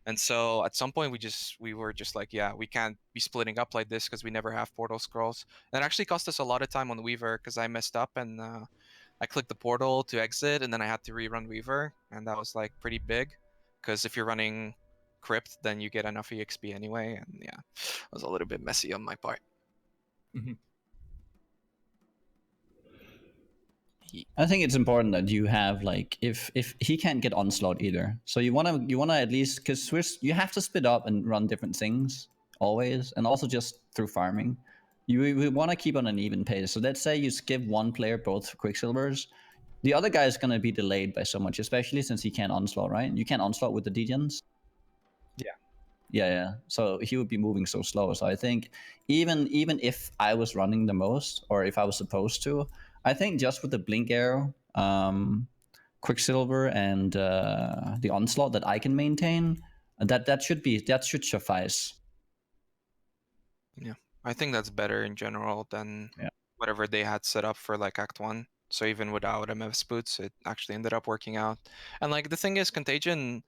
And so at some point we were just like, yeah, we can't be splitting up like this because we never have portal scrolls. And it actually cost us a lot of time on Weaver because I messed up and I clicked the portal to exit, and then I had to rerun Weaver, and that was like pretty big. Because if you're running Crypt, then you get enough EXP anyway, and yeah, it was a little bit messy on my part. I think it's important that you have like if he can't get onslaught either, so you wanna at least, because you have to split up and run different things always, and also just through farming. we want to keep on an even pace. So let's say you give one player both Quicksilvers, the other guy is going to be delayed by so much, especially since he can't onslaught, right? You can't onslaught with the degens. Yeah. So he would be moving so slow. So I think even if I was running the most, or if I was supposed to, I think just with the blink arrow, Quicksilver, and the onslaught that I can maintain, that should suffice. Yeah, I think that's better in general than Yeah. whatever they had set up for like Act 1. So even without Wsplit, it actually ended up working out. And like the thing is, Contagion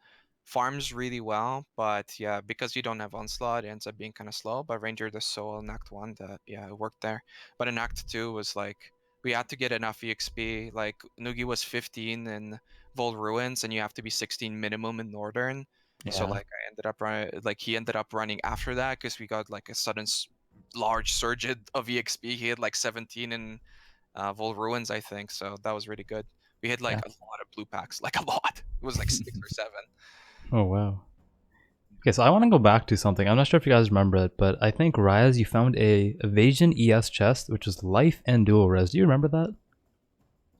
farms really well, but yeah, because you don't have Onslaught, it ends up being kind of slow. But Ranger does so well in Act 1 that yeah, it worked there. But in Act 2 was like, we had to get enough EXP. Like Nugi was 15 in Vaal Ruins, and you have to be 16 minimum in Northern. So Yeah. like I ended up like he ended up running after that because we got like a sudden large surge of EXP. He had like 17 in Vaal Ruins, I think. So that was really good. We had like Yeah. a lot of blue packs, like a lot. It was like 6 or 7. Oh wow. Okay, so I want to go back to something. I'm not sure if you guys remember it, but I think Raiz, you found a evasion ES chest, which is life and dual res. Do you remember that?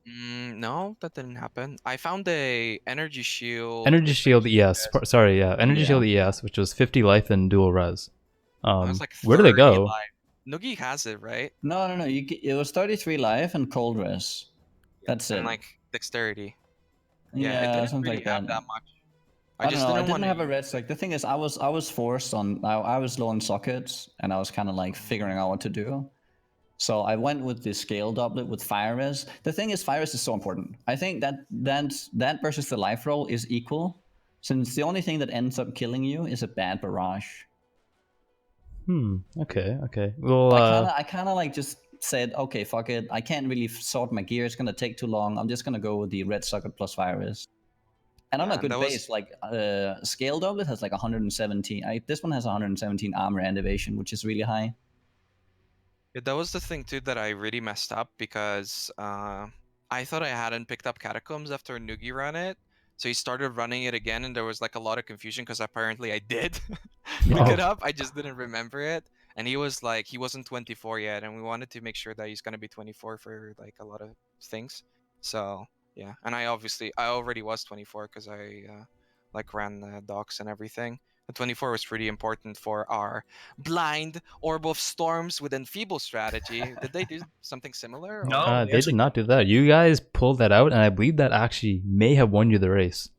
No, that didn't happen. I found a energy shield. Energy shield ES. Sorry, yeah, energy Yeah. shield ES, which was 50 life and dual res. I was like, Where do they 30 go? life. Nugi has it, right? No. It was 33 life and cold res. That's And it. like dexterity. Yeah, it didn't something really like have that. that much. I don't just know. I didn't didn't want have a to. red stack. The thing is, I was forced on. I was low on sockets, and I was kind of like figuring out what to do. So I went with the scale doublet with fire res. The thing is, fire res is so important. I think that versus the life roll is equal, since the only thing that ends up killing you is a bad barrage. Okay. Well, I kind of like just said, okay, fuck it. I can't really sort my gear. It's gonna take too long. I'm just gonna go with the red socket plus fire res. And on a good base, like scale doublet has like 117. This one has 117 armor and evasion, which is really high. Yeah, that was the thing too that I really messed up because I thought I hadn't picked up Catacombs after Nugi ran it. So he started running it again, and there was like a lot of confusion because apparently I did pick it up. I just didn't remember it. And he was like, he wasn't 24 yet, and we wanted to make sure that he's gonna be 24 for like a lot of things. So yeah, and I already was 24 because I like ran the docks and everything. The 24 was pretty important for our blind Orb of Storms with Enfeeble strategy. Did they do something similar? No. Or? they did not do that. You guys pulled that out, and I believe that actually may have won you the race.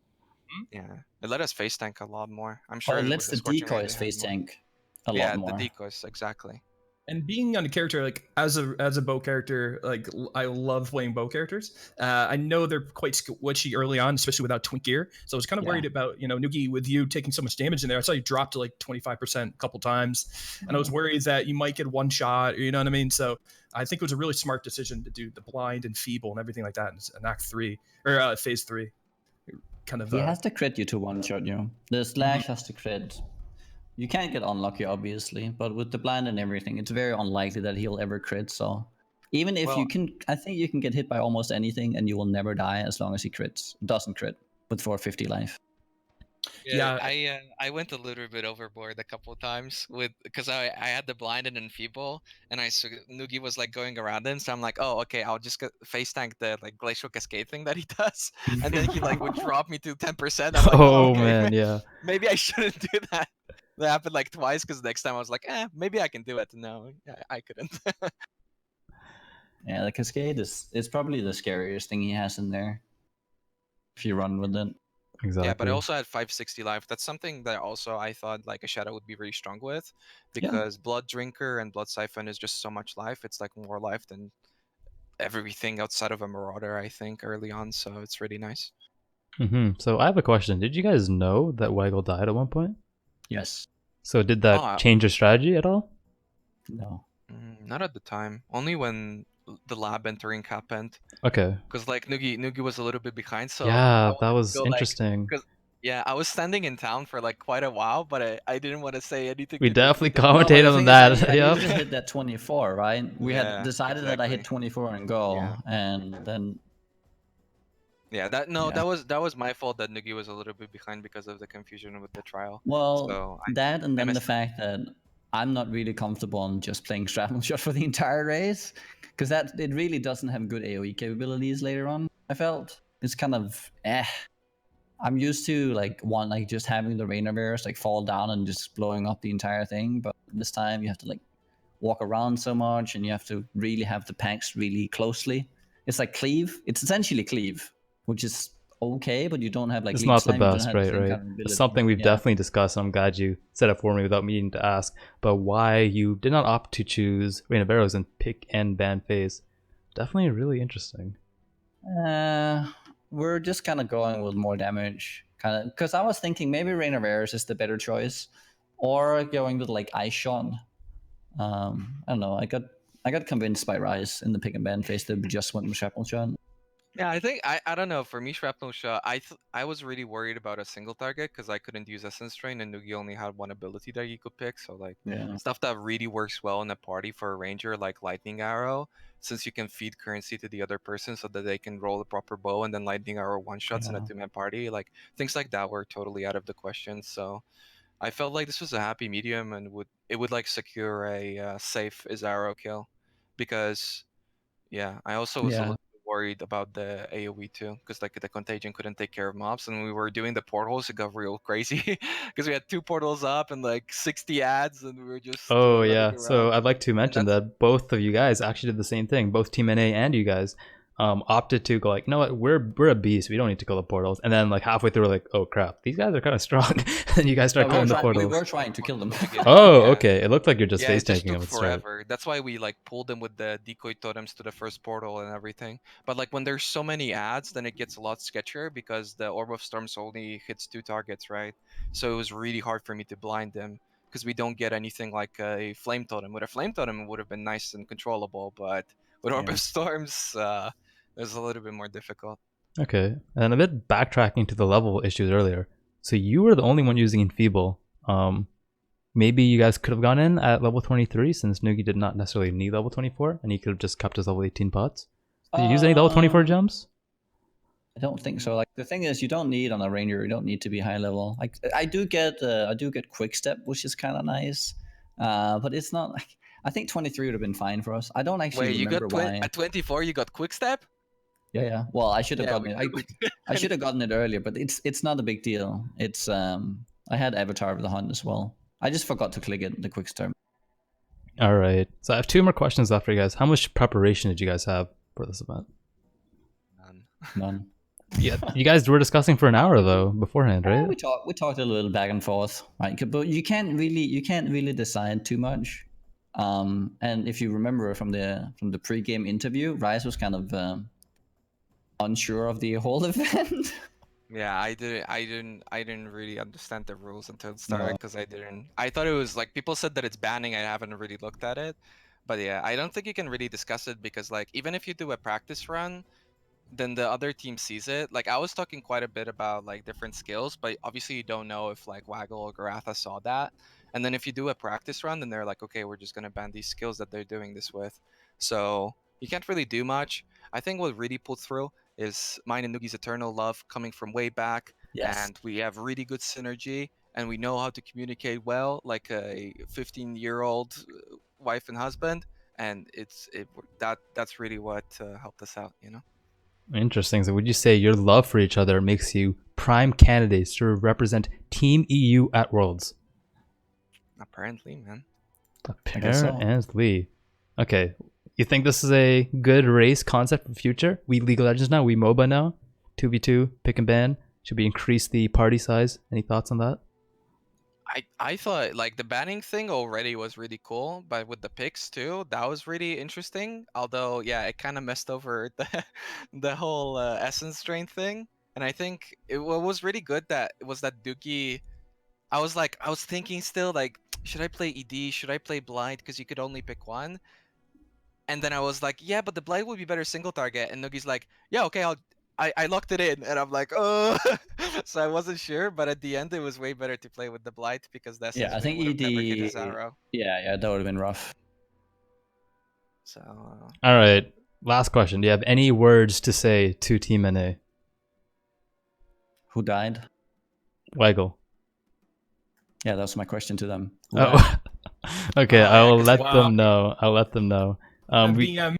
Yeah, it let us face tank a lot more. I'm sure Oh, it with lets the Scorching Ray, decoys they had face more. tank a Yeah, lot more. the decoys, exactly. And being on a character like as a bow character, like I love playing bow characters. I know they're quite squishy early on, especially without twink gear. So I was kind of worried about Nugi with you taking so much damage in there. I saw you drop to like 25% a couple times, and I was worried that you might get one shot. You know what I mean? So I think it was a really smart decision to do the blind and feeble and everything like that in Act 3 or Phase 3. Kind of. He has to crit you to one shot you. The slash has to crit. You can't get unlucky, obviously, but with the blind and everything, it's very unlikely that he'll ever crit. So even if you can, I think you can get hit by almost anything and you will never die as long as he doesn't crit with 450 life. Yeah, I went a little bit overboard a couple of times because I had the blind and enfeeble, and Nugi was like going around him, so I'm like, oh, okay, I'll just face tank the like glacial cascade thing that he does, and then he like would drop me to 10%. I'm like, Oh okay, man, yeah. maybe I shouldn't do that. That happened like twice because next time I was like, maybe I can do it. No, I couldn't. Yeah, the cascade it's probably the scariest thing he has in there. If you run with it. Exactly. Yeah, but I also had 560 life. That's something that also I thought like a shadow would be really strong with, because Blood Drinker and Blood Siphon is just so much life. It's like more life than everything outside of a Marauder, I think, early on. So it's really nice. So I have a question. Did you guys know that Waggle died at one point? Yes. So did that change your strategy at all? No. Not at the time. Only when the lab entering happened. Okay. Because like Nugi was a little bit behind, so yeah, that was interesting. Yeah, I was standing in town for like quite a while, but I didn't want to say anything. We definitely commentated on that. I usually hit that 24, right? We had decided that I hit 24 and go, and then. Yeah, that was my fault that Nugi was a little bit behind because of the confusion with the trial. Well, so and then the fact that I'm not really comfortable on just playing Shrapnel Shot for the entire race, because it really doesn't have good AoE capabilities later on. I felt it's kind of I'm used to like just having the Rainer Bears like fall down and just blowing up the entire thing, but this time you have to like walk around so much, and you have to really have the packs really closely. It's like cleave. It's essentially cleave, which is okay, but you don't have like It's leap not the slam, you don't best, have the right? same Right. kind of It's ability. something we've Yeah. definitely discussed. I'm glad you said it for me without meaning to ask. But why you did not opt to choose Rain of Arrows and pick and ban phase? Definitely really interesting. We're just kind of going with more damage, kind of, because I was thinking maybe Rain of Arrows is the better choice, or going with like Ice Shot. I don't know. I got convinced by Rise in the pick and ban phase that we just went with Shrapnel Shot. Yeah, I think I don't know. For me, Shrapnel Shot, I was really worried about a single target because I couldn't use Essence Strain, and Nugi only had one ability that you could pick. So like Yeah. stuff that really works well in a party for a ranger, like Lightning Arrow, since you can feed currency to the other person so that they can roll a proper bow, and then Lightning Arrow one shots in a Yeah. 2-man party. Like things like that were totally out of the question. So I felt like this was a happy medium, and would like secure a safe Izaro kill, because yeah, I also was a Yeah. little bit worried about the AoE too, because like the contagion couldn't take care of mobs, and we were doing the portals. It got real crazy because we had 2 portals up and like 60 ads, and we were just Oh running yeah. So around. I'd like to mention that's- that both of you guys actually did the same thing. Both Team NA and you guys opted to go like, you know what, we're a beast. We don't need to kill the portals. And then like halfway through, we're like, oh crap, these guys are kind of strong. And you guys start we killing the we portals. were trying to kill them. Oh, Yeah. okay. It looked like you're just Yeah, face it just tanking took them at the start. forever. That's why we like pulled them with the decoy totems to the first portal and everything. But like when there's so many ads, then it gets a lot sketchier because the Orb of Storms only hits 2 targets, right? So it was really hard for me to blind them because we don't get anything like a flame totem. With a flame totem, it would have been nice and controllable, but with Orb Yeah. of Storms, it was a little bit more difficult. Okay. And a bit backtracking to the level issues earlier. So you were the only one using Enfeeble. Maybe you guys could have gone in at level 23 since Nugi did not necessarily need level 24 and he could have just kept his level 18 pots. Did you use any level 24 gems? I don't think so. Like the thing is, you don't need on a ranger. You don't need to be high level. Like I do get quick step, which is kind of nice, but it's not like I think 23 would have been fine for us. I don't actually Wait, you remember got why. at 24? You got quick step? Yeah. Well, I should have Yeah, gotten it. I should have gotten it earlier, but it's not a big deal. It's I had Avatar of the Hunt as well. I just forgot to click it, the quick start. All right. So I have 2 more questions left for you guys. How much preparation did you guys have for this event? None. Yeah, you guys were discussing for an hour though beforehand, Yeah, right? we talked a little back and forth, right? But you can't really decide too much. And if you remember from the pre-game interview, Rise was kind of unsure of the whole event. Yeah, I didn't really understand the rules until it started because I thought it was like people said that it's banning. I haven't really looked at it, but yeah, I don't think you can really discuss it because like even if you do a practice run, then the other team sees it. Like I was talking quite a bit about like different skills, but obviously you don't know if like Waggle or Goratha saw that. And then if you do a practice run, then they're like, okay, we're just gonna ban these skills that they're doing this with. So you can't really do much. I think what really pulled through is mine and Nugi's eternal love coming from way back, and we have really good synergy, and we know how to communicate well, like a 15-year-old wife and husband, and that's really what helped us out, you know. Interesting. So would you say your love for each other makes you prime candidates to represent Team EU at Worlds? Apparently, man. Apparently. Okay. You think this is a good race concept for the future? We League of Legends now, we MOBA now, 2v2, pick and ban. Should we increase the party size? Any thoughts on that? I thought like the banning thing already was really cool, but with the picks too, that was really interesting. Although, yeah, it kind of messed over the whole essence strain thing. And I think what was really good that it was that Dookie. I was thinking still like, should I play ED? Should I play blind? Because you could only pick one. And then I was like, yeah, but the blind would be better single target. And Noogie's like, yeah, okay, I locked it in, and I'm like, oh, so I wasn't sure, but at the end it was way better to play with the blight because that's Yeah, I think would have never hit ED. his arrow. Yeah, that would have been rough. So. All right, last question. Do you have any words to say to Team NA? Who died? Waggle. Yeah, that was my question to them. Oh. Okay, I will let Wow. them know. I'll let them know. VM.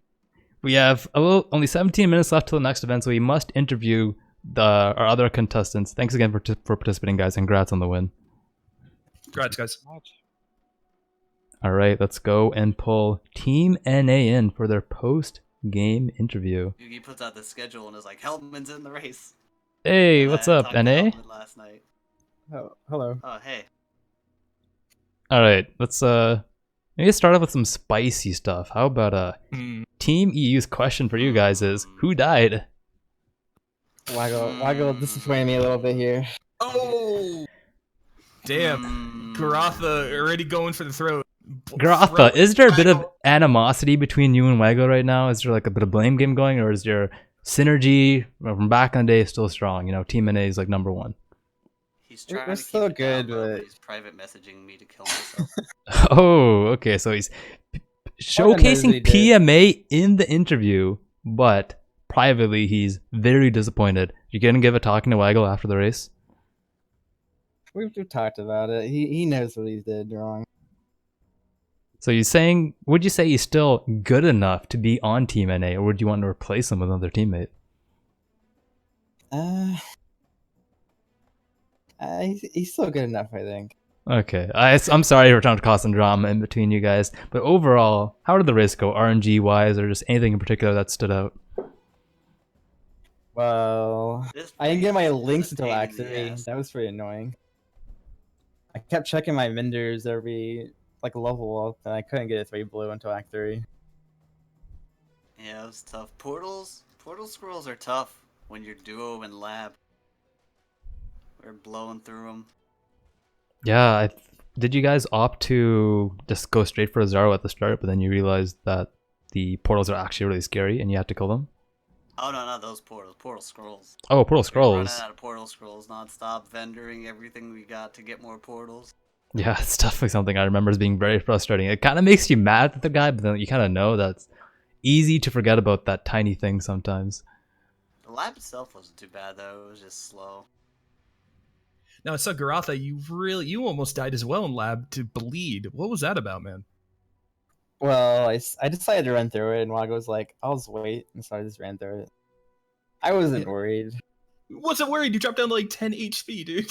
We have only 17 minutes left till the next event, so we must interview our other contestants. Thanks again for participating, guys, and congrats on the win. Congrats, guys. All right, let's go and pull Team NA in for their post-game interview. Yugi puts out the schedule and is like, Hellman's in the race. Hey, And what's I up, talked to NA? Hellman last night. Oh, hello. Oh, hey. All right, let's maybe start off with some spicy stuff. How about Team EU's question for you guys is, who died? Waggle disappointed me a little bit here. Oh! Damn. Goratha already going for the throat. Goratha, is there a bit of animosity between you and Waggle right now? Is there like a bit of blame game going, or is your synergy from back in the day still strong? You know, Team NA is like #1. He's trying We're to keep so it down, good, but but he's private messaging me to kill myself. Oh, okay. So he's showcasing PMA in the interview, but privately he's very disappointed. You gonna give a talking to Waggle after the race? we've talked about it. He knows what he did wrong. So you're saying, would you say he's still good enough to be on Team NA, or would you want to replace him with another teammate? He's still good enough, I think. Okay, I'm sorry for trying to cause some drama in between you guys, but overall, how did the race go, RNG wise, or just anything in particular that stood out? Well, This I didn't get my race is a links until pain in Act the 3. ass. That was pretty annoying. I kept checking my vendors every level up, and I couldn't get a 3 blue until Act 3. Yeah, it was tough. Portal scrolls are tough when you're duo and lab. We're blowing through them. Yeah, did you guys opt to just go straight for Zaro at the start, but then you realized that the portals are actually really scary and you had to kill them? Oh no, not those portals. Portal scrolls. Oh, portal We're scrolls. running out of portal scrolls non-stop, vendoring everything we got to get more portals. Yeah, it's definitely something I remember as being very frustrating. It kind of makes you mad at the guy, but then you kind of know that's easy to forget about that tiny thing sometimes. The lab itself wasn't too bad though. It was just slow. Now, so Goratha, you almost died as well in lab to bleed. What was that about, man? Well, I decided to run through it, and Waggle was like, I'll just wait, and so I just ran through it. I wasn't worried. Wasn't worried. You dropped down to like 10 HP, dude.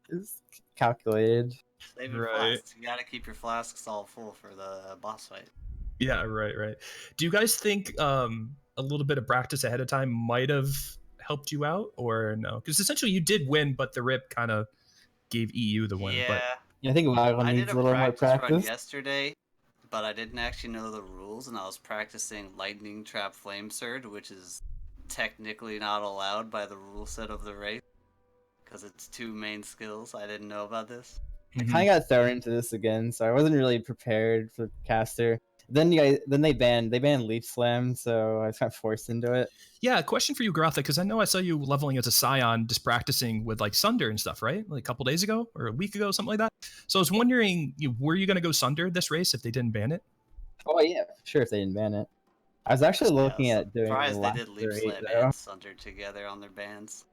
It's calculated. Save your Right. flasks. You gotta keep your flasks all full for the boss fight. Yeah, right. Do you guys think a little bit of practice ahead of time might have helped you out, or no? Because essentially you did win, but the rip kind of gave EU the win. Yeah. But Yeah, I think Waggle I did needs a a little more practice run practice. yesterday, but I didn't actually know the rules, and I was practicing Lightning Trap Flame Surge, which is technically not allowed by the rule set of the race, because it's 2 main skills. I didn't know about this. I kind of got thrown into this again, so I wasn't really prepared for caster. Then they banned Leaf Slam, so I was kind of forced into it. yeah, question for you, Goratha, because I know I saw you leveling as a Scion, just practicing with like Sunder and stuff, right? Like a couple days ago or a week ago, something like that. So I was wondering, were you going to go Sunder this race if they didn't ban it? Oh yeah, for sure if they didn't ban it. I was actually looking at doing Surprised they Last did Leaf 3, Slam though. and Sunder together on their bans.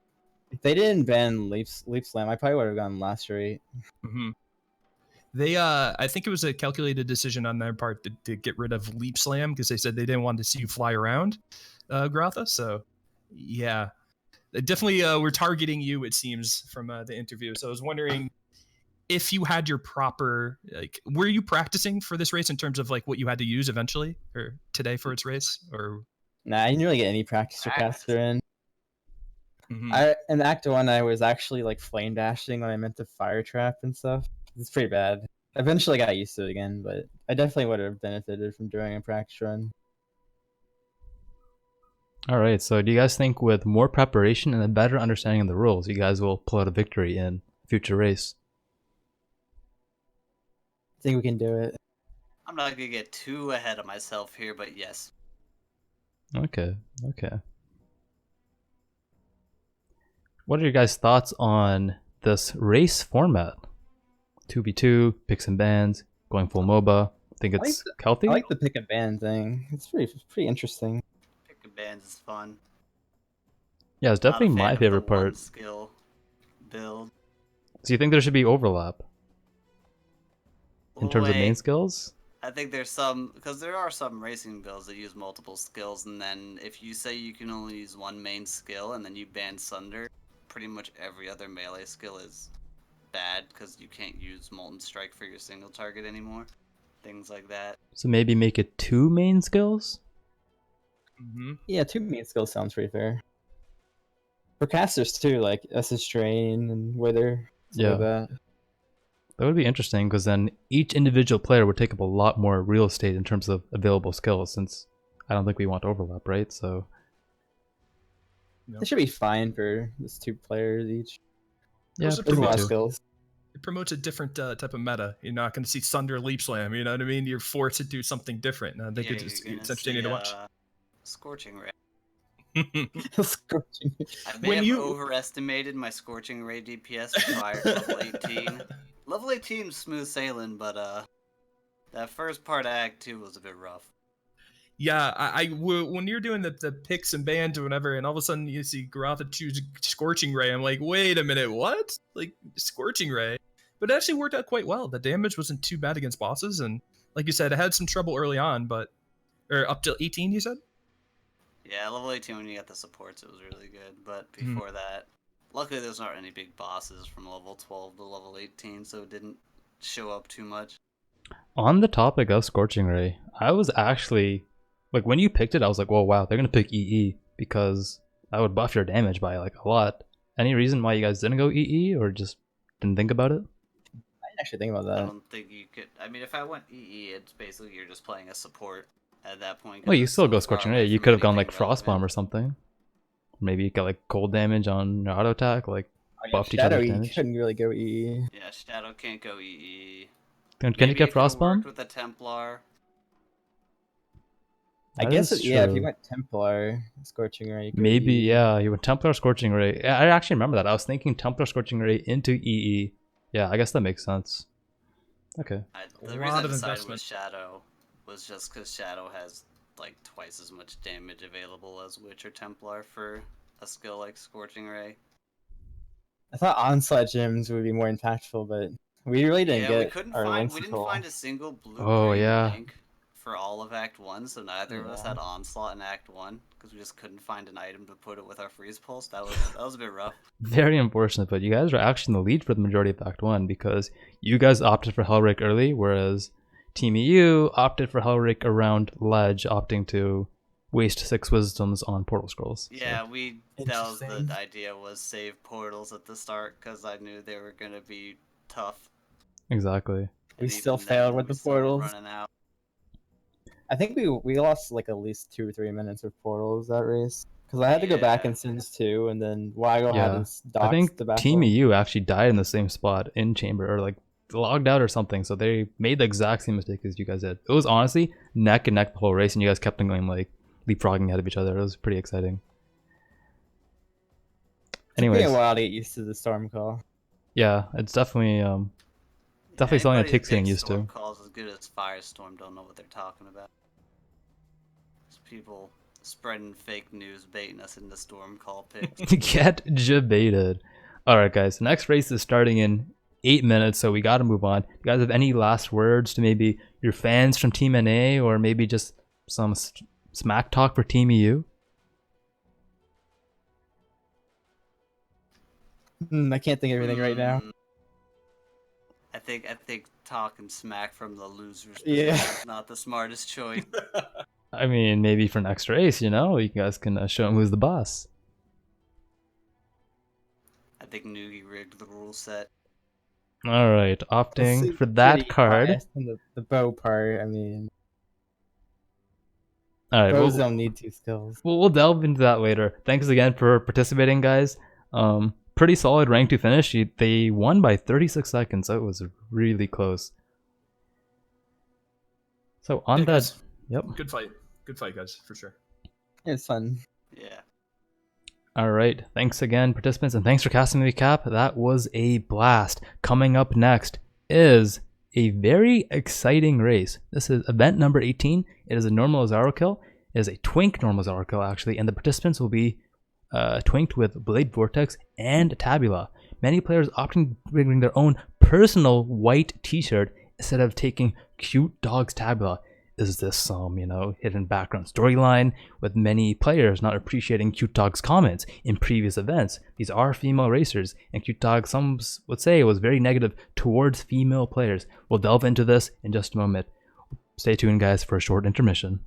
If they didn't ban Leaf Slam, I probably would have gone Last 3. Mm-hmm. They, I think it was a calculated decision on their part to get rid of Leap Slam because they said they didn't want to see you fly around, Goratha. So, yeah, they definitely were targeting you. It seems from the interview. So I was wondering if you had your proper, like, were you practicing for this race in terms of like what you had to use eventually or today for its race, or? Nah, I didn't really get any practice for caster in. Mhm. In Act 1, I was actually like flame dashing when I meant to fire trap and stuff. It's pretty bad. Eventually, I got used to it again, but I definitely would have benefited from doing a practice run. All right, so do you guys think with more preparation and a better understanding of the rules, you guys will pull out a victory in future race? I think we can do it. I'm not gonna get too ahead of myself here, but yes. Okay. What are your guys' thoughts on this race format? 2v2, picks and bans, going full MOBA. Think it's healthy? I like the pick a ban thing. It's pretty interesting. Pick a bands is fun. Yeah, it's Not a definitely fan my of favorite the one part. skill build. So you think there should be overlap? in terms of main Wait. skills? I think there's some, because there are some racing builds that use multiple skills, and then if you say you can only use one main skill and then you ban Sunder, pretty much every other melee skill is bad because you can't use Molten Strike for your single target anymore. Things like that. So maybe make it 2 main skills? Mm-hmm. Yeah, 2 main skills sounds pretty fair. For casters too, like SS Strain and Wither. Yeah. Like that. That would be interesting because then each individual player would take up a lot more real estate in terms of available skills, since I don't think we want overlap, right? So It should be fine for just 2 players each. yeah, Also There's a lot of too. skills. It promotes a different type of meta. You're not going to see Sunder Leap Slam. You know what I mean? You're forced to do something different. And I think Yeah, it's you're gonna entertaining to see, watch. Scorching Ray. Scorching. I may When have you- overestimated my Scorching Ray DPS prior to level 18. Level 18 smooth sailing, but that first part of Act 2 was a bit rough. Yeah, when you're doing the picks and bans or whatever, and all of a sudden you see Goratha choose Scorching Ray, I'm like, wait a minute, what? Like, Scorching Ray? But it actually worked out quite well. The damage wasn't too bad against bosses, and like you said, it had some trouble early on, but... Or up to 18, you said? Yeah, level 18 when you got the supports, it was really good, but before that, luckily there's not any big bosses from level 12 to level 18, so it didn't show up too much. On the topic of Scorching Ray, I was actually, like, when you picked it, I was like, whoa, wow, they're gonna pick EE because that would buff your damage by like a lot. Any reason why you guys didn't go EE or just didn't think about it? I didn't actually think about I that. don't think you could. I mean, if I went EE, it's basically you're just playing a support at that point. 'cause Well, you it's still so go far Scorching away Ray. You from could have gone like anything Frost Bomb relevant. or something. Maybe you got like cold damage on your auto attack, like buffed each Shadow, other's you damage. couldn't really go EE. Yeah, Shadow can't go EE. Can you Maybe get it Frost could've worked Bomb? with a Templar. I That guess, is yeah, if true. you went Templar, Scorching Ray, you could Maybe, EE. yeah, you went Templar Scorching Ray. Yeah, I actually remember that. I was thinking Templar Scorching Ray into EE. Yeah, I guess that makes sense. Okay. The A reason lot I of decided investment. with Shadow was just because Shadow has like twice as much damage available as Witch or Templar for a skill like Scorching Ray. I thought Onslaught Gems would be more impactful, but we really didn't Yeah, get we couldn't our find. links We didn't until- find a single blue Oh, green yeah. link for all of Act 1, so neither of us Yeah. had Onslaught in Act 1 because we just couldn't find an item to put it with our Freeze Pulse. That was a bit rough. Very unfortunate, but you guys are actually in the lead for the majority of Act 1 because you guys opted for Hellrake early, whereas Team EU opted for Hellrake around Ledge, opting to waste 6 wisdoms on Portal Scrolls. So, Yeah, that was Interesting. the idea, was save portals at the start because I knew they were gonna be tough. exactly. We and still even failed then, with we the still were portals. running out. I think we lost like at least 2 or 3 minutes with portals that race. Because I had to go back Yeah. in Sins 2, and then Waggle had Yeah. his I docs think to battle. Team EU actually died in the same spot in Chamber, or like logged out or something, so they made the exact same mistake as you guys did. It was honestly neck and neck the whole race, and you guys kept on going like leapfrogging ahead of each other. It was pretty exciting. It took me Anyways, a while to get used to the storm call. yeah, it's definitely Definitely something it takes getting used to. Storm calls as good as Firestorm don't know what they're talking about. There's people spreading fake news, baiting us into storm call picks. Get debated. Alright guys, the next race is starting in 8 minutes, so we gotta move on. You guys have any last words to maybe your fans from Team NA, or maybe just some smack talk for Team EU? I can't think of everything right now. I think talking smack from the losers Yeah. is not the smartest choice. I mean, maybe for next race, you know, you guys can show them who's the boss. I think Nugi rigged the rule set. Alright, opting Seems for that pretty card. biased in the bow part. I mean, Alright, bows we'll, don't need 2 skills. we'll delve into that later. Thanks again for participating, guys. Pretty solid rank to finish. They won by 36 seconds, so it was really close. So on Yeah, that, guys. yep. Good fight, guys, for sure. It's fun. Yeah. All right, thanks again, participants, and thanks for casting the cap. That was a blast. Coming up next is a very exciting race. This is event number 18. It is a normal Azaro kill. It is a twink normal Azaro kill, actually, and the participants will be twinked with Blade Vortex and Tabula. Many players opting to bring their own personal white t-shirt instead of taking Cute Dog's tabula? Is this some, hidden background storyline with many players not appreciating Cute Dog's comments in previous events? These are female racers, and Cute Dog, some would say, was very negative towards female players. We'll delve into this in just a moment. Stay tuned, guys, for a short intermission.